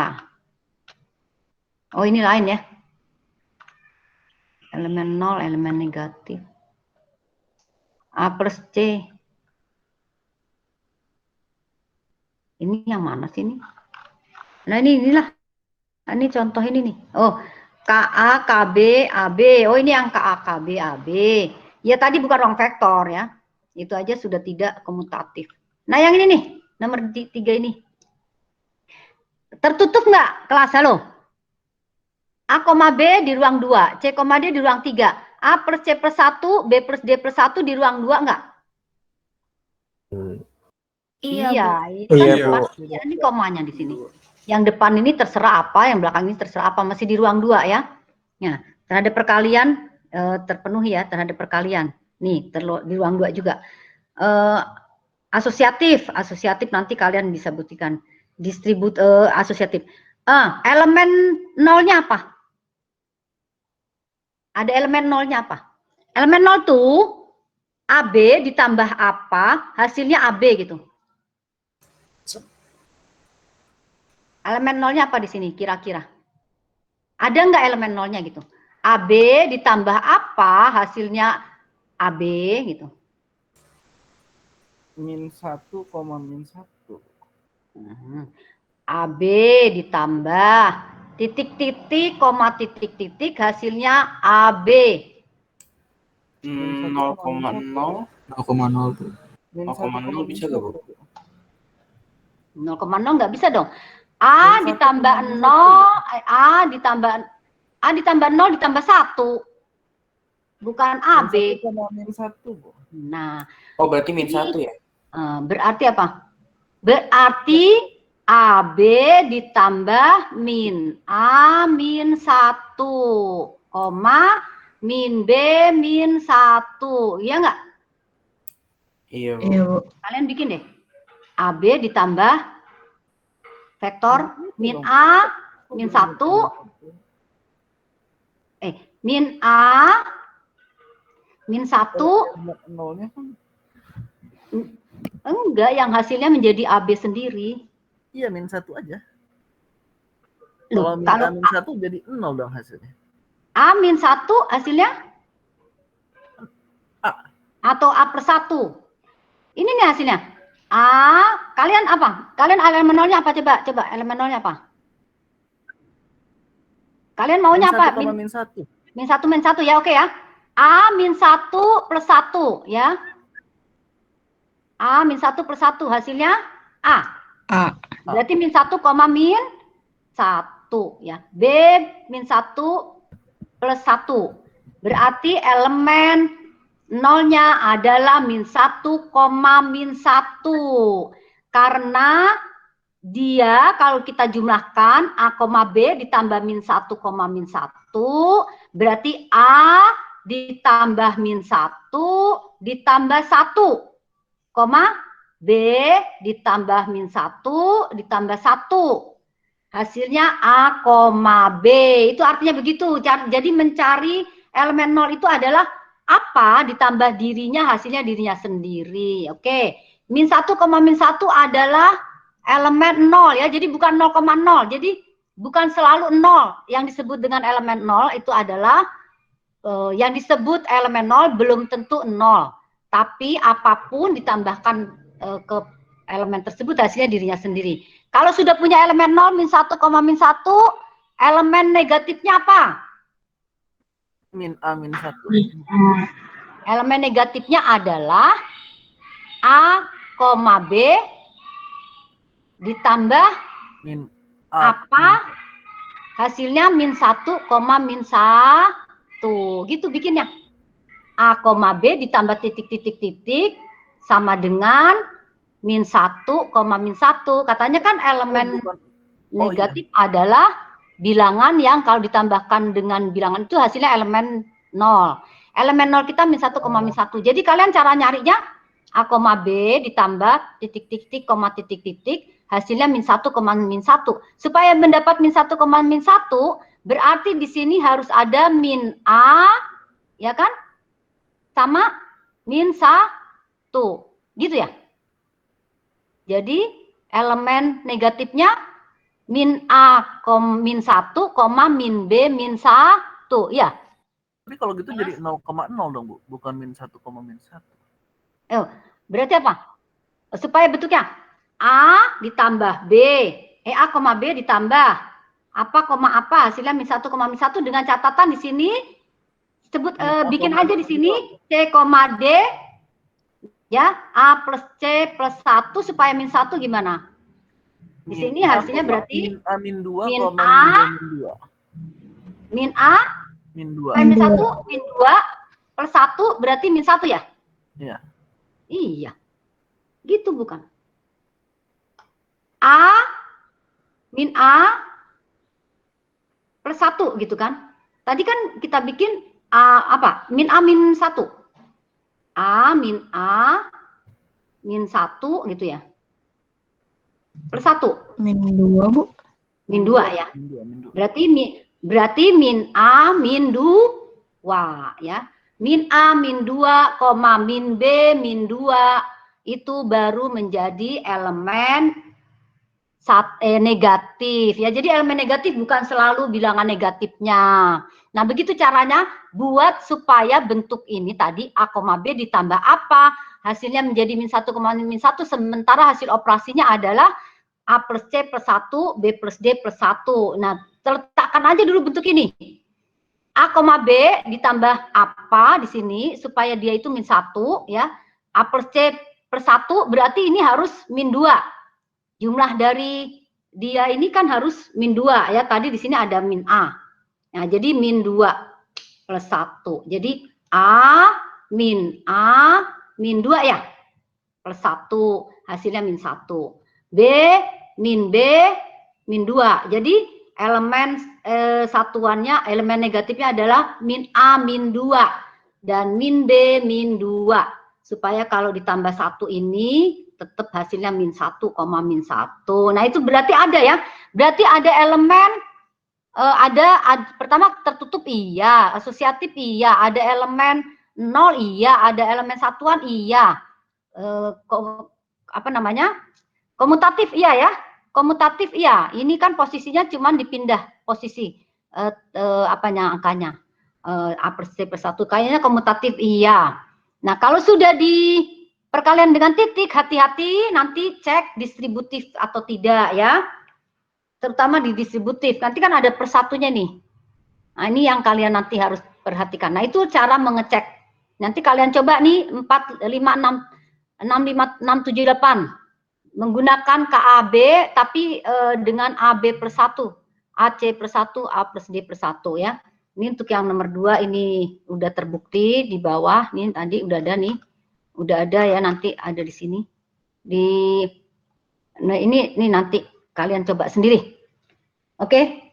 Oh, ini lain ya. Elemen 0, elemen negatif. A plus C. Ini yang mana sih ini? Nah, inilah. Ini contoh ini nih. Oh, KA, KB, AB. Oh, ini yang KA, KB, AB. Ya, tadi bukan ruang vektor ya. Itu aja sudah tidak komutatif. Nah, yang ini nih. Nomor 3 ini. Tertutup nggak kelas? Halo? A, B di ruang 2, C, D di ruang 3. A plus C plus 1, B plus D plus 1 di ruang 2 enggak? Iya, Bu. ini Iya, kan Bu. depan, ya, ini komanya di sini. Yang depan ini terserah apa, yang belakang ini terserah apa, masih di ruang 2 ya. Nah, terhadap perkalian terpenuhi ya, terhadap perkalian. Nih, di ruang 2 juga. Asosiatif nanti kalian bisa buktikan. Asosiatif. Elemen nolnya apa? Ada elemen nolnya apa? Elemen nol tuh AB ditambah apa, hasilnya AB gitu. Elemen nolnya apa di sini kira-kira? Ada nggak elemen nolnya gitu? AB ditambah apa, hasilnya AB gitu. -1, -1. AB ditambah titik-titik, koma titik-titik, hasilnya AB. 0,0. 0,0 bisa gak, Bu? 0,0 nggak bisa dong. A ditambah 0, A ditambah 0 ditambah 1. Bukan AB. -1, Bu. Nah, Oh, berarti -1 ya? berarti apa? Berarti AB ditambah min A min 1, koma min B min 1. Iya nggak? Iya, Bu. Iya, Bu. Kalian bikin deh. AB ditambah vektor min A min 1, min A min 1. Nolnya kan Enggak, yang hasilnya menjadi AB sendiri. iya -1 aja. Loh, Kalau kalau -1 jadi 0 dong hasilnya. A min 1 hasilnya A. Atau A plus 1. Ini nih hasilnya. A, kalian apa? Kalian elemen nolnya apa? Coba elemen nolnya apa? Kalian maunya apa? -1, -1. Min 1 min 1 ya, oke ya. A min 1 plus 1 ya. A min 1 plus 1 hasilnya A. A. Berarti min 1, min 1 ya. B min 1 plus 1. Berarti elemen nolnya adalah min 1, min 1. Karena dia kalau kita jumlahkan A, B ditambah min 1, min 1. Berarti A ditambah min 1 ditambah 1. B ditambah min 1 ditambah 1. Hasilnya A, B. Itu artinya begitu. Jadi mencari elemen nol itu adalah apa ditambah dirinya, hasilnya dirinya sendiri. Oke. Min 1, min 1 adalah elemen nol ya. Jadi bukan 0,0. Jadi bukan selalu nol. Yang disebut dengan elemen nol itu adalah yang disebut elemen nol belum tentu nol. Tapi apapun ditambahkan ke elemen tersebut hasilnya dirinya sendiri. Kalau sudah punya elemen 0, min 1, min 1, elemen negatifnya apa? Min A min 1. Elemen negatifnya adalah A, B ditambah Min A. apa? Hasilnya min 1, min 1. Gitu bikinnya. A, B ditambah titik-titik-titik sama dengan min 1, min 1. Katanya kan elemen negatif adalah bilangan yang kalau ditambahkan dengan bilangan itu hasilnya elemen 0. Elemen 0 kita min 1, min 1. Jadi kalian cara nyarinya A, B ditambah titik-titik, titik-titik, hasilnya min 1, min 1. Supaya mendapat min 1, min 1, berarti di sini harus ada min A, ya kan? Sama min 1. Gitu ya? Jadi elemen negatifnya min A, min 1, min B, min 1. Ya. Tapi kalau gitu jadi 0,0 dong, Bu. Bukan min 1, min 1. Berarti apa? Supaya bentuknya A ditambah B. A, B ditambah apa, hasilnya min 1, min 1 dengan catatan di sini sebut bikin aja di sini C, D ya, A plus C plus 1 supaya min 1 gimana? Di sini hasilnya berarti min 2, min min A, 2. Min A, Min 2. min 1, min 2, plus 1 berarti min 1 ya? Iya. Iya. Gitu bukan? A, min A, plus 1 gitu kan? Tadi kan kita bikin A, apa? Min A, min 1. A, min A, min 1 gitu ya. Plus 1. Min 2, Bu. Min 2 ya. Min 2. Berarti min A, min 2 ya. Min A, min 2, min B, min 2 itu baru menjadi elemen negatif ya. Jadi elemen negatif bukan selalu bilangan negatifnya. Nah, begitu caranya buat supaya bentuk ini tadi A, B ditambah apa? Hasilnya menjadi min 1, min 1, sementara hasil operasinya adalah A plus C plus 1, B plus D plus 1. Nah, letakkan aja dulu bentuk ini. A, B ditambah apa di sini supaya dia itu min 1 ya. A plus C plus 1 berarti ini harus min 2. Jumlah dari dia ini kan harus min 2 ya. Tadi di sini ada min A. Nah, jadi min 2 plus 1. Jadi A, min 2 ya. Plus 1. Hasilnya min 1. B, min B, min 2. Jadi elemen satuannya, elemen negatifnya adalah min A, min 2. Dan min B, min 2. Supaya kalau ditambah 1 ini tetap hasilnya min 1, min 1. Nah, itu berarti ada ya. Berarti ada elemen, pertama tertutup iya, asosiatif iya, ada elemen 0 iya, ada elemen satuan iya. Komutatif iya ya. Komutatif iya. Ini kan posisinya cuma dipindah posisi angkanya. A plus C plus 1 kayaknya komutatif iya. Nah, kalau sudah di perkalian dengan titik, hati-hati nanti cek distributif atau tidak ya. Terutama di distributif. Nanti kan ada persatunya nih. Nah, ini yang kalian nanti harus perhatikan. Nah, itu cara mengecek. Nanti kalian coba nih 4, 5, 6, 6, 5, 6, 7, 8. Menggunakan KAB tapi dengan AB plus 1. AC plus 1, A plus D plus 1 ya. Ini untuk yang nomor 2 ini udah terbukti di bawah. Ini tadi udah ada nih. Udah ada ya, nanti ada di sini. Nah, ini nanti kalian coba sendiri. Oke.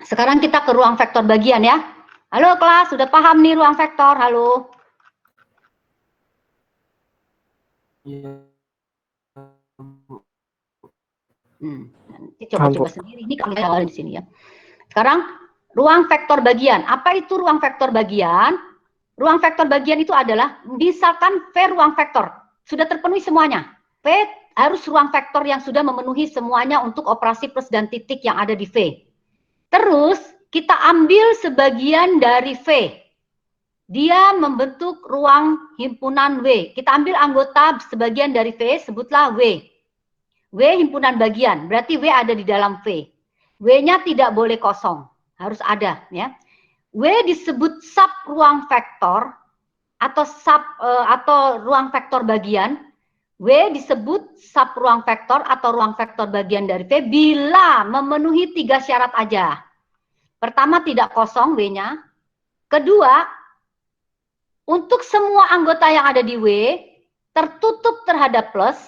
Sekarang kita ke ruang vektor bagian ya. Halo kelas, sudah paham nih ruang vektor? Halo. Iya. Nanti coba sendiri. Ini kalian awal di sini ya. Sekarang ruang vektor bagian. Apa itu ruang vektor bagian? Ruang vektor bagian itu adalah misalkan V ruang vektor sudah terpenuhi semuanya. V harus ruang vektor yang sudah memenuhi semuanya untuk operasi plus dan titik yang ada di V. Terus kita ambil sebagian dari V. Dia membentuk ruang himpunan W. Kita ambil anggota sebagian dari V, sebutlah W. W himpunan bagian, berarti W ada di dalam V. W-nya tidak boleh kosong, harus ada ya. W disebut sub ruang vektor atau ruang vektor bagian. W disebut sub ruang vektor atau ruang vektor bagian dari V bila memenuhi 3 syarat aja. Pertama, tidak kosong W-nya. Kedua, untuk semua anggota yang ada di W tertutup terhadap plus.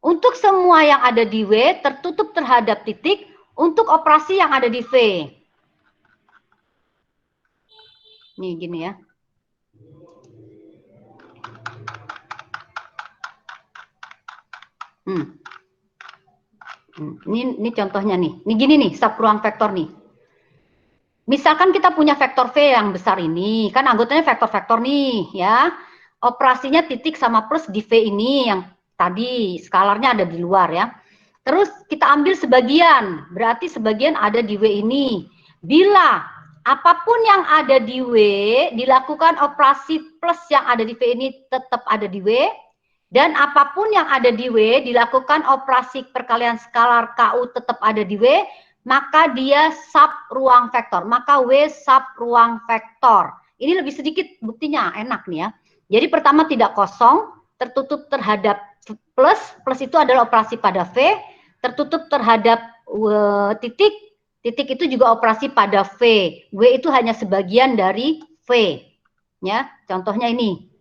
Untuk semua yang ada di W tertutup terhadap titik. Untuk operasi yang ada di V. Nih gini ya. Ini contohnya nih. Ini gini nih, sub ruang vektor nih. Misalkan kita punya vektor V yang besar ini, kan anggotanya vektor-vektor nih ya. Operasinya titik sama plus di V ini yang tadi skalarnya ada di luar ya. Terus kita ambil sebagian, berarti sebagian ada di W ini. Bila apapun yang ada di W, dilakukan operasi plus yang ada di V ini tetap ada di W. Dan apapun yang ada di W, dilakukan operasi perkalian skalar KU tetap ada di W, maka dia sub ruang vektor. Maka W sub ruang vektor. Ini lebih sedikit buktinya, enak nih ya. Jadi pertama tidak kosong, tertutup terhadap plus. Plus itu adalah operasi pada V, tertutup terhadap titik, Titik itu juga operasi pada V. W itu hanya sebagian dari V. Ya, contohnya ini.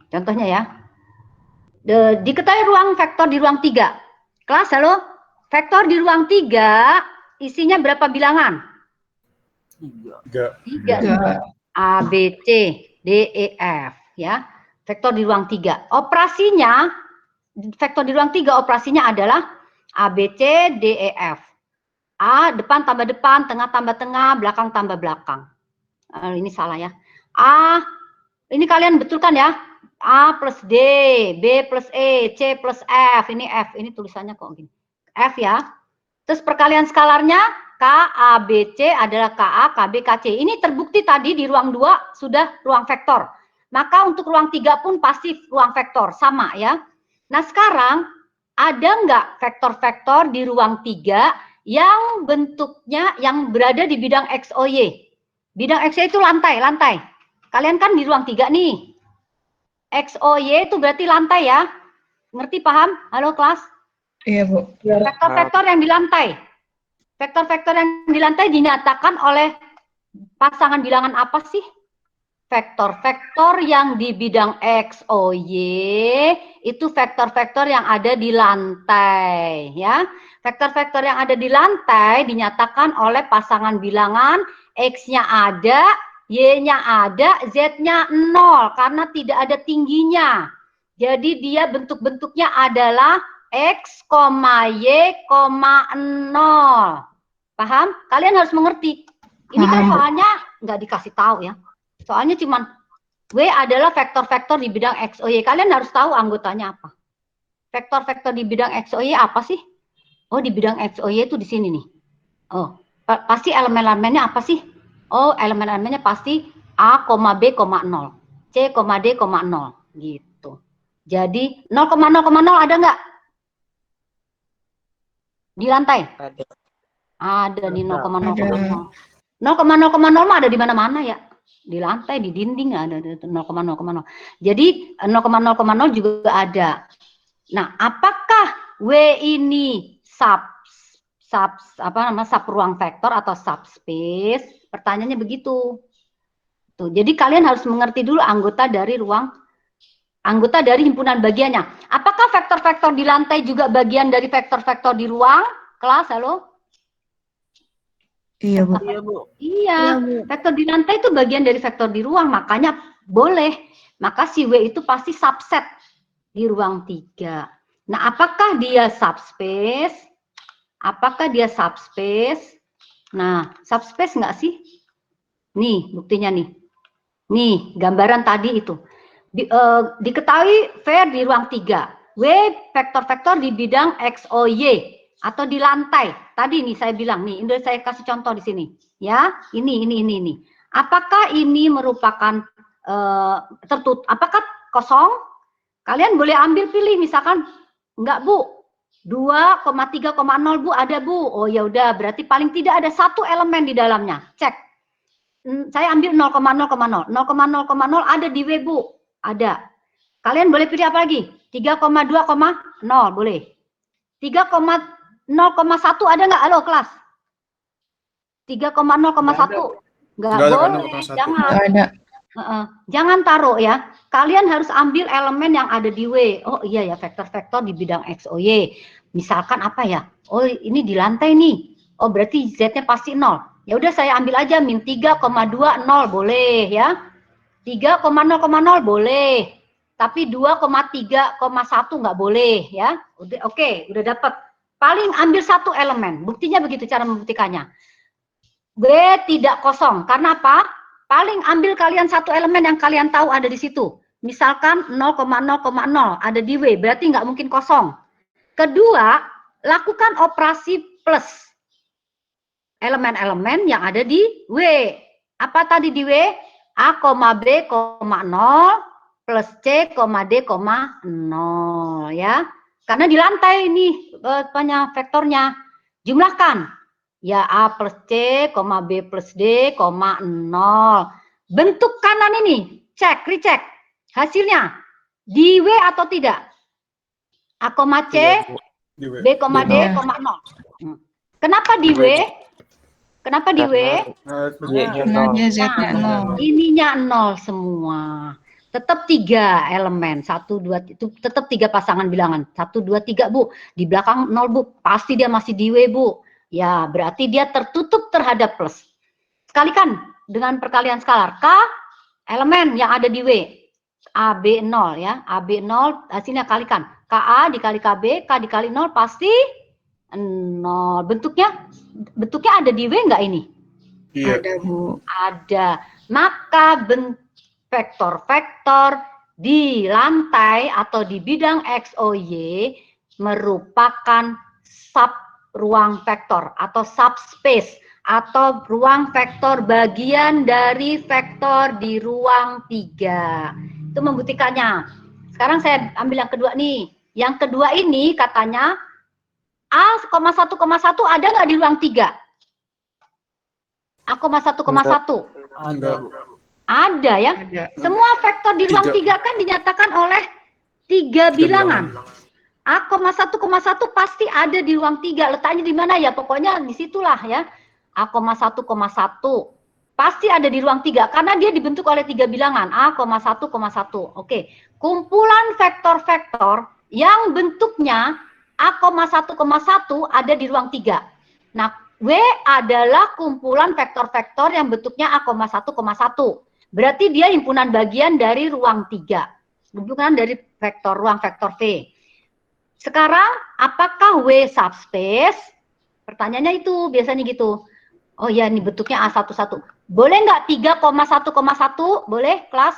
Contohnya ya. Diketahui ruang vektor di ruang 3. Kelas, halo? Vektor di ruang 3 isinya berapa bilangan? 3. A, B, C, D, E, F. Ya. Vektor di ruang 3. Operasinya, vektor di ruang 3 operasinya adalah A, B, C, D, E, F. A, depan tambah depan, tengah tambah tengah, belakang tambah belakang. Ini salah ya. A, ini kalian betulkan ya. A plus D, B plus E, C plus F. Ini F, ini tulisannya kok gini. F ya. Terus perkalian skalarnya K, A, B, C adalah KA, KB, KC. Ini terbukti tadi di ruang 2 sudah ruang vektor. Maka untuk ruang 3 pun pasti ruang vektor, sama ya. Nah sekarang, ada nggak vektor-vektor di ruang 3 yang bentuknya yang berada di bidang XOY? Bidang XOY itu lantai. Kalian kan di ruang 3 nih. XOY itu berarti lantai ya. Ngerti, paham? Halo kelas? Iya, Bu. Vektor-vektor yang di lantai. Vektor-vektor yang di lantai dinyatakan oleh pasangan bilangan apa sih? Vektor-vektor yang di bidang X, O, Y itu vektor-vektor yang ada di lantai ya. Vektor-vektor yang ada di lantai dinyatakan oleh pasangan bilangan X-nya ada, Y-nya ada, Z-nya 0 karena tidak ada tingginya. Jadi dia bentuk-bentuknya adalah X, Y, 0. Paham? Kalian harus mengerti. Ini kan soalnya nggak dikasih tahu ya. Soalnya cuman W adalah vektor-vektor di bidang X, Y. Kalian harus tahu anggotanya apa. Vektor-vektor di bidang X, Y apa sih? Oh, di bidang X, Y itu di sini nih. Oh, pasti elemen-elemennya apa sih? Oh, elemen-elemennya pasti A, B, 0. C, D, 0. Gitu. Jadi 0,0,0 ada nggak? Di lantai? Ada di 0,0,0. 0,0,0 ada di mana-mana ya? Di lantai, di dinding ada 0,0,0. Jadi 0,0,0 juga ada. Nah, apakah W ini sub ruang vektor atau subspace? Pertanyaannya begitu. Tuh, jadi kalian harus mengerti dulu anggota dari himpunan bagiannya. Apakah vektor-vektor di lantai juga bagian dari vektor-vektor di ruang? Kelas, halo? Iya, Bu. Iya, Bu. Iya, vektor di lantai itu bagian dari vektor di ruang, makanya boleh. Maka si W itu pasti subset di ruang 3. Nah, apakah dia subspace? Nah, subspace nggak sih? Nih, buktinya nih. Nih, gambaran tadi itu. Diketahui V di ruang 3. W vektor-vektor di bidang X, O, Y. Atau di lantai. Tadi nih saya bilang, nih, ini saya kasih contoh di sini. Ya, ini. Apakah ini merupakan tertutup? Apakah kosong? Kalian boleh ambil pilih, misalkan, enggak Bu, 2,3,0 Bu, ada Bu. Oh ya udah, berarti paling tidak ada satu elemen di dalamnya. Cek. Saya ambil 0,0,0. 0,0,0 ada di W Bu. Ada. Kalian boleh pilih apa lagi? 3,2,0 boleh. 3,0,1 ada nggak? Halo kelas. 3,0,1 nggak boleh. Jangan. Nggak ada. Jangan taruh ya. Kalian harus ambil elemen yang ada di W. Oh iya ya, vektor-vektor di bidang X, O, Y. Misalkan apa ya? Oh ini di lantai nih. Oh berarti Z-nya pasti 0. Ya udah saya ambil aja min 3,20 boleh ya. 3,0,0 boleh. Tapi 2,3,1 nggak boleh ya. Udah, oke, udah dapat. Paling ambil satu elemen. Buktinya begitu cara membuktikannya. W tidak kosong. Karena apa? Paling ambil kalian satu elemen yang kalian tahu ada di situ. Misalkan 0,0,0 ada di W. Berarti nggak mungkin kosong. Kedua, lakukan operasi plus. Elemen-elemen yang ada di W. Apa tadi di W? A, B, 0 plus C, D, 0 ya. Karena di lantai ini banyak vektornya. Jumlahkan. Ya A plus C, B plus D, 0. Bentuk kanan ini, cek, recheck. Hasilnya, di W atau tidak? A, C, B, D, 0. Kenapa di W? Kenapa di W? Y-nya Karena 0. dia Z-nya Nah, 0. ininya 0 semua. Tetap 3 elemen. 1, 2, itu tetap 3 pasangan bilangan. 1, 2, 3, Bu. Di belakang 0, Bu. Pasti dia masih di W, Bu. Ya, berarti dia tertutup terhadap plus. Sekalikan dengan perkalian skalar. K, elemen yang ada di W. AB 0 ya. AB 0, hasilnya kalikan. KA dikali KB, K dikali 0 pasti 0. Bentuknya ada di W nggak ini? Ada, Bu. Ada. Maka vektor-vektor di lantai atau di bidang X, O, Y merupakan sub ruang vektor atau subspace atau ruang vektor bagian dari vektor di ruang 3. Itu membuktikannya. Sekarang saya ambil yang kedua nih. Yang kedua ini katanya A,1,1 ada nggak di ruang 3? A,1,1. Ada, Bu. Ada ya. Ada. Semua vektor di ruang 3 kan dinyatakan oleh 3 bilangan. A,1,1 pasti ada di ruang 3. Letaknya di mana ya? Pokoknya disitulah ya. A,1,1 pasti ada di ruang 3 karena dia dibentuk oleh 3 bilangan. A,1,1. Oke. Kumpulan vektor-vektor yang bentuknya A,1,1 ada di ruang 3. Nah, W adalah kumpulan vektor-vektor yang bentuknya A,1,1. Berarti dia himpunan bagian dari ruang 3. Himpunan dari ruang vektor V. Sekarang, apakah W subspace? Pertanyaannya itu biasanya gitu. Oh ya, ini bentuknya A11. Boleh nggak 3,1,1? Boleh, kelas?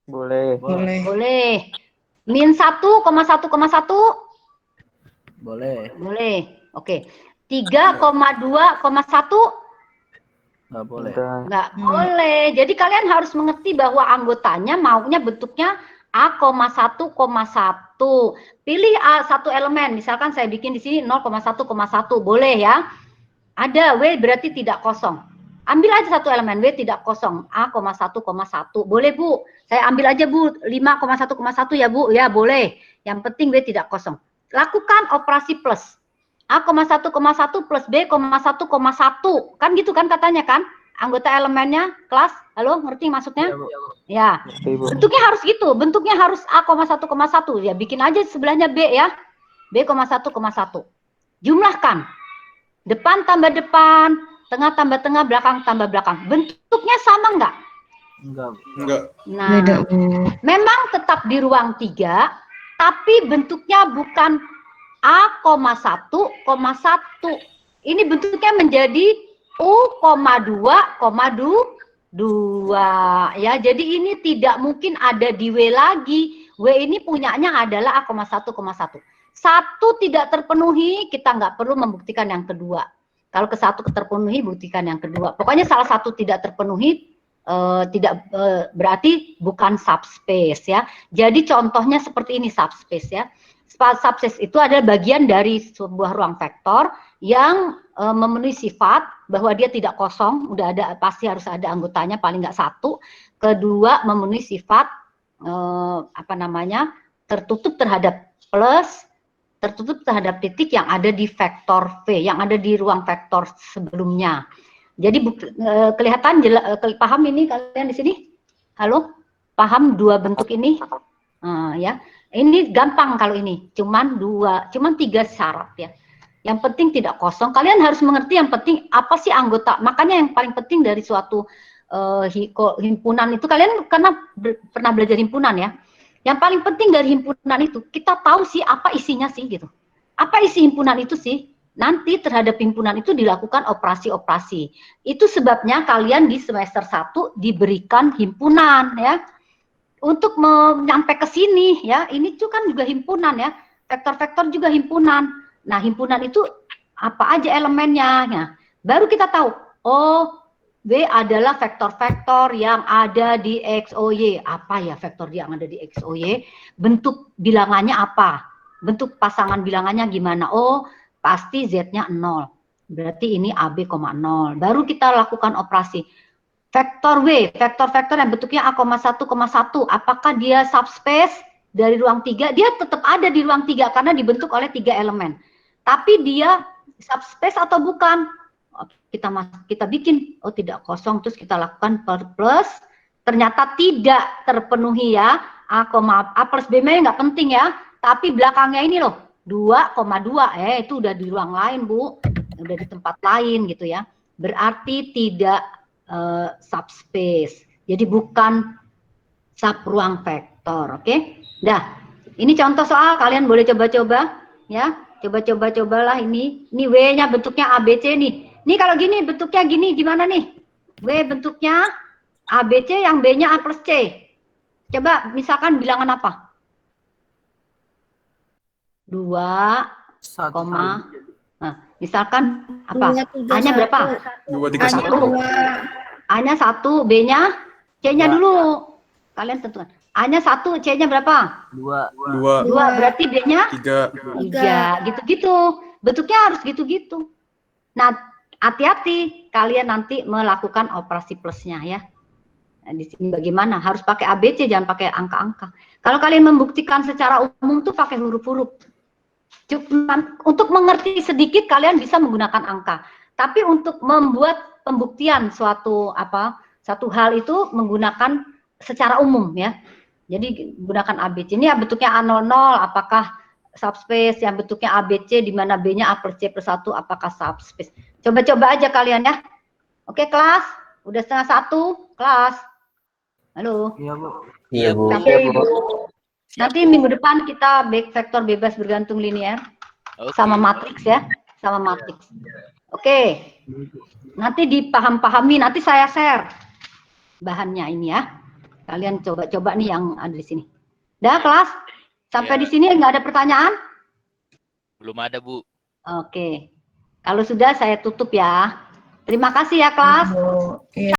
Boleh. Boleh. Boleh. Min 1,1,1? Boleh. Boleh. Oke. 3,2,1? Nggak boleh. Nggak boleh. Jadi kalian harus mengerti bahwa anggotanya maunya bentuknya A,1,1. Pilih satu elemen. Misalkan saya bikin di sini 0,1,1. Boleh ya. Ada W berarti tidak kosong. Ambil aja satu elemen W tidak kosong. A,1,1. Boleh, Bu. Saya ambil aja, Bu. 5,1,1 ya, Bu. Ya, boleh. Yang penting W tidak kosong. Lakukan operasi plus. A,1,1 plus B,1,1. Kan gitu kan katanya kan? Anggota elemennya, kelas. Halo, ngerti maksudnya? Ya. Bentuknya harus gitu. Bentuknya harus A,1,1. Ya, bikin aja sebelahnya B ya. B,1,1. Jumlahkan. Depan tambah depan, tengah tambah tengah, belakang tambah belakang. Bentuknya sama nggak? Enggak. Nah, Beda, Bu. memang tetap di ruang 3, tapi bentuknya bukan A,1,1. Ini bentuknya menjadi U,2,2 ya. Jadi ini tidak mungkin ada di W lagi. W ini punyanya adalah A,1,1. Satu tidak terpenuhi, kita nggak perlu membuktikan yang kedua. Kalau ke satu terpenuhi, buktikan yang kedua. Pokoknya salah satu tidak terpenuhi, berarti bukan subspace ya. Jadi contohnya seperti ini subspace ya. Subspace itu adalah bagian dari sebuah ruang vektor yang memenuhi sifat bahwa dia tidak kosong, udah ada pasti harus ada anggotanya paling nggak satu. Kedua memenuhi sifat tertutup terhadap plus, tertutup terhadap titik yang ada di vektor V, yang ada di ruang vektor sebelumnya. Jadi kelihatan paham ini kalian di sini? Halo? Paham dua bentuk ini? Ya. Ini gampang kalau ini, cuman 3 syarat ya. Yang penting tidak kosong. Kalian harus mengerti yang penting apa sih anggota. Makanya yang paling penting dari suatu himpunan itu, kalian karena pernah belajar himpunan ya. Yang paling penting dari himpunan itu, kita tahu sih apa isinya sih gitu. Apa isi himpunan itu sih? Nanti terhadap himpunan itu dilakukan operasi-operasi. Itu sebabnya kalian di semester 1 diberikan himpunan ya. Untuk menyampai ke sini ya, ini tuh kan juga himpunan ya. Vektor-vektor juga himpunan. Nah, himpunan itu apa aja elemennya? Nah, baru kita tahu, oh, W adalah vektor-vektor yang ada di X, O, Y. Apa ya vektor yang ada di X, O, Y? Bentuk bilangannya apa? Bentuk pasangan bilangannya gimana? Oh, pasti Z-nya 0. Berarti ini AB, 0. Baru kita lakukan operasi. Vektor W, vektor-vektor yang bentuknya A,1,1. Apakah dia subspace? dari ruang 3, dia tetap ada di ruang 3 karena dibentuk oleh 3 elemen. Tapi dia subspace atau bukan? Kita bikin, oh tidak kosong, terus kita lakukan plus, ternyata tidak terpenuhi ya. A plus B-nya nggak penting ya, tapi belakangnya ini loh, 2,2, itu udah di ruang lain Bu, udah di tempat lain gitu ya. Berarti tidak subspace, jadi bukan sub ruang vektor, oke? Dah, ini contoh soal, kalian boleh coba-coba ya, cobalah ini W-nya bentuknya ABC nih. Nih kalau gini bentuknya gini gimana nih? W bentuknya ABC, yang B-nya A plus C. Coba misalkan bilangan apa? 2, nah, misalkan apa? A-nya berapa? 2, 3, 1. A-nya 1, B-nya, C-nya dulu. Kalian tentukan. A-nya 1, C-nya berapa? 2. 2, berarti B-nya 3. 3. Gitu-gitu. Bentuknya harus gitu-gitu. Nah, hati-hati kalian nanti melakukan operasi plusnya ya. Nah, di sini bagaimana? Harus pakai ABC, jangan pakai angka-angka. Kalau kalian membuktikan secara umum tuh pakai huruf-huruf. Untuk mengerti sedikit kalian bisa menggunakan angka. Tapi untuk membuat pembuktian satu hal itu menggunakan secara umum ya. Jadi gunakan ABC. Ini ya bentuknya A00, apakah subspace? Yang bentuknya ABC di mana B-nya A plus C plus 1, apakah subspace? Coba-coba aja kalian ya. Oke kelas, udah 12:30 kelas. Halo. Iya Bu. Iya, Bu. Nanti minggu depan kita vektor bebas bergantung linear sama matriks ya, sama matriks. Oke. Nanti dipaham-pahami, nanti saya share bahannya ini ya. Kalian coba-coba nih yang ada di sini. Dah kelas? Sampai di sini nggak ada pertanyaan? Belum ada, Bu. Oke. Kalau sudah saya tutup ya. Terima kasih ya kelas. Iya.